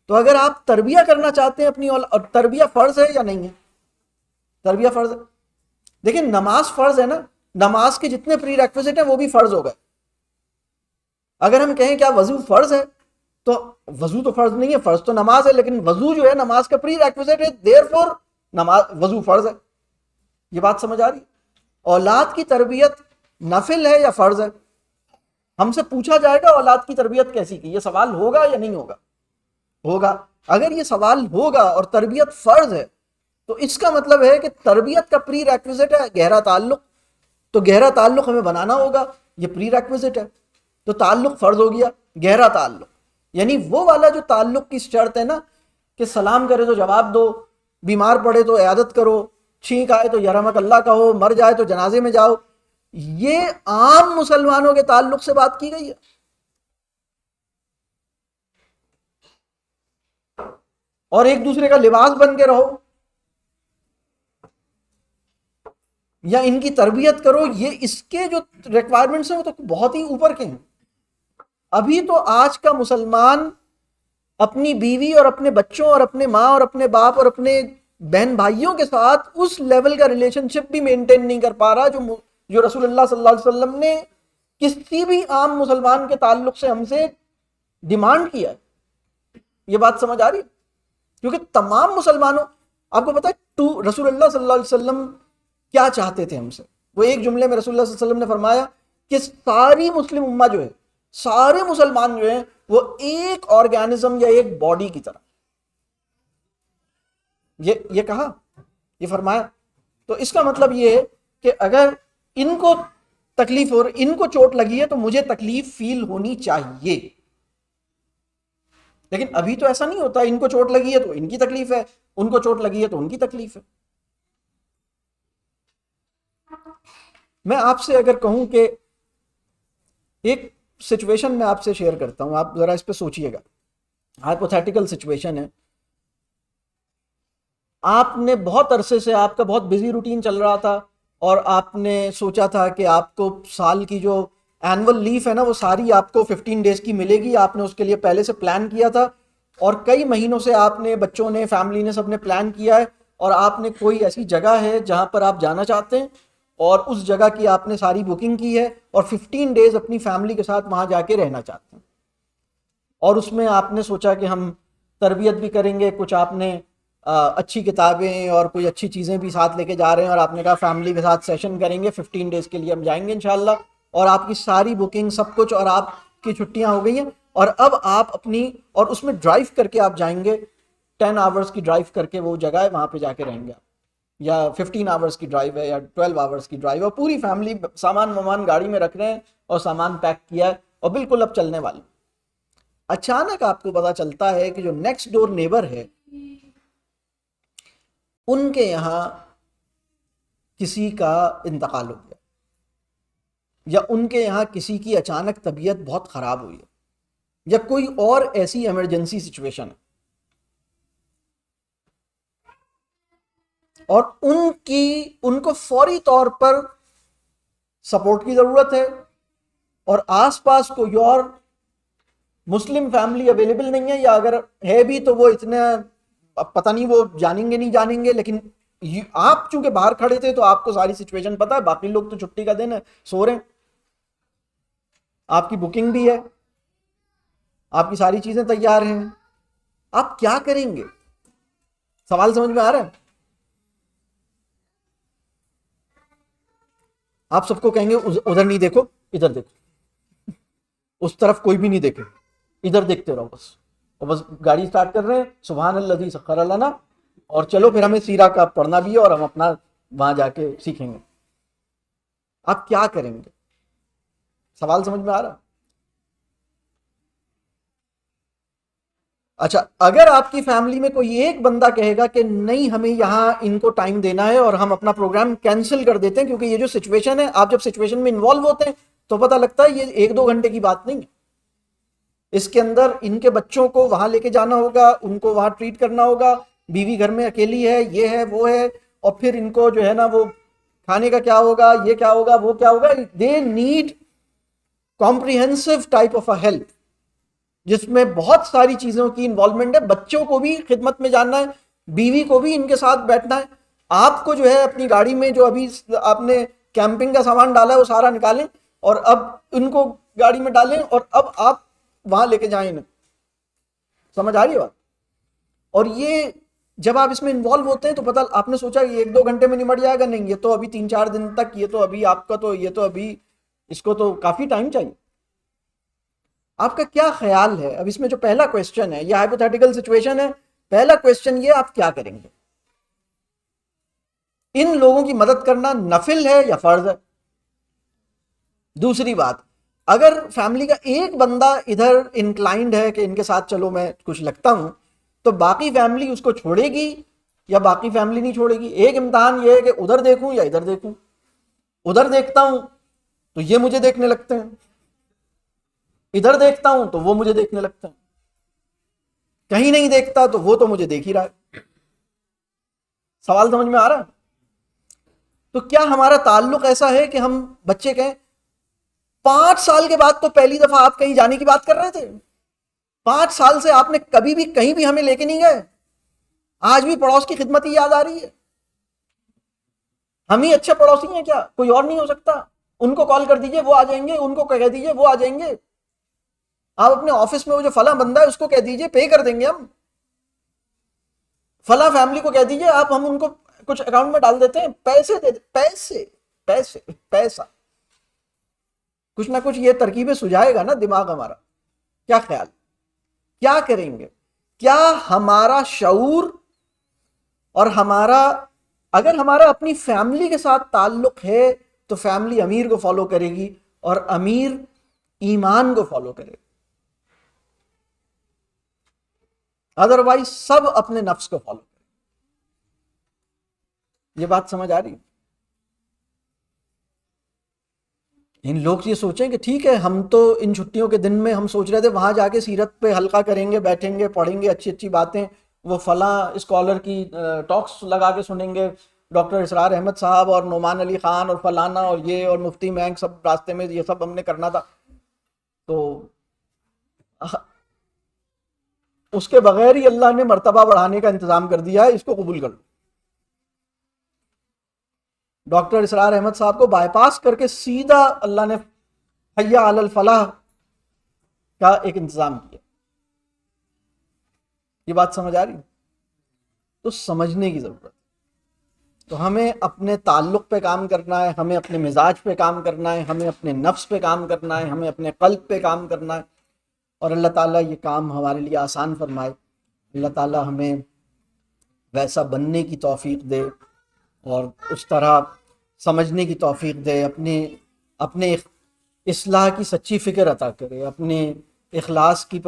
S1: تو اگر آپ تربیہ کرنا چاہتے ہیں اپنی اولاد، اور تربیہ فرض ہے یا نہیں ہے؟ تربیہ فرض ہے۔ دیکھیں نماز فرض ہے نا، نماز کے جتنے پری ریکویزٹ ہیں وہ بھی فرض ہو گئے۔ اگر ہم کہیں کیا وضو فرض ہے، تو وضو تو فرض نہیں ہے، فرض تو نماز ہے، لیکن وضو جو ہے نماز کا پری ریکویزٹ ہے، دیر فور نماز وضو فرض ہے۔ یہ بات سمجھ آ رہی؟ اولاد کی تربیت نفل ہے یا فرض ہے؟ ہم سے پوچھا جائے گا اولاد کی تربیت کیسی کی، یہ سوال ہوگا یا نہیں ہوگا؟ ہوگا۔ اگر یہ سوال ہوگا اور تربیت فرض ہے تو اس کا مطلب ہے کہ تربیت کا پری ریکویزٹ ہے گہرا تعلق، تو گہرا تعلق ہمیں بنانا ہوگا، یہ پری ریکویزٹ ہے۔ تو تعلق فرض ہو گیا، گہرا تعلق یعنی وہ والا جو تعلق کی شرط ہے نا کہ سلام کرے تو جواب دو، بیمار پڑے تو عیادت کرو، چھینک آئے تو یرحمک اللہ کہو، مر جائے تو جنازے میں جاؤ. یہ عام مسلمانوں کے تعلق سے بات کی گئی ہے. اور ایک دوسرے کا لباس بن کے رہو یا ان کی تربیت کرو، یہ اس کے جو ریکوائرمنٹس ہیں وہ تو بہت ہی اوپر کے ہیں. ابھی تو آج کا مسلمان اپنی بیوی اور اپنے بچوں اور اپنے ماں اور اپنے باپ اور اپنے بہن بھائیوں کے ساتھ اس لیول کا ریلیشن شپ بھی مینٹین نہیں کر پا رہا جو رسول اللہ صلی اللہ علیہ وسلم نے کسی بھی عام مسلمان کے تعلق سے ہم سے ڈیمانڈ کیا ہے. یہ بات سمجھ آ رہی ہے؟ کیونکہ تمام مسلمانوں، آپ کو پتا ہے رسول اللہ صلی اللہ علیہ وسلم کیا چاہتے تھے ہم سے. وہ ایک جملے میں رسول اللہ صلی اللہ علیہ وسلم نے فرمایا کہ ساری مسلم امہ جو ہے، سارے مسلمان جو ہیں، وہ ایک آرگینزم یا ایک باڈی کی طرح. یہ کہا، یہ فرمایا. تو اس کا مطلب یہ ہے کہ اگر ان کو تکلیف ہو رہی، ان کو چوٹ لگی ہے تو مجھے تکلیف فیل ہونی چاہیے. لیکن ابھی تو ایسا نہیں ہوتا. ان کو چوٹ لگی ہے تو ان کی تکلیف ہے، ان کو چوٹ لگی ہے تو ان کی تکلیف ہے. میں آپ سے اگر کہوں کہ ایک سچویشن میں آپ سے شیئر کرتا ہوں، آپ ذرا اس پہ سوچئے گا. ہائپوتھیٹیکل سچویشن ہے. آپ نے بہت عرصے سے، آپ کا بہت بزی روٹین چل رہا تھا اور آپ نے سوچا تھا کہ آپ کو سال کی جو اینول لیف ہے نا وہ ساری آپ کو 15 ڈیز کی ملے گی. آپ نے اس کے لیے پہلے سے پلان کیا تھا اور کئی مہینوں سے آپ نے، بچوں نے، فیملی نے، سب نے پلان کیا ہے اور آپ نے کوئی ایسی جگہ ہے جہاں پر آپ جانا چاہتے ہیں اور اس جگہ کی آپ نے ساری بکنگ کی ہے اور 15 ڈیز اپنی فیملی کے ساتھ وہاں جا کے رہنا چاہتے ہیں. اور اس میں آپ نے سوچا کہ ہم تربیت بھی کریں گے، کچھ آپ نے اچھی کتابیں اور کوئی اچھی چیزیں بھی ساتھ لے کے جا رہے ہیں اور آپ نے کہا فیملی کے ساتھ سیشن کریں گے، 15 ڈیز کے لیے ہم جائیں گے انشاءاللہ. اور آپ کی ساری بکنگ سب کچھ اور آپ کی چھٹیاں ہو گئی ہیں اور اب آپ اپنی، اور اس میں ڈرائیو کر کے آپ جائیں گے 10 آورز کی ڈرائیو کر کے، وہ جگہ ہے وہاں پہ جا کے رہیں گے آپ، یا 15 آورز کی ڈرائیو ہے یا 12 آورز کی ڈرائیو ہے. پوری فیملی سامان گاڑی میں رکھ رہے ہیں اور سامان پیک کیا ہے اور بالکل اب چلنے والے. اچانک آپ کو پتا چلتا ہے کہ جو نیکسٹ ڈور نیبر ہے ان کے یہاں کسی کا انتقال ہو گیا، یا ان کے یہاں کسی کی اچانک طبیعت بہت خراب ہوئی ہے، یا کوئی اور ایسی ایمرجنسی سچویشن ہے اور ان کو فوری طور پر سپورٹ کی ضرورت ہے اور آس پاس کوئی اور مسلم فیملی اویلیبل نہیں ہے، یا اگر ہے بھی تو وہ اتنے پتہ نہیں وہ جانیں گے نہیں جانیں گے. لیکن آپ چونکہ باہر کھڑے تھے تو آپ کو ساری سچویشن پتا ہے، باقی لوگ تو چھٹی کا دن ہے، سو رہے ہیں، آپ کی بکنگ بھی ہے، آپ کی ساری چیزیں تیار ہیں. آپ کیا کریں گے؟ سوال سمجھ میں آ رہا ہے؟ آپ سب کو کہیں گے ادھر نہیں دیکھو، ادھر دیکھو، اس طرف کوئی بھی نہیں دیکھے، ادھر دیکھتے رہو بس. اور بس گاڑی سٹارٹ کر رہے ہیں، سبحان الذی سخر لنا، اور چلو پھر ہمیں سیرہ کا پڑھنا بھی ہے اور ہم اپنا وہاں جا کے سیکھیں گے. آپ کیا کریں گے؟ سوال سمجھ میں آ رہا؟ اچھا، اگر آپ کی فیملی میں کوئی ایک بندہ کہے گا کہ نہیں ہمیں یہاں ان کو ٹائم دینا ہے اور ہم اپنا پروگرام کینسل کر دیتے ہیں، کیونکہ یہ جو سچویشن ہے، آپ جب سچویشن میں انوالو ہوتے ہیں تو پتہ لگتا ہے یہ 1-2 گھنٹے کی بات نہیں ہے. اس کے اندر ان کے بچوں کو وہاں لے کے جانا ہوگا، ان کو وہاں ٹریٹ کرنا ہوگا، بیوی گھر میں اکیلی ہے، یہ ہے وہ ہے، اور پھر ان کو جو ہے نا وہ کھانے کا کیا ہوگا، یہ کیا ہوگا، وہ کیا ہوگا. They need comprehensive type of a help جس میں بہت ساری چیزوں کی انوالومنٹ ہے. بچوں کو بھی خدمت میں جاننا ہے، بیوی کو بھی ان کے ساتھ بیٹھنا ہے. آپ کو جو ہے اپنی گاڑی میں جو ابھی آپ نے کیمپنگ کا سامان ڈالا ہے وہ سارا نکالیں اور اب ان کو گاڑی میں ڈالیں اور اب آپ وہاں لے کے جائیں. سمجھ آ رہی ہے بات؟ اور یہ جب آپ اس میں انوالو ہوتے ہیں تو پتہ آپ نے سوچا کہ 1-2 گھنٹے میں نمٹ جائے گا، نہیں، یہ تو ابھی 3-4 دن تک، یہ تو ابھی آپ کا تو یہ تو ابھی اس کو تو کافی ٹائم چاہیے. آپ کا کیا خیال ہے؟ اب اس میں جو پہلا کویسچن ہے، یہ ہائپوتھیٹیکل سچویشن ہے، پہلا کویسچن یہ آپ کیا کریں گے؟ ان لوگوں کی مدد کرنا نفل ہے یا فرض ہے؟ دوسری بات، اگر فیملی کا ایک بندہ ادھر انکلائنڈ ہے کہ ان کے ساتھ چلو میں کچھ لگتا ہوں، تو باقی فیملی اس کو چھوڑے گی یا باقی فیملی نہیں چھوڑے گی. ایک امتحان یہ ہے کہ ادھر دیکھوں یا ادھر دیکھوں. ادھر دیکھتا ہوں تو یہ مجھے دیکھنے لگتے ہیں, ادھر دیکھتا ہوں تو وہ مجھے دیکھنے لگتے ہیں, کہیں نہیں دیکھتا تو وہ تو مجھے دیکھ ہی رہا ہے. سوال سمجھ میں آ رہا ہے؟ تو کیا ہمارا تعلق ایسا ہے کہ ہم بچے کہیں 5 سال کے بعد تو پہلی دفعہ آپ کہیں جانے کی بات کر رہے تھے, 5 سال سے آپ نے کبھی بھی کہیں بھی ہمیں لے کے نہیں گئے, آج بھی پڑوس کی خدمت ہی یاد آ رہی ہے. ہم ہی اچھے پڑوسی ہیں کیا؟ کوئی اور نہیں ہو سکتا؟ ان کو کال کر دیجئے وہ آ جائیں گے, ان کو کہہ دیجئے وہ آ جائیں گے. آپ اپنے آفس میں وہ جو فلاں بندہ ہے اس کو کہہ دیجئے پے کر دیں گے ہم. فلاں فیملی کو کہہ دیجئے آپ, ہم ان کو کچھ اکاؤنٹ میں ڈال دیتے ہیں, پیسے دے پیسے پیسے پیسہ. کچھ نہ کچھ یہ ترکیبیں سجائے گا نا دماغ ہمارا. کیا خیال, کیا کریں گے؟ کیا ہمارا شعور اور ہمارا, اگر ہمارا اپنی فیملی کے ساتھ تعلق ہے تو فیملی امیر کو فالو کرے گی اور امیر ایمان کو فالو کرے گا, ادروائز سب اپنے نفس کو فالو کرے. یہ بات سمجھ آ رہی؟ ان لوگ یہ سوچیں کہ ٹھیک ہے ہم تو ان چھٹیوں کے دن میں ہم سوچ رہے تھے وہاں جا کے سیرت پہ حلقہ کریں گے, بیٹھیں گے, پڑھیں گے اچھی اچھی باتیں, وہ فلاں اسکالر کی ٹاکس لگا کے سنیں گے, ڈاکٹر اسرار احمد صاحب اور نعمان علی خان اور فلانا اور یہ اور مفتی مینگ, سب راستے میں یہ سب ہم نے کرنا تھا. تو اس کے بغیر ہی اللہ نے مرتبہ بڑھانے کا انتظام کر دیا ہے, اس کو قبول کر لو. ڈاکٹر اسرار احمد صاحب کو بائی پاس کر کے سیدھا اللہ نے حیا علی الفلاح کا ایک انتظام کیا. یہ بات سمجھ آ رہی؟ تو سمجھنے کی ضرورت ہے. تو ہمیں اپنے تعلق پہ کام کرنا ہے, ہمیں اپنے مزاج پہ کام کرنا ہے, ہمیں اپنے نفس پہ کام کرنا ہے, ہمیں اپنے قلب پہ کام کرنا ہے, اور اللہ تعالیٰ یہ کام ہمارے لیے آسان فرمائے. اللہ تعالیٰ ہمیں ویسا بننے کی توفیق دے اور اس طرح سمجھنے کی توفیق دے, اپنے اصلاح کی سچی فکر عطا کرے, اپنے اخلاص کی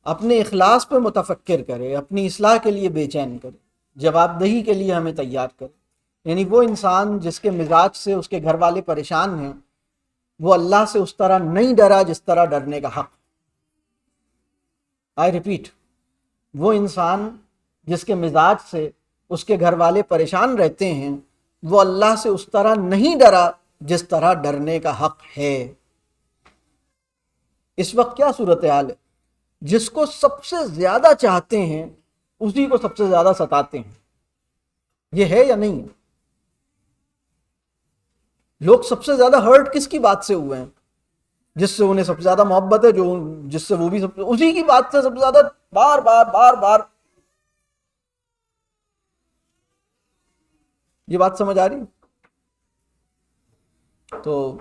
S1: اپنے اخلاص پہ متفکر کرے, اپنی اصلاح کے لیے بے چین کرے, جواب دہی کے لیے ہمیں تیار کرے. یعنی وہ انسان جس کے مزاج سے اس کے گھر والے پریشان ہیں, وہ اللہ سے اس طرح نہیں ڈرا جس طرح ڈرنے کا حق. آئی ریپیٹ, وہ انسان جس کے مزاج سے اس کے گھر والے پریشان رہتے ہیں, وہ اللہ سے اس طرح نہیں ڈرا جس طرح ڈرنے کا حق ہے. اس وقت کیا صورتحال ہے؟ جس کو سب سے زیادہ چاہتے ہیں اسی کو سب سے زیادہ ستاتے ہیں. یہ ہے یا نہیں؟ لوگ سب سے زیادہ ہرٹ کس کی بات سے ہوئے ہیں؟ جس سے انہیں سب سے زیادہ محبت ہے, جس سے وہ بھی اسی کی بات سے سب سے زیادہ بار بار. یہ بات سمجھ آ رہی؟ تو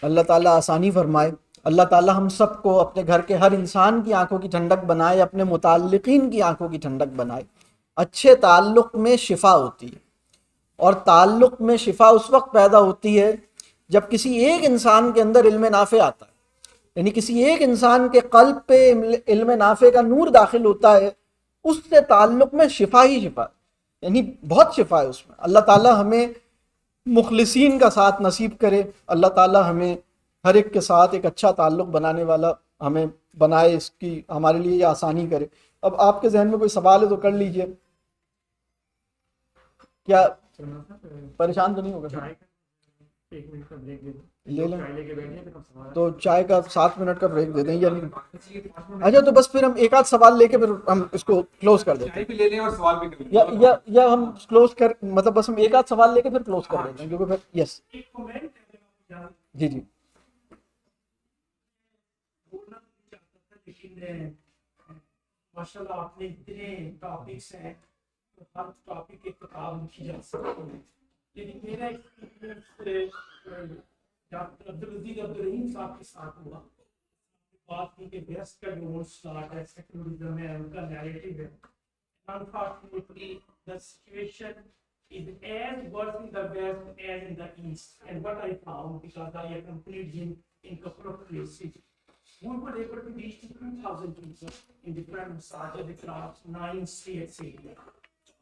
S1: اللہ تعالیٰ آسانی فرمائے. اللہ تعالیٰ ہم سب کو اپنے گھر کے ہر انسان کی آنکھوں کی ٹھنڈک بنائے, اپنے متعلقین کی آنکھوں کی ٹھنڈک بنائے. اچھے تعلق میں شفا ہوتی ہے, اور تعلق میں شفا اس وقت پیدا ہوتی ہے جب کسی ایک انسان کے اندر علم نافع آتا ہے. یعنی کسی ایک انسان کے قلب پہ علم نافع کا نور داخل ہوتا ہے, اس سے تعلق میں شفا ہی شفا, یعنی بہت شفا ہے اس میں. اللہ تعالیٰ ہمیں مخلصین کا ساتھ نصیب کرے. اللہ تعالیٰ ہمیں ہر ایک کے ساتھ ایک اچھا تعلق بنانے والا ہمیں بنائے, اس کی ہمارے لیے یہ آسانی کرے. اب آپ کے ذہن میں کوئی سوال ہے تو کر لیجئے. کیا پریشان تو نہیں ہوگا؟ لے لیں تو چائے کا 7 منٹ کا بریک دے دیں یا نہیں؟ اچھا تو بس پھر ہم ایک آدھ سوال لے کے پھر ہم اس کو کلوز کر دیتے ہیں, یا ہم کلوز کر, مطلب بس ہم ایک آدھ سوال لے کے پھر کلوز کر دیتے ہیں, کیونکہ پھر یس جی
S2: ماشاءاللہ آپ نے اتنے ٹاپکس ہیں, ہر ٹاپک ایک کتاب لکھی جا سکتی ہے. لیکن میرا ایکسپیرینس ڈاکٹر عبدالعزیز عبدالرحیم صاحب کے ساتھ ہوا. بات کی کہ ویسٹ کا جو اسٹارٹ ہے, سیکولرزم ہے, ان کا نیریٹو ہے. Unfortunately, the situation is as worse in the West as in the East. And what I found, because I accompanied him in a couple of places, we were able to reach to 2,000 people in different massages across 9 states area.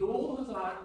S2: 2000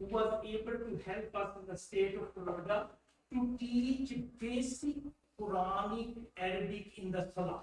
S2: who was able to help us in the state of Florida to teach basic Quranic Arabic in the Salah.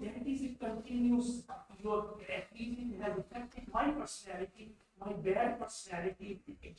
S2: that is a continuous, your at least it has affected my personality, my bad personality.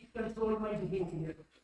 S2: it control my behavior.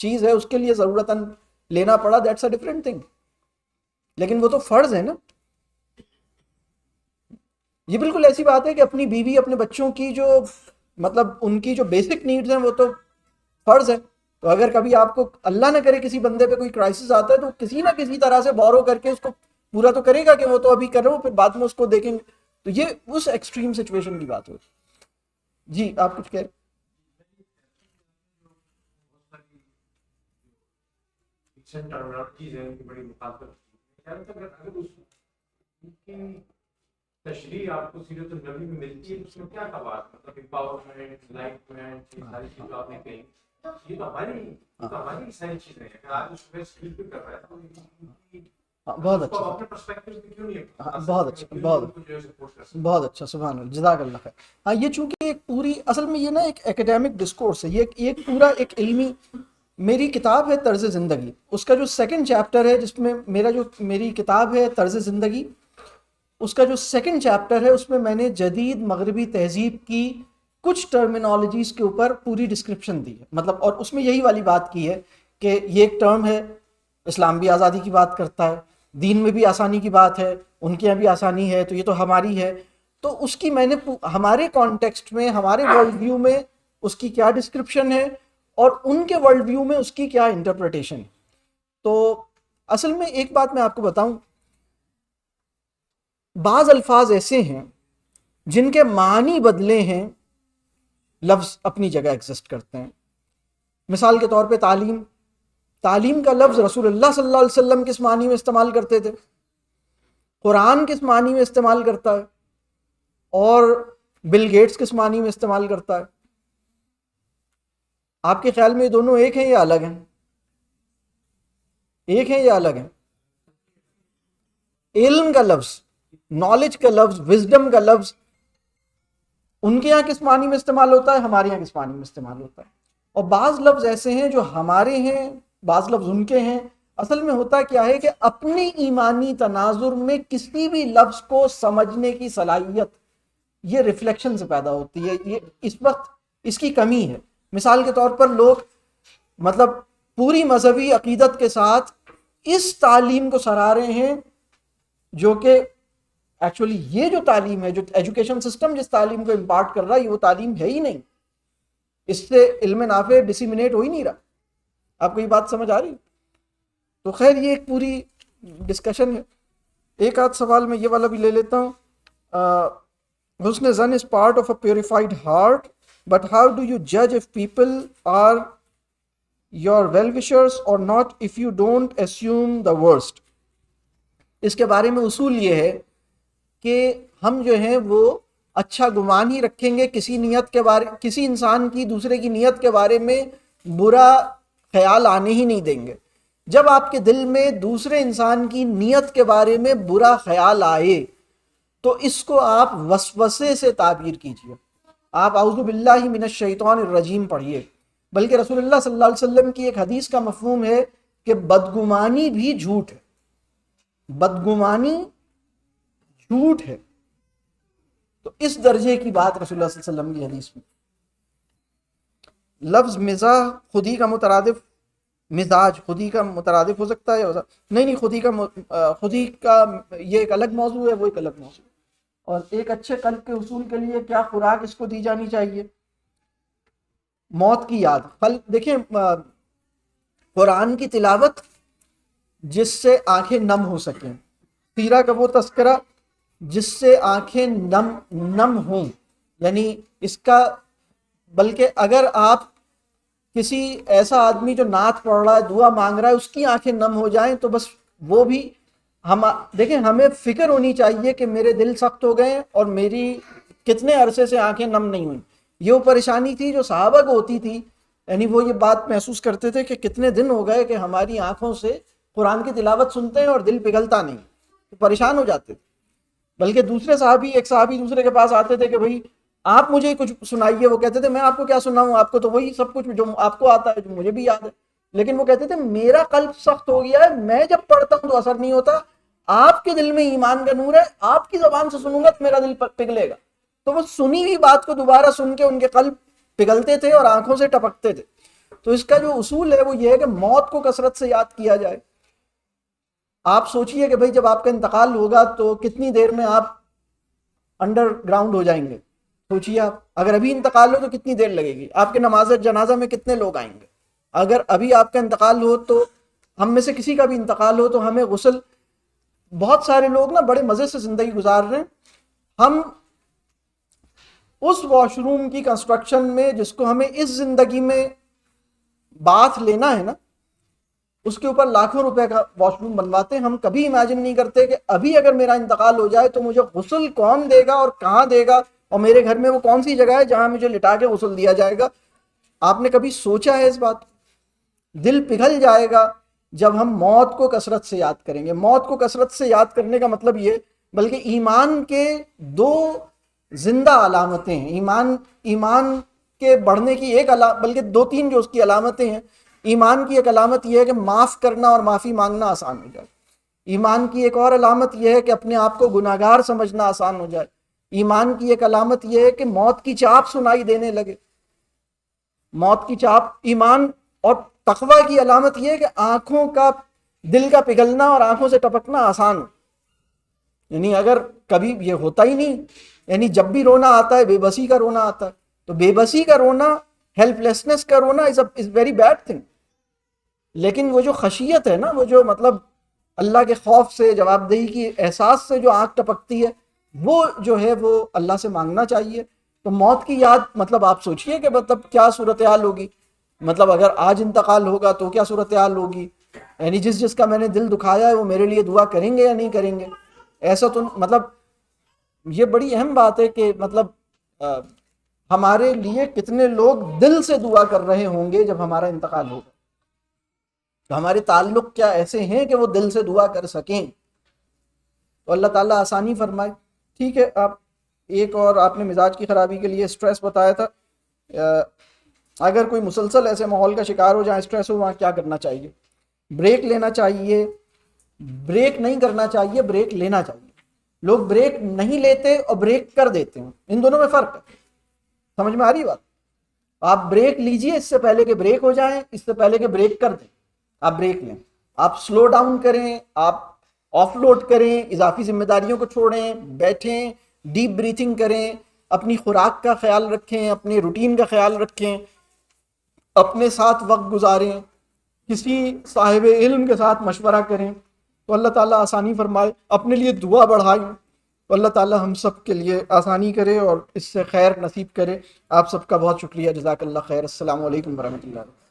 S1: چیز ہے اس کے لیے ضرورتاً لینا پڑا، that's a different thing, لیکن وہ تو فرض ہے نا. یہ بالکل ایسی بات ہے کہ اپنی بیوی اپنے بچوں کی جو مطلب ان کی جو بیسک نیڈز ہیں وہ تو فرض ہے. تو اگر کبھی آپ کو اللہ نہ کرے کسی بندے پہ کوئی کرائسس آتا ہے تو کسی نہ کسی طرح سے بورو کر کے اس کو پورا تو کرے گا کہ وہ تو ابھی کر رہا ہوں پھر بعد میں اس کو دیکھیں گے. تو یہ اس ایکسٹریم سچویشن کی بات ہوتی. جی آپ کچھ کہہ رہے؟
S3: تشریح آپ کو سیرت النبی میں ملتی ہے، اس میں کیا بات مطلب امپاورمنٹ، انلائٹمنٹ، یہ ساری چیزیں آپ نے کہیں، یہ تو ہماری ساری چیزیں ہیں. اگر آج اس پہ اسکیل پہ کر رہا ہے تو
S1: بہت اچھا،
S3: اپنے پرسپیکٹو سے کیوں نہیں
S1: بہت اچھا، بہت اچھا، سبحان اللہ، جزاک اللہ خیر. ہاں یہ چونکہ ایک پوری اصل میں یہ نا ایک ایکیڈیمک ڈسکورس ہے، یہ ایک پورا ایک علمی، میری کتاب ہے طرز زندگی، اس کا جو سیکنڈ چیپٹر ہے جس میں میری کتاب ہے طرز زندگی، اس کا جو سیکنڈ چیپٹر ہے اس میں میں نے جدید مغربی تہذیب کی کچھ ٹرمینالوجیز کے اوپر پوری ڈسکرپشن دی ہے. مطلب اور اس میں یہی والی بات کی ہے کہ یہ ایک ٹرم ہے، اسلام بھی آزادی کی بات کرتا ہے، دین میں بھی آسانی کی بات ہے، ان کے یہاں بھی آسانی ہے، تو یہ تو ہماری ہے. تو اس کی میں نے ہمارے کانٹیکسٹ میں، ہمارے ورلڈ ویو میں اس کی کیا ڈسکرپشن ہے اور ان کے ورلڈ ویو میں اس کی کیا انٹرپریٹیشن. تو اصل میں ایک بات میں آپ کو بتاؤں، بعض الفاظ ایسے ہیں جن کے معنی بدلے ہیں، لفظ اپنی جگہ ایگزسٹ کرتے ہیں. مثال کے طور پہ تعلیم کا لفظ رسول اللہ صلی اللہ علیہ وسلم کس معنی میں استعمال کرتے تھے، قرآن کس معنی میں استعمال کرتا ہے، اور بل گیٹس کس معنی میں استعمال کرتا ہے. آپ کے خیال میں یہ دونوں ایک ہیں یا الگ ہیں؟ ایک ہیں یا الگ ہیں؟ علم کا لفظ، نالج کا لفظ، وزڈم کا لفظ ان کے یہاں کس معنی میں استعمال ہوتا ہے، ہمارے یہاں کس معنی میں استعمال ہوتا ہے. اور بعض لفظ ایسے ہیں جو ہمارے ہیں، بعض لفظ ان کے ہیں. اصل میں ہوتا کیا ہے کہ اپنی ایمانی تناظر میں کسی بھی لفظ کو سمجھنے کی صلاحیت یہ ریفلیکشن سے پیدا ہوتی ہے. یہ اس وقت اس کی کمی ہے. مثال کے طور پر لوگ مطلب پوری مذہبی عقیدت کے ساتھ اس تعلیم کو سراہ رہے ہیں جو کہ ایکچولی یہ جو تعلیم ہے، جو ایجوکیشن سسٹم جس تعلیم کو امپارٹ کر رہا ہے، یہ وہ تعلیم ہے ہی نہیں. اس سے علم نافع ڈسیمینیٹ ہو ہی نہیں رہا. آپ کو یہ بات سمجھ آ رہی؟ تو خیر یہ ایک پوری ڈسکشن ہے. ایک آدھ سوال میں یہ والا بھی لے لیتا ہوں. حسن ظن is part of a purified heart, but how do you جج if people are your well wishers اور not if you don't assume the worst. اس کے بارے میں اصول یہ ہے کہ ہم جو ہیں وہ اچھا گمان ہی رکھیں گے، کسی انسان کی دوسرے کی نیت کے بارے میں برا خیال آنے ہی نہیں دیں گے. جب آپ کے دل میں دوسرے انسان کی نیت کے بارے میں برا خیال آئے تو اس کو آپ وسوسے سے تعبیر کیجئے. آپ اعوذ باللہ من الشیطان الرجیم پڑھیے. بلکہ رسول اللہ صلی اللہ علیہ وسلم کی ایک حدیث کا مفہوم ہے کہ بدگمانی بھی جھوٹ ہے. بدگمانی جھوٹ ہے. تو اس درجے کی بات رسول اللہ صلی اللہ علیہ وسلم کی حدیث میں. لفظ مزاح خودی کا مترادف، مزاج خودی کا مترادف ہو سکتا ہے؟ نہیں، خودی کا یہ ایک الگ موضوع ہے، وہ ایک الگ موضوع. اور ایک اچھے قلب کے حصول کے لیے کیا خوراک اس کو دی جانی چاہیے؟ موت کی یاد. دیکھیں قرآن کی تلاوت جس سے آنکھیں نم ہو سکیں، سیرہ کا وہ تذکرہ جس سے آنکھیں نم ہوں، یعنی اس کا بلکہ اگر آپ کسی ایسا آدمی جو نعت پڑھ رہا ہے، دعا مانگ رہا ہے، اس کی آنکھیں نم ہو جائیں تو بس وہ بھی دیکھیں ہمیں فکر ہونی چاہیے کہ میرے دل سخت ہو گئے اور میری کتنے عرصے سے آنکھیں نم نہیں ہوئیں. یہ وہ پریشانی تھی جو صحابہ کو ہوتی تھی، یعنی وہ یہ بات محسوس کرتے تھے کہ کتنے دن ہو گئے کہ ہماری آنکھوں سے قرآن کی تلاوت سنتے ہیں اور دل پگھلتا نہیں، تو پریشان ہو جاتے تھے. بلکہ ایک صحابی دوسرے کے پاس آتے تھے کہ بھائی آپ مجھے کچھ سنائیے. وہ کہتے تھے میں آپ کو کیا سناؤں، آپ کو تو وہی سب کچھ جو آپ کو آتا ہے جو مجھے بھی یاد ہے. لیکن وہ کہتے تھے میرا قلب سخت ہو گیا ہے، میں جب پڑھتا ہوں تو اثر نہیں ہوتا، آپ کے دل میں ایمان کا نور ہے، آپ کی زبان سے سنوں گا تو میرا دل پگھلے گا. تو وہ سنی ہوئی بات کو دوبارہ سن کے ان کے قلب پگھلتے تھے اور آنکھوں سے ٹپکتے تھے. تو اس کا جو اصول ہے وہ یہ ہے کہ موت کو کثرت سے یاد کیا جائے. آپ سوچئے کہ بھئی جب آپ کا انتقال ہوگا تو کتنی دیر میں آپ انڈر گراؤنڈ ہو جائیں گے. سوچئے آپ اگر ابھی انتقال ہو تو کتنی دیر لگے گی, آپ کے نماز جنازہ میں کتنے لوگ آئیں گے. اگر ابھی آپ کا انتقال ہو تو ہم میں سے کسی کا بھی انتقال ہو تو ہمیں غسل, بہت سارے لوگ نا بڑے مزے سے زندگی گزار رہے ہیں, ہم اس واش روم کی کنسٹرکشن میں جس کو ہمیں اس زندگی میں باتھ لینا ہے نا, اس کے اوپر لاکھوں روپے کا واش روم بنواتے ہیں. ہم کبھی امیجن نہیں کرتے کہ ابھی اگر میرا انتقال ہو جائے تو مجھے غسل کون دے گا اور کہاں دے گا, اور میرے گھر میں وہ کون سی جگہ ہے جہاں مجھے لٹا کے غسل دیا جائے گا. آپ نے کبھی سوچا ہے اس بات؟ دل پگھل جائے گا جب ہم موت کو کثرت سے یاد کریں گے. موت کو کثرت سے یاد کرنے کا مطلب یہ, بلکہ ایمان کے دو زندہ علامتیں ہیں. ایمان کے بڑھنے کی ایک بلکہ دو تین جو اس کی علامتیں ہیں. ایمان کی ایک علامت یہ ہے کہ معاف کرنا اور معافی مانگنا آسان ہو جائے. ایمان کی ایک اور علامت یہ ہے کہ اپنے آپ کو گناہگار سمجھنا آسان ہو جائے. ایمان کی ایک علامت یہ ہے کہ موت کی چاپ سنائی دینے لگے. موت کی چاپ ایمان. اور تقوی کی علامت یہ ہے کہ آنکھوں کا, دل کا پگھلنا اور آنکھوں سے ٹپکنا آسان ہو. یعنی اگر کبھی یہ ہوتا ہی نہیں, یعنی جب بھی رونا آتا ہے بے بسی کا رونا آتا ہے, تو بے بسی کا رونا, ہیلپ لیسنس کا رونا از ویری بیڈ تھنگ. لیکن وہ جو خشیت ہے نا, وہ جو مطلب اللہ کے خوف سے, جواب دہی کی احساس سے جو آنکھ ٹپکتی ہے, وہ جو ہے وہ اللہ سے مانگنا چاہیے. تو موت کی یاد, مطلب آپ سوچئے کہ مطلب کیا صورتحال ہوگی. مطلب اگر آج انتقال ہوگا تو کیا صورتحال ہوگی. یعنی جس کا میں نے دل دکھایا ہے وہ میرے لیے دعا کریں گے یا نہیں کریں گے. ایسا تو مطلب یہ بڑی اہم بات ہے کہ مطلب ہمارے لیے کتنے لوگ دل سے دعا کر رہے ہوں گے جب ہمارا انتقال ہوگا. تو ہمارے تعلق کیا ایسے ہیں کہ وہ دل سے دعا کر سکیں. تو اللہ تعالیٰ آسانی فرمائے. ٹھیک ہے, آپ ایک اور آپ نے مزاج کی خرابی کے لیے سٹریس بتایا تھا. اگر کوئی مسلسل ایسے ماحول کا شکار ہو جہاں سٹریس ہو, وہاں کیا کرنا چاہیے؟ بریک لینا چاہیے, بریک نہیں کرنا چاہیے, بریک لینا چاہیے. لوگ بریک نہیں لیتے اور بریک کر دیتے ہیں, ان دونوں میں فرق ہے. سمجھ میں آ رہی بات؟ آپ بریک لیجئے اس سے پہلے کہ بریک ہو جائیں, اس سے پہلے کہ بریک کر دیں. آپ بریک لیں, آپ سلو ڈاؤن کریں, آپ آف لوڈ کریں, اضافی ذمہ داریوں کو چھوڑیں, بیٹھیں, ڈیپ بریتھنگ کریں, اپنی خوراک کا خیال رکھیں, اپنے روٹین کا خیال رکھیں, اپنے ساتھ وقت گزاریں, کسی صاحب علم کے ساتھ مشورہ کریں. تو اللہ تعالیٰ آسانی فرمائے. اپنے لیے دعا بڑھائیں تو اللہ تعالیٰ ہم سب کے لیے آسانی کرے اور اس سے خیر نصیب کرے. آپ سب کا بہت شکریہ. جزاک اللہ خیر. السلام علیکم ورحمۃ اللہ.